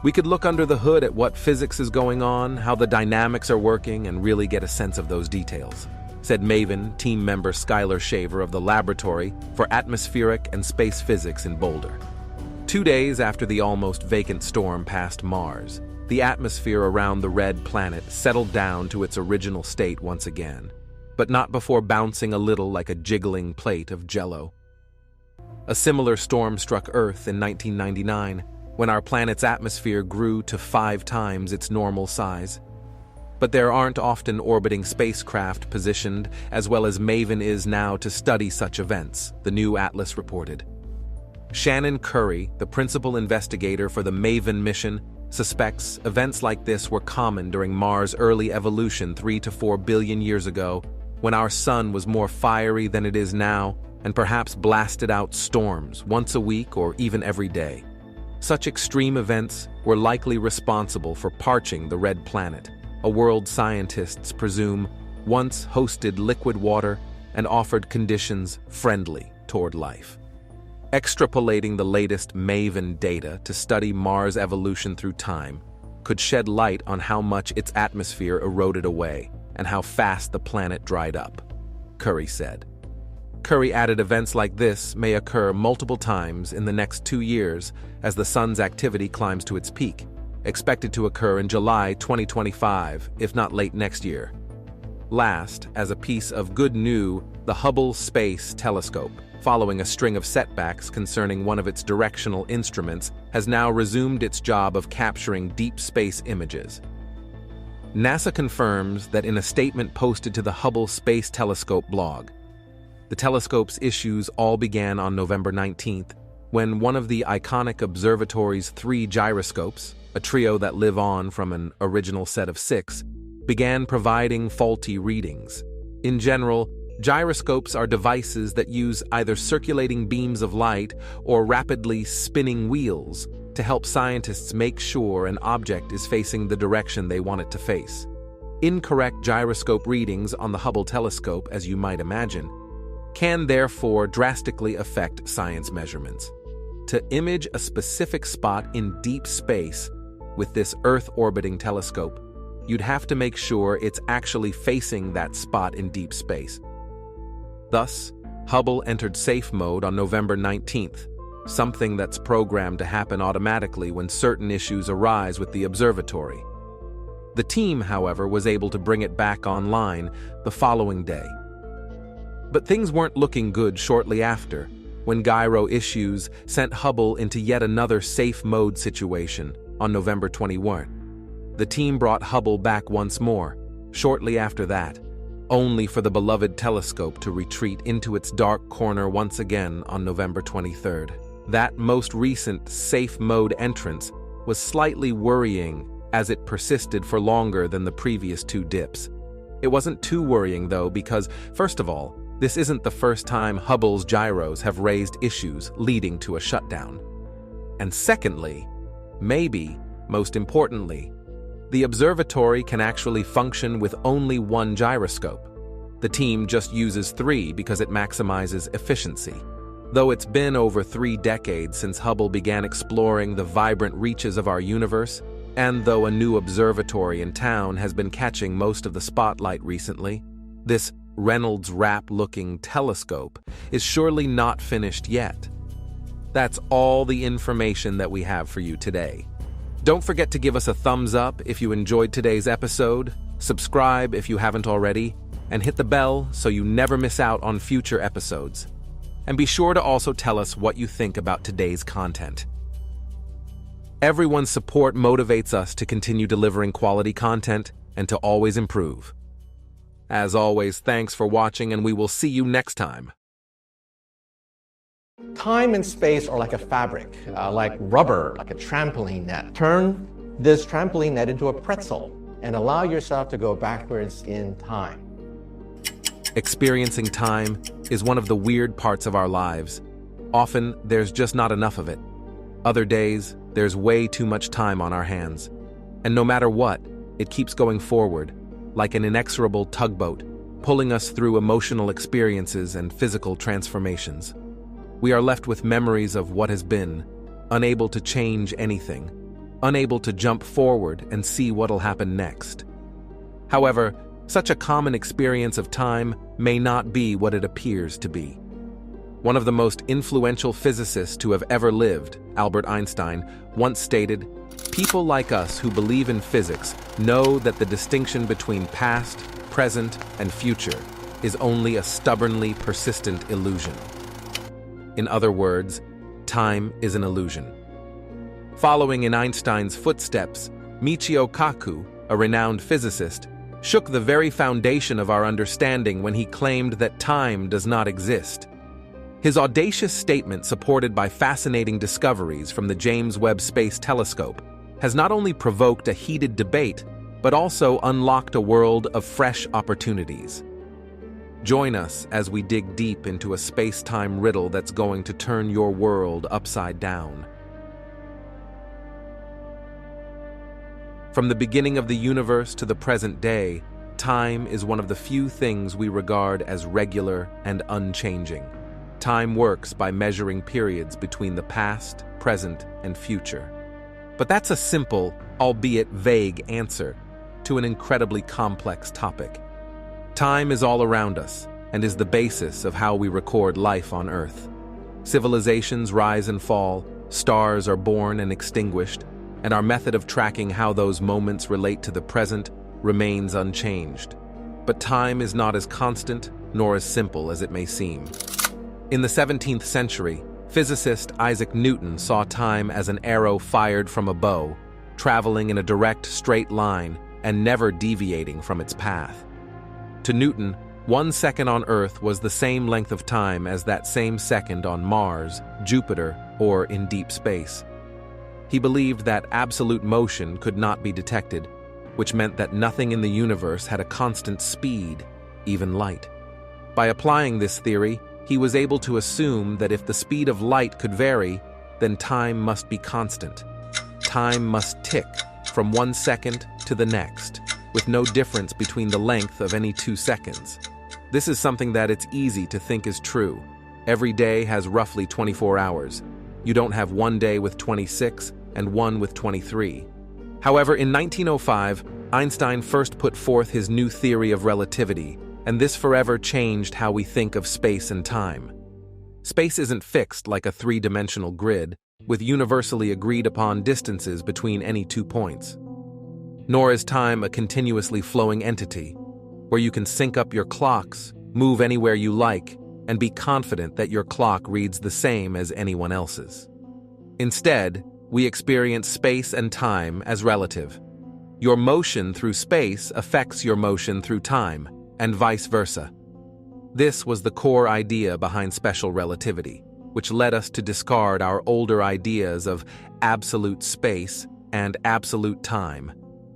We could look under the hood at what physics is going on, how the dynamics are working, and really get a sense of those details, said MAVEN team member Skylar Shaver of the Laboratory for Atmospheric and Space Physics in Boulder. 2 days after the almost vacant storm passed Mars, the atmosphere around the red planet settled down to its original state once again, but not before bouncing a little like a jiggling plate of jello. A similar storm struck Earth in 1999, when our planet's atmosphere grew to 5 times its normal size. But there aren't often orbiting spacecraft positioned as well as MAVEN is now to study such events, the new atlas reported. Shannon Curry, the principal investigator for the MAVEN mission, suspects events like this were common during Mars' early evolution 3 to 4 billion years ago, when our sun was more fiery than it is now and perhaps blasted out storms once a week or even every day. Such extreme events were likely responsible for parching the red planet, a world scientists presume once hosted liquid water and offered conditions friendly toward life. Extrapolating the latest MAVEN data to study Mars' evolution through time could shed light on how much its atmosphere eroded away and how fast the planet dried up, Curry said. Curry added events like this may occur multiple times in the next 2 years as the sun's activity climbs to its peak, expected to occur in July 2025, if not late next year. Last, as a piece of good news, the Hubble Space Telescope, following a string of setbacks concerning one of its directional instruments, has now resumed its job of capturing deep space images. NASA confirms that in a statement posted to the Hubble Space Telescope blog. The telescope's issues all began on November 19th, when one of the iconic observatory's 3 gyroscopes, a trio that live on from an original set of 6, began providing faulty readings. In general, gyroscopes are devices that use either circulating beams of light or rapidly spinning wheels to help scientists make sure an object is facing the direction they want it to face. Incorrect gyroscope readings on the Hubble telescope, as you might imagine, can therefore drastically affect science measurements. To image a specific spot in deep space with this Earth-orbiting telescope, you'd have to make sure it's actually facing that spot in deep space. Thus, Hubble entered safe mode on November 19th, something that's programmed to happen automatically when certain issues arise with the observatory. The team, however, was able to bring it back online the following day. But things weren't looking good shortly after, when gyro issues sent Hubble into yet another safe mode situation on November 21. The team brought Hubble back once more, shortly after that, only for the beloved telescope to retreat into its dark corner once again on November 23rd. That most recent safe mode entrance was slightly worrying as it persisted for longer than the previous 2 dips. It wasn't too worrying though, because, first of all, this isn't the first time Hubble's gyros have raised issues leading to a shutdown. And secondly, maybe most importantly, the observatory can actually function with only 1 gyroscope. The team just uses 3 because it maximizes efficiency. Though it's been over 3 decades since Hubble began exploring the vibrant reaches of our universe, and though a new observatory in town has been catching most of the spotlight recently, this Reynolds Wrap-looking telescope is surely not finished yet. That's all the information that we have for you today. Don't forget to give us a thumbs up if you enjoyed today's episode, subscribe if you haven't already, and hit the bell so you never miss out on future episodes. And be sure to also tell us what you think about today's content. Everyone's support motivates us to continue delivering quality content and to always improve. As always, thanks for watching, and we will see you next time. Time and space are like a fabric, like rubber, like a trampoline net. Turn this trampoline net into a pretzel and allow yourself to go backwards in time. Experiencing time is one of the weird parts of our lives. Often, there's just not enough of it. Other days, there's way too much time on our hands. And no matter what, it keeps going forward, like an inexorable tugboat, pulling us through emotional experiences and physical transformations. We are left with memories of what has been, unable to change anything, unable to jump forward and see what'll happen next. However, such a common experience of time may not be what it appears to be. One of the most influential physicists to have ever lived, Albert Einstein, once stated, "People like us who believe in physics know that the distinction between past, present, and future is only a stubbornly persistent illusion." In other words, time is an illusion. Following in Einstein's footsteps, Michio Kaku, a renowned physicist, shook the very foundation of our understanding when he claimed that time does not exist. His audacious statement, supported by fascinating discoveries from the James Webb Space Telescope, has not only provoked a heated debate, but also unlocked a world of fresh opportunities. Join us as we dig deep into a space-time riddle that's going to turn your world upside down. From the beginning of the universe to the present day, time is one of the few things we regard as regular and unchanging. Time works by measuring periods between the past, present, and future. But that's a simple, albeit vague, answer to an incredibly complex topic. Time is all around us and is the basis of how we record life on Earth. Civilizations rise and fall, stars are born and extinguished, and our method of tracking how those moments relate to the present remains unchanged. But time is not as constant nor as simple as it may seem. In the 17th century, physicist Isaac Newton saw time as an arrow fired from a bow, traveling in a direct, straight line and never deviating from its path. To Newton, 1 second on Earth was the same length of time as that same second on Mars, Jupiter, or in deep space. He believed that absolute motion could not be detected, which meant that nothing in the universe had a constant speed, even light. By applying this theory, he was able to assume that if the speed of light could vary, then time must be constant. Time must tick from 1 second to the next, with no difference between the length of any 2 seconds. This is something that it's easy to think is true. Every day has roughly 24 hours. You don't have one day with 26 and one with 23. However, in 1905, Einstein first put forth his new theory of relativity, and this forever changed how we think of space and time. Space isn't fixed like a three-dimensional grid, with universally agreed-upon distances between any 2 points. Nor is time a continuously flowing entity, where you can sync up your clocks, move anywhere you like, and be confident that your clock reads the same as anyone else's. Instead, we experience space and time as relative. Your motion through space affects your motion through time, and vice versa. This was the core idea behind special relativity, which led us to discard our older ideas of absolute space and absolute time,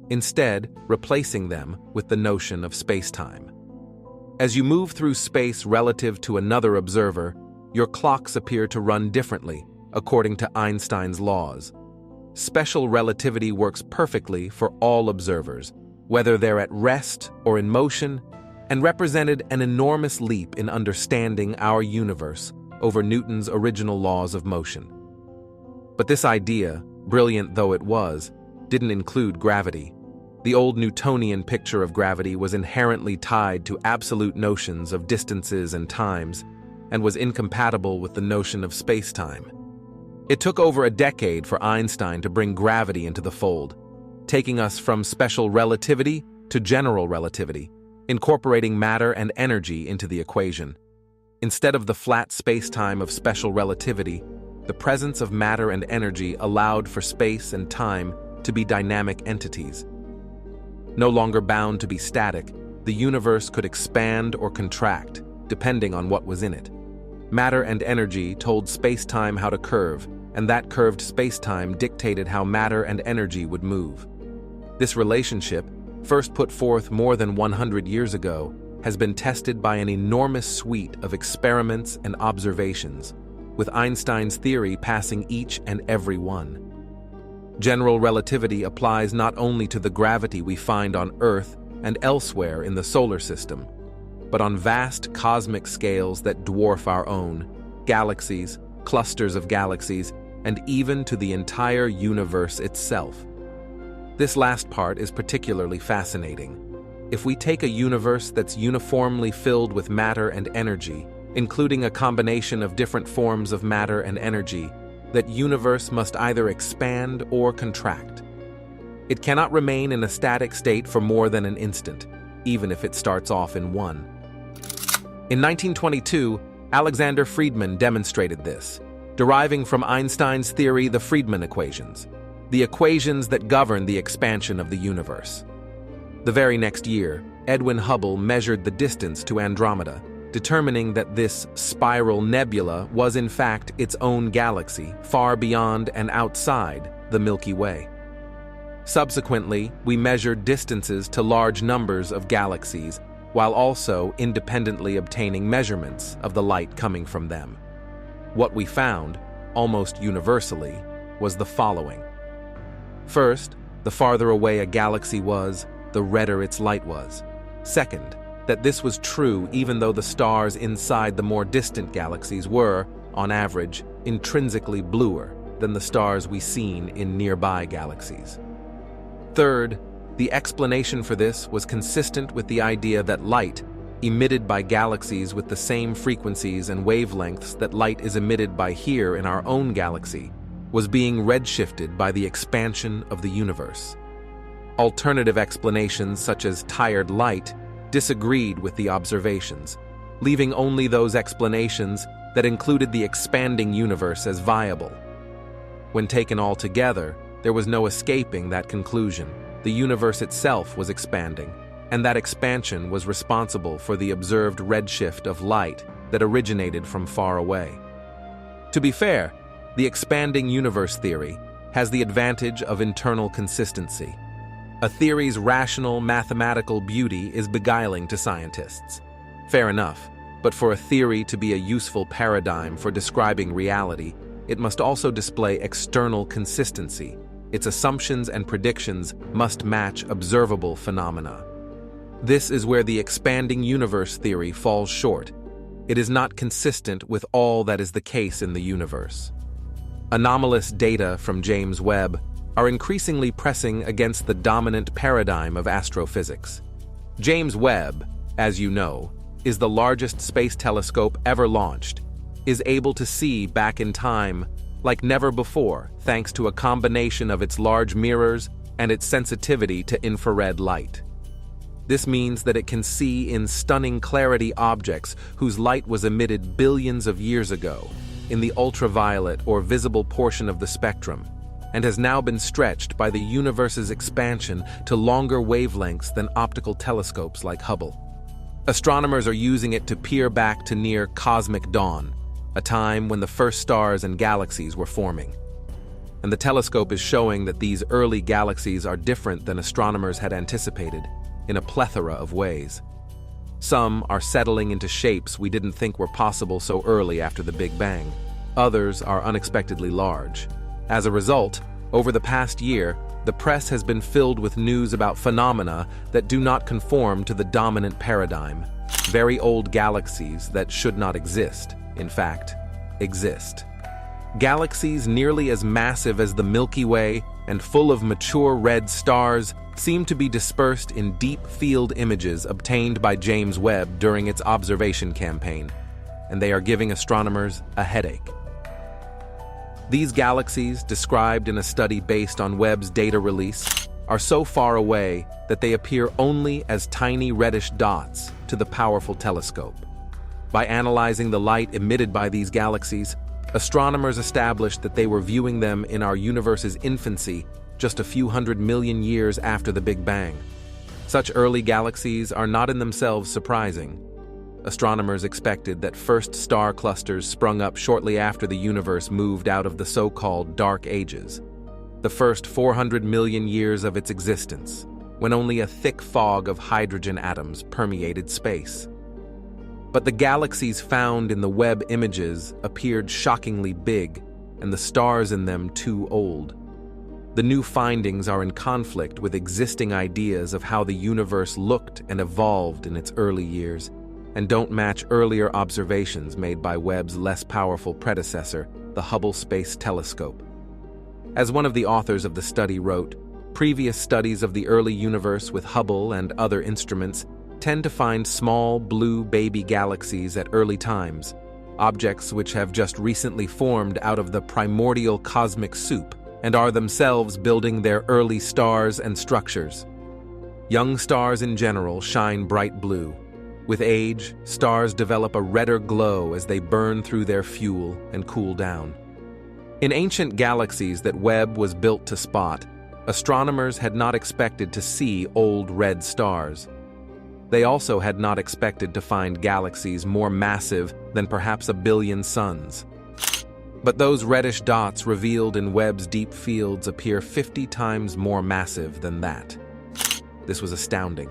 instead replacing them with the notion of space-time. As you move through space relative to another observer, your clocks appear to run differently, according to Einstein's laws. Special relativity works perfectly for all observers, whether they're at rest or in motion, and represented an enormous leap in understanding our universe over Newton's original laws of motion. But this idea, brilliant though it was, didn't include gravity. The old Newtonian picture of gravity was inherently tied to absolute notions of distances and times, and was incompatible with the notion of space-time. It took over a decade for Einstein to bring gravity into the fold, taking us from special relativity to general relativity, incorporating matter and energy into the equation. Instead of the flat space-time of special relativity, the presence of matter and energy allowed for space and time to be dynamic entities. No longer bound to be static, the universe could expand or contract, depending on what was in it. Matter and energy told space-time how to curve, and that curved space-time dictated how matter and energy would move. This relationship, first put forth more than 100 years ago, has been tested by an enormous suite of experiments and observations, with Einstein's theory passing each and every one. General relativity applies not only to the gravity we find on Earth and elsewhere in the solar system, but on vast cosmic scales that dwarf our own, galaxies, clusters of galaxies, and even to the entire universe itself. This last part is particularly fascinating. If we take a universe that's uniformly filled with matter and energy, including a combination of different forms of matter and energy, that universe must either expand or contract. It cannot remain in a static state for more than an instant, even if it starts off in one. In 1922, Alexander Friedmann demonstrated this, deriving from Einstein's theory the Friedmann equations, the equations that govern the expansion of the universe. The very next year, Edwin Hubble measured the distance to Andromeda, determining that this spiral nebula was in fact its own galaxy, far beyond and outside the Milky Way. Subsequently, we measured distances to large numbers of galaxies, while also independently obtaining measurements of the light coming from them. What we found, almost universally, was the following. First, the farther away a galaxy was, the redder its light was. Second, that this was true even though the stars inside the more distant galaxies were, on average, intrinsically bluer than the stars we seen in nearby galaxies. Third, the explanation for this was consistent with the idea that light, emitted by galaxies with the same frequencies and wavelengths that light is emitted by here in our own galaxy, was being redshifted by the expansion of the universe. Alternative explanations such as tired light disagreed with the observations, leaving only those explanations that included the expanding universe as viable. When taken all together, there was no escaping that conclusion. The universe itself was expanding, and that expansion was responsible for the observed redshift of light that originated from far away. To be fair, the expanding universe theory has the advantage of internal consistency. A theory's rational mathematical beauty is beguiling to scientists. Fair enough, but for a theory to be a useful paradigm for describing reality, it must also display external consistency. Its assumptions and predictions must match observable phenomena. This is where the expanding universe theory falls short. It is not consistent with all that is the case in the universe. Anomalous data from James Webb are increasingly pressing against the dominant paradigm of astrophysics. James Webb, as you know, is the largest space telescope ever launched, is able to see back in time like never before thanks to a combination of its large mirrors and its sensitivity to infrared light. This means that it can see in stunning clarity objects whose light was emitted billions of years ago in the ultraviolet or visible portion of the spectrum, and has now been stretched by the universe's expansion to longer wavelengths than optical telescopes like Hubble. Astronomers are using it to peer back to near cosmic dawn, a time when the first stars and galaxies were forming. And the telescope is showing that these early galaxies are different than astronomers had anticipated, in a plethora of ways. Some are settling into shapes we didn't think were possible so early after the Big Bang. Others are unexpectedly large. As a result, over the past year, the press has been filled with news about phenomena that do not conform to the dominant paradigm. Very old galaxies that should not exist, in fact, exist. Galaxies nearly as massive as the Milky Way and full of mature red stars seem to be dispersed in deep field images obtained by James Webb during its observation campaign, and they are giving astronomers a headache. These galaxies, described in a study based on Webb's data release, are so far away that they appear only as tiny reddish dots to the powerful telescope. By analyzing the light emitted by these galaxies, astronomers established that they were viewing them in our universe's infancy just a few 100 million years after the Big Bang. Such early galaxies are not in themselves surprising. Astronomers expected that first star clusters sprung up shortly after the universe moved out of the so-called Dark Ages, the first 400 million years of its existence, when only a thick fog of hydrogen atoms permeated space. But the galaxies found in the Webb images appeared shockingly big, and the stars in them too old. The new findings are in conflict with existing ideas of how the universe looked and evolved in its early years, and don't match earlier observations made by Webb's less powerful predecessor, the Hubble Space Telescope. As one of the authors of the study wrote, previous studies of the early universe with Hubble and other instruments tend to find small blue baby galaxies at early times, objects which have just recently formed out of the primordial cosmic soup and are themselves building their early stars and structures. Young stars in general shine bright blue. With age, stars develop a redder glow as they burn through their fuel and cool down. In ancient galaxies that Webb was built to spot, astronomers had not expected to see old red stars. They also had not expected to find galaxies more massive than perhaps 1 billion suns. But those reddish dots revealed in Webb's deep fields appear 50 times more massive than that. This was astounding.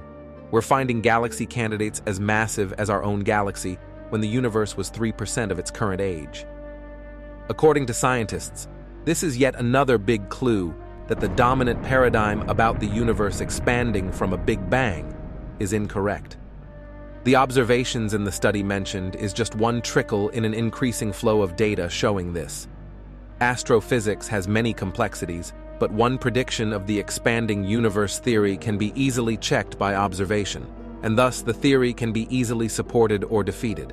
We're finding galaxy candidates as massive as our own galaxy when the universe was 3% of its current age. According to scientists, this is yet another big clue that the dominant paradigm about the universe expanding from a Big Bang is incorrect. The observations in the study mentioned is just one trickle in an increasing flow of data showing this. Astrophysics has many complexities, but one prediction of the expanding universe theory can be easily checked by observation, and thus the theory can be easily supported or defeated.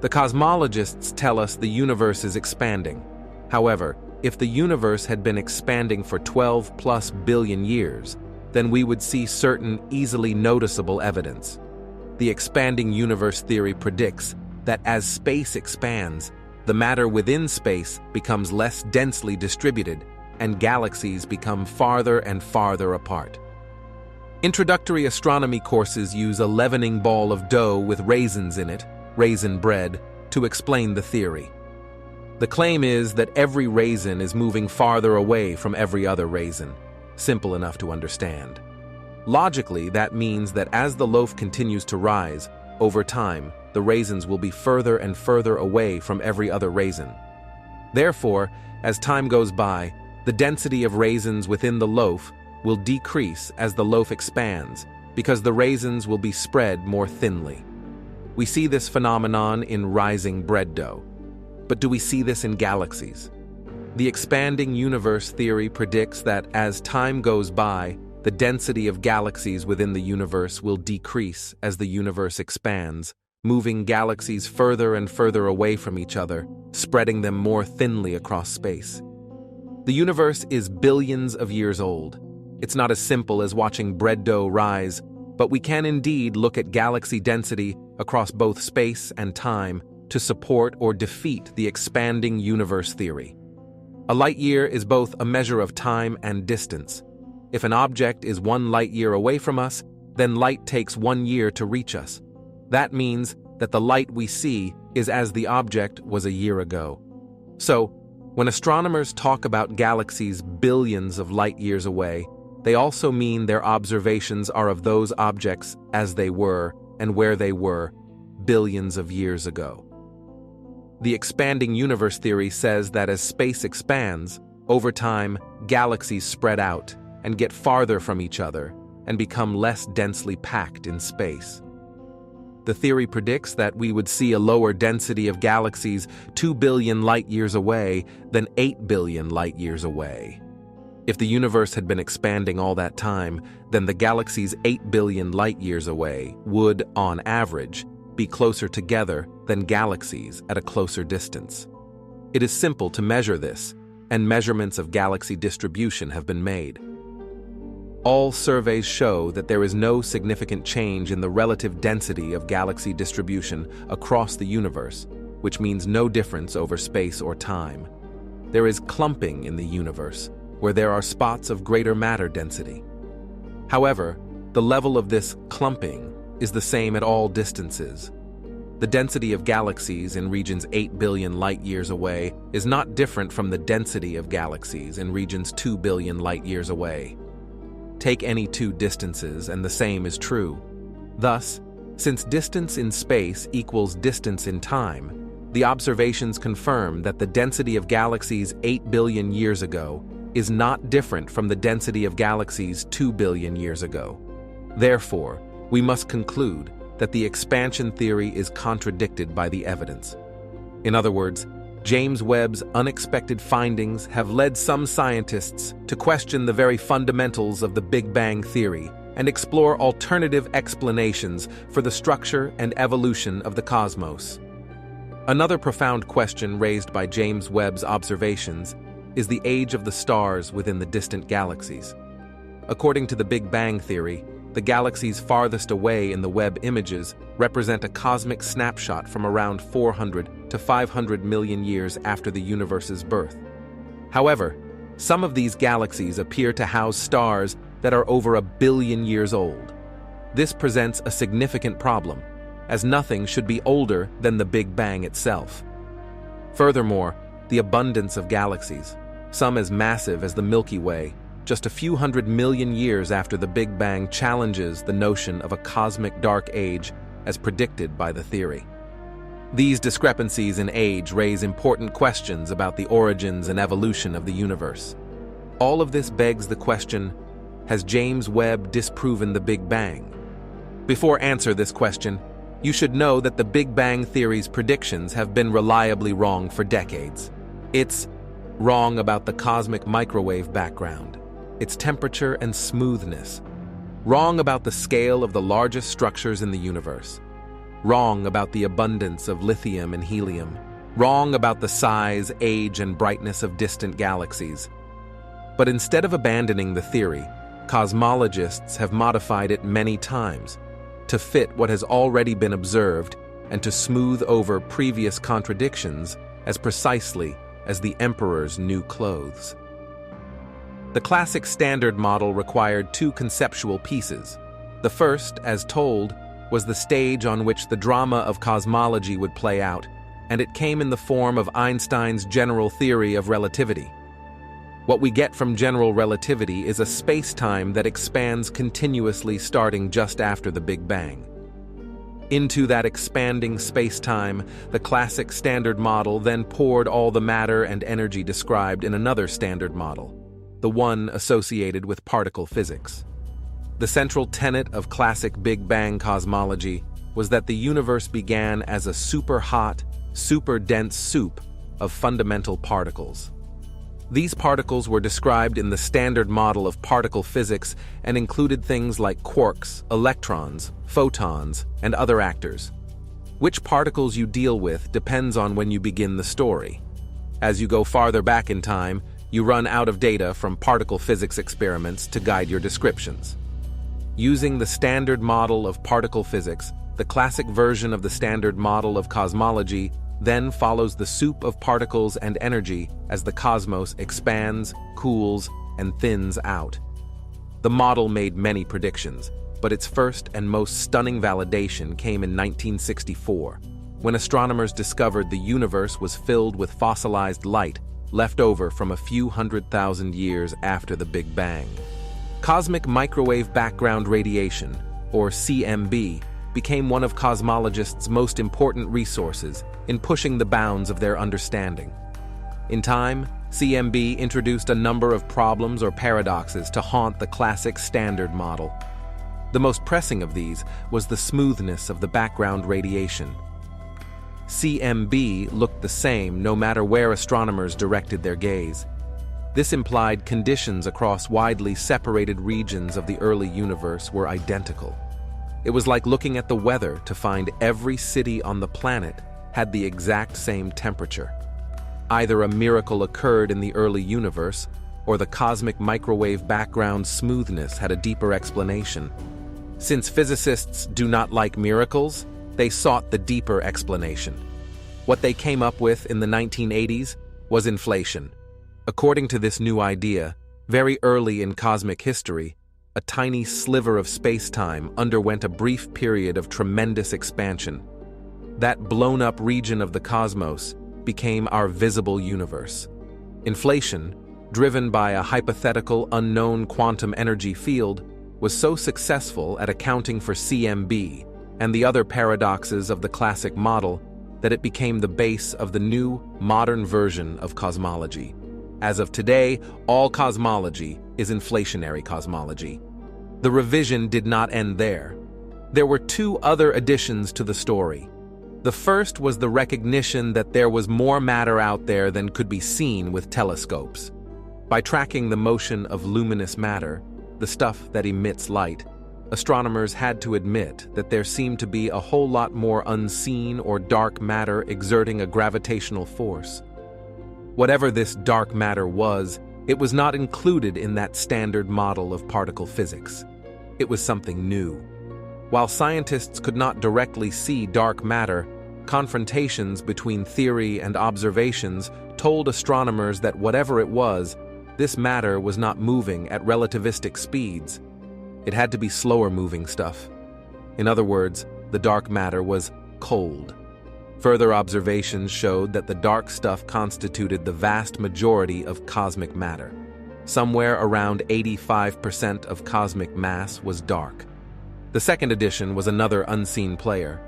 The cosmologists tell us the universe is expanding. However, if the universe had been expanding for 12+ billion years, then we would see certain easily noticeable evidence. The expanding universe theory predicts that as space expands, the matter within space becomes less densely distributed and galaxies become farther and farther apart. Introductory astronomy courses use a leavening ball of dough with raisins in it, raisin bread, to explain the theory. The claim is that every raisin is moving farther away from every other raisin, simple enough to understand. Logically, that means that as the loaf continues to rise, over time, the raisins will be further and further away from every other raisin. Therefore, as time goes by, the density of raisins within the loaf will decrease as the loaf expands, because the raisins will be spread more thinly. We see this phenomenon in rising bread dough. But do we see this in galaxies? The expanding universe theory predicts that as time goes by, the density of galaxies within the universe will decrease as the universe expands, moving galaxies further and further away from each other, spreading them more thinly across space. The universe is billions of years old. It's not as simple as watching bread dough rise, but we can indeed look at galaxy density across both space and time to support or defeat the expanding universe theory. A light year is both a measure of time and distance. If an object is 1 light year away from us, then light takes 1 year to reach us. That means that the light we see is as the object was a year ago. So, when astronomers talk about galaxies billions of light years away, they also mean their observations are of those objects as they were and where they were billions of years ago. The expanding universe theory says that as space expands, over time, galaxies spread out and get farther from each other and become less densely packed in space. The theory predicts that we would see a lower density of galaxies 2 billion light-years away than 8 billion light-years away. If the universe had been expanding all that time, then the galaxies 8 billion light-years away would, on average, be closer together than galaxies at a closer distance. It is simple to measure this, and measurements of galaxy distribution have been made. All surveys show that there is no significant change in the relative density of galaxy distribution across the universe, which means no difference over space or time. There is clumping in the universe, where there are spots of greater matter density. However, the level of this clumping is the same at all distances. The density of galaxies in regions 8 billion light-years away is not different from the density of galaxies in regions 2 billion light-years away. Take any two distances and the same is true. Thus, since distance in space equals distance in time, the observations confirm that the density of galaxies 8 billion years ago is not different from the density of galaxies 2 billion years ago. Therefore, we must conclude that the expansion theory is contradicted by the evidence. In other words, James Webb's unexpected findings have led some scientists to question the very fundamentals of the Big Bang theory and explore alternative explanations for the structure and evolution of the cosmos. Another profound question raised by James Webb's observations is the age of the stars within the distant galaxies. According to the Big Bang theory, the galaxies farthest away in the Webb images represent a cosmic snapshot from around 400 to 500 million years after the universe's birth. However, some of these galaxies appear to house stars that are over 1 billion years old. This presents a significant problem, as nothing should be older than the Big Bang itself. Furthermore, the abundance of galaxies, some as massive as the Milky Way, just a few 100 million years after the Big Bang, challenges the notion of a cosmic dark age as predicted by the theory. These discrepancies in age raise important questions about the origins and evolution of the universe. All of this begs the question, has James Webb disproven the Big Bang? Before answer this question, you should know that the Big Bang Theory's predictions have been reliably wrong for decades. It's wrong about the cosmic microwave background, its temperature and smoothness. Wrong about the scale of the largest structures in the universe. Wrong about the abundance of lithium and helium. Wrong about the size, age, and brightness of distant galaxies. But instead of abandoning the theory, cosmologists have modified it many times to fit what has already been observed and to smooth over previous contradictions as precisely as the emperor's new clothes. The classic standard model required two conceptual pieces. The first, as told, was the stage on which the drama of cosmology would play out, and it came in the form of Einstein's general theory of relativity. What we get from general relativity is a space-time that expands continuously starting just after the Big Bang. Into that expanding space-time, the classic standard model then poured all the matter and energy described in another standard model, the one associated with particle physics. The central tenet of classic Big Bang cosmology was that the universe began as a super-hot, super-dense soup of fundamental particles. These particles were described in the standard model of particle physics and included things like quarks, electrons, photons, and other actors. Which particles you deal with depends on when you begin the story. As you go farther back in time, you run out of data from particle physics experiments to guide your descriptions. Using the standard model of particle physics, the classic version of the standard model of cosmology then follows the soup of particles and energy as the cosmos expands, cools, and thins out. The model made many predictions, but its first and most stunning validation came in 1964, when astronomers discovered the universe was filled with fossilized light left over from a few 100,000 years after the Big Bang. Cosmic microwave background radiation, or CMB, became one of cosmologists' most important resources in pushing the bounds of their understanding. In time, CMB introduced a number of problems or paradoxes to haunt the classic standard model. The most pressing of these was the smoothness of the background radiation. CMB looked the same no matter where astronomers directed their gaze. This implied conditions across widely separated regions of the early universe were identical. It was like looking at the weather to find every city on the planet had the exact same temperature. Either a miracle occurred in the early universe, or the cosmic microwave background smoothness had a deeper explanation. Since physicists do not like miracles, they sought the deeper explanation. What they came up with in the 1980s was inflation. According to this new idea, very early in cosmic history, a tiny sliver of space-time underwent a brief period of tremendous expansion. That blown-up region of the cosmos became our visible universe. Inflation, driven by a hypothetical unknown quantum energy field, was so successful at accounting for CMB and the other paradoxes of the classic model that it became the base of the new, modern version of cosmology. As of today, all cosmology is inflationary cosmology. The revision did not end there. There were two other additions to the story. The first was the recognition that there was more matter out there than could be seen with telescopes. By tracking the motion of luminous matter, the stuff that emits light, astronomers had to admit that there seemed to be a whole lot more unseen or dark matter exerting a gravitational force. Whatever this dark matter was, it was not included in that standard model of particle physics. It was something new. While scientists could not directly see dark matter, confrontations between theory and observations told astronomers that whatever it was, this matter was not moving at relativistic speeds. It had to be slower-moving stuff. In other words, the dark matter was cold. Further observations showed that the dark stuff constituted the vast majority of cosmic matter. Somewhere around 85% of cosmic mass was dark. The second addition was another unseen player.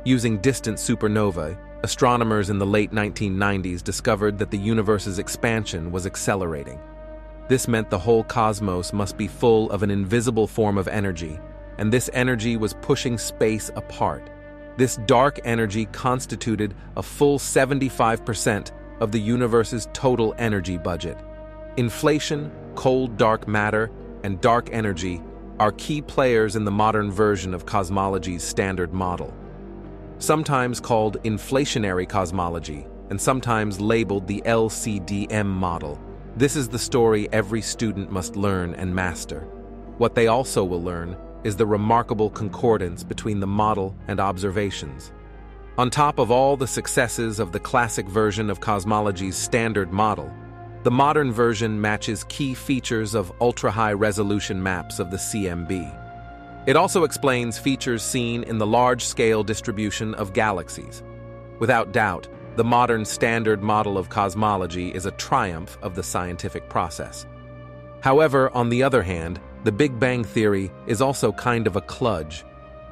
Using distant supernovae, astronomers in the late 1990s discovered that the universe's expansion was accelerating. This meant the whole cosmos must be full of an invisible form of energy, and this energy was pushing space apart. This dark energy constituted a full 75% of the universe's total energy budget. Inflation, cold dark matter, and dark energy are key players in the modern version of cosmology's standard model. Sometimes called inflationary cosmology, and sometimes labeled the LCDM model. This is the story every student must learn and master. What they also will learn is the remarkable concordance between the model and observations. On top of all the successes of the classic version of cosmology's standard model, the modern version matches key features of ultra-high-resolution maps of the CMB. It also explains features seen in the large-scale distribution of galaxies. Without doubt, the modern standard model of cosmology is a triumph of the scientific process. However, on the other hand, the Big Bang Theory is also kind of a kludge.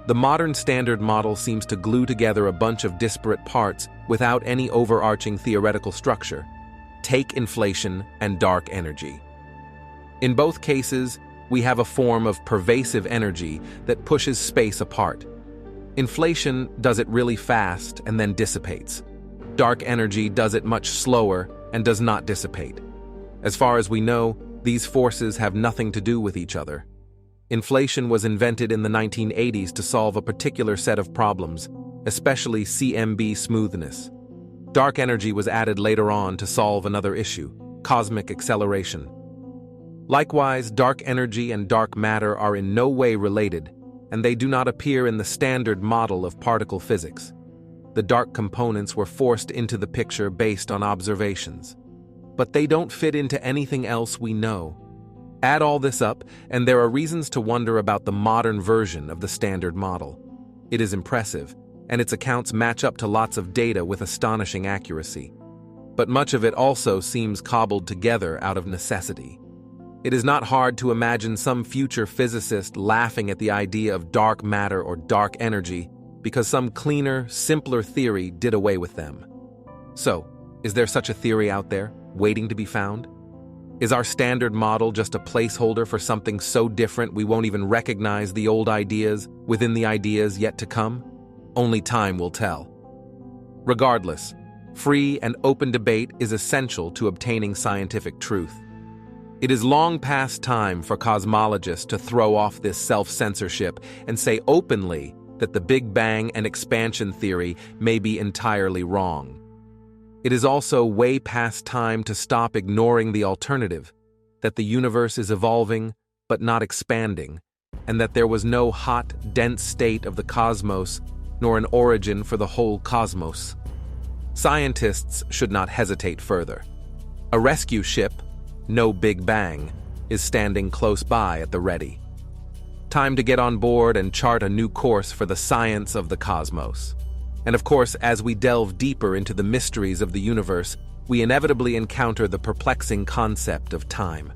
The modern standard model seems to glue together a bunch of disparate parts without any overarching theoretical structure. Take inflation and dark energy. In both cases, we have a form of pervasive energy that pushes space apart. Inflation does it really fast and then dissipates. Dark energy does it much slower and does not dissipate. As far as we know, these forces have nothing to do with each other. Inflation was invented in the 1980s to solve a particular set of problems, especially CMB smoothness. Dark energy was added later on to solve another issue, cosmic acceleration. Likewise, dark energy and dark matter are in no way related, and they do not appear in the standard model of particle physics. The dark components were forced into the picture based on observations. But they don't fit into anything else we know. Add all this up, and there are reasons to wonder about the modern version of the standard model. It is impressive, and its accounts match up to lots of data with astonishing accuracy. But much of it also seems cobbled together out of necessity. It is not hard to imagine some future physicist laughing at the idea of dark matter or dark energy because some cleaner, simpler theory did away with them. So, is there such a theory out there, waiting to be found? Is our standard model just a placeholder for something so different we won't even recognize the old ideas within the ideas yet to come? Only time will tell. Regardless, free and open debate is essential to obtaining scientific truth. It is long past time for cosmologists to throw off this self-censorship and say openly that the Big Bang and expansion theory may be entirely wrong. It is also way past time to stop ignoring the alternative, that the universe is evolving but not expanding, and that there was no hot, dense state of the cosmos nor an origin for the whole cosmos. Scientists should not hesitate further. A rescue ship, no Big Bang, is standing close by at the ready. Time to get on board and chart a new course for the science of the cosmos. And of course, as we delve deeper into the mysteries of the universe, we inevitably encounter the perplexing concept of time.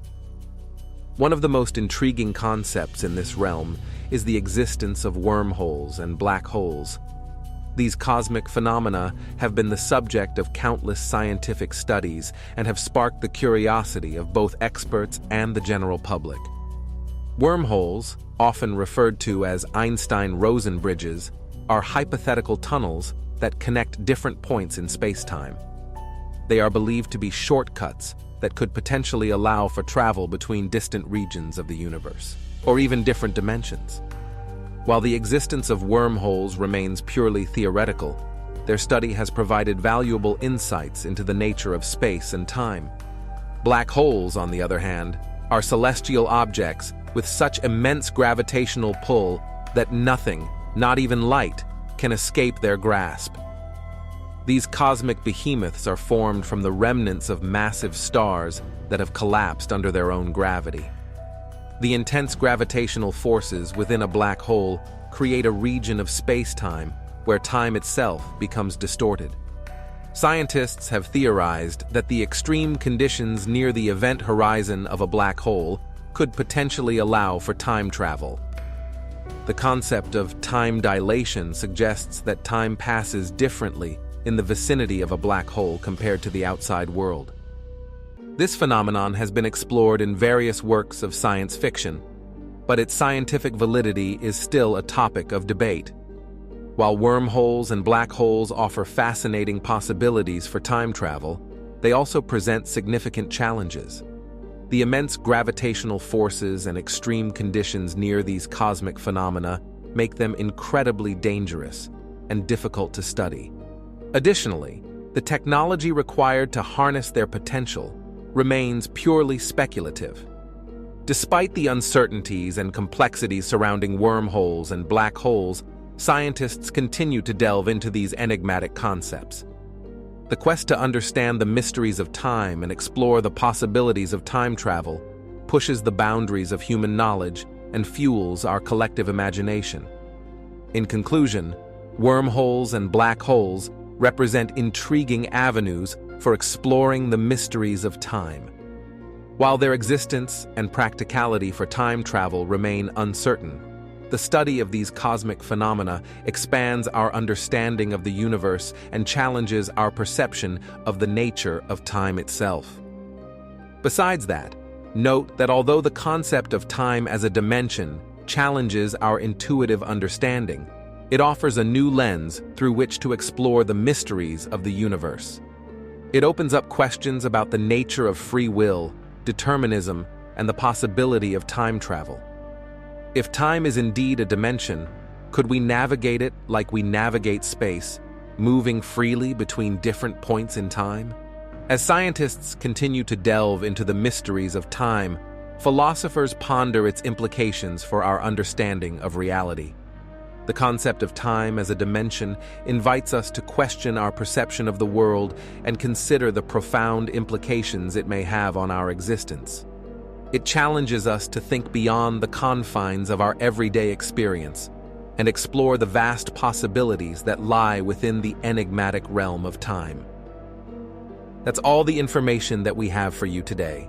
One of the most intriguing concepts in this realm is the existence of wormholes and black holes. These cosmic phenomena have been the subject of countless scientific studies and have sparked the curiosity of both experts and the general public. Wormholes, often referred to as Einstein-Rosen bridges, are hypothetical tunnels that connect different points in space-time. They are believed to be shortcuts that could potentially allow for travel between distant regions of the universe, or even different dimensions. While the existence of wormholes remains purely theoretical, their study has provided valuable insights into the nature of space and time. Black holes, on the other hand, are celestial objects with such immense gravitational pull that nothing, not even light, can escape their grasp. These cosmic behemoths are formed from the remnants of massive stars that have collapsed under their own gravity. The intense gravitational forces within a black hole create a region of space-time where time itself becomes distorted. Scientists have theorized that the extreme conditions near the event horizon of a black hole could potentially allow for time travel. The concept of time dilation suggests that time passes differently in the vicinity of a black hole compared to the outside world. This phenomenon has been explored in various works of science fiction. but its scientific validity is still a topic of debate. While wormholes and black holes offer fascinating possibilities for time travel, they also present significant challenges. The immense gravitational forces and extreme conditions near these cosmic phenomena make them incredibly dangerous and difficult to study. Additionally, the technology required to harness their potential remains purely speculative. Despite the uncertainties and complexities surrounding wormholes and black holes, scientists continue to delve into these enigmatic concepts. The quest to understand the mysteries of time and explore the possibilities of time travel pushes the boundaries of human knowledge and fuels our collective imagination. In conclusion, wormholes and black holes represent intriguing avenues for exploring the mysteries of time. While their existence and practicality for time travel remain uncertain, the study of these cosmic phenomena expands our understanding of the universe and challenges our perception of the nature of time itself. Besides that, note that although the concept of time as a dimension challenges our intuitive understanding, it offers a new lens through which to explore the mysteries of the universe. It opens up questions about the nature of free will, determinism, and the possibility of time travel. If time is indeed a dimension, could we navigate it like we navigate space, moving freely between different points in time? As scientists continue to delve into the mysteries of time, philosophers ponder its implications for our understanding of reality. The concept of time as a dimension invites us to question our perception of the world and consider the profound implications it may have on our existence. It challenges us to think beyond the confines of our everyday experience and explore the vast possibilities that lie within the enigmatic realm of time. That's all the information that we have for you today.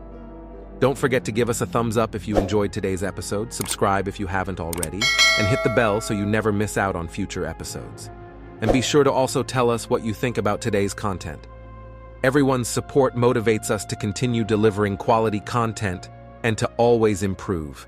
Don't forget to give us a thumbs up if you enjoyed today's episode, subscribe if you haven't already, and hit the bell so you never miss out on future episodes. And be sure to also tell us what you think about today's content. Everyone's support motivates us to continue delivering quality content and to always improve.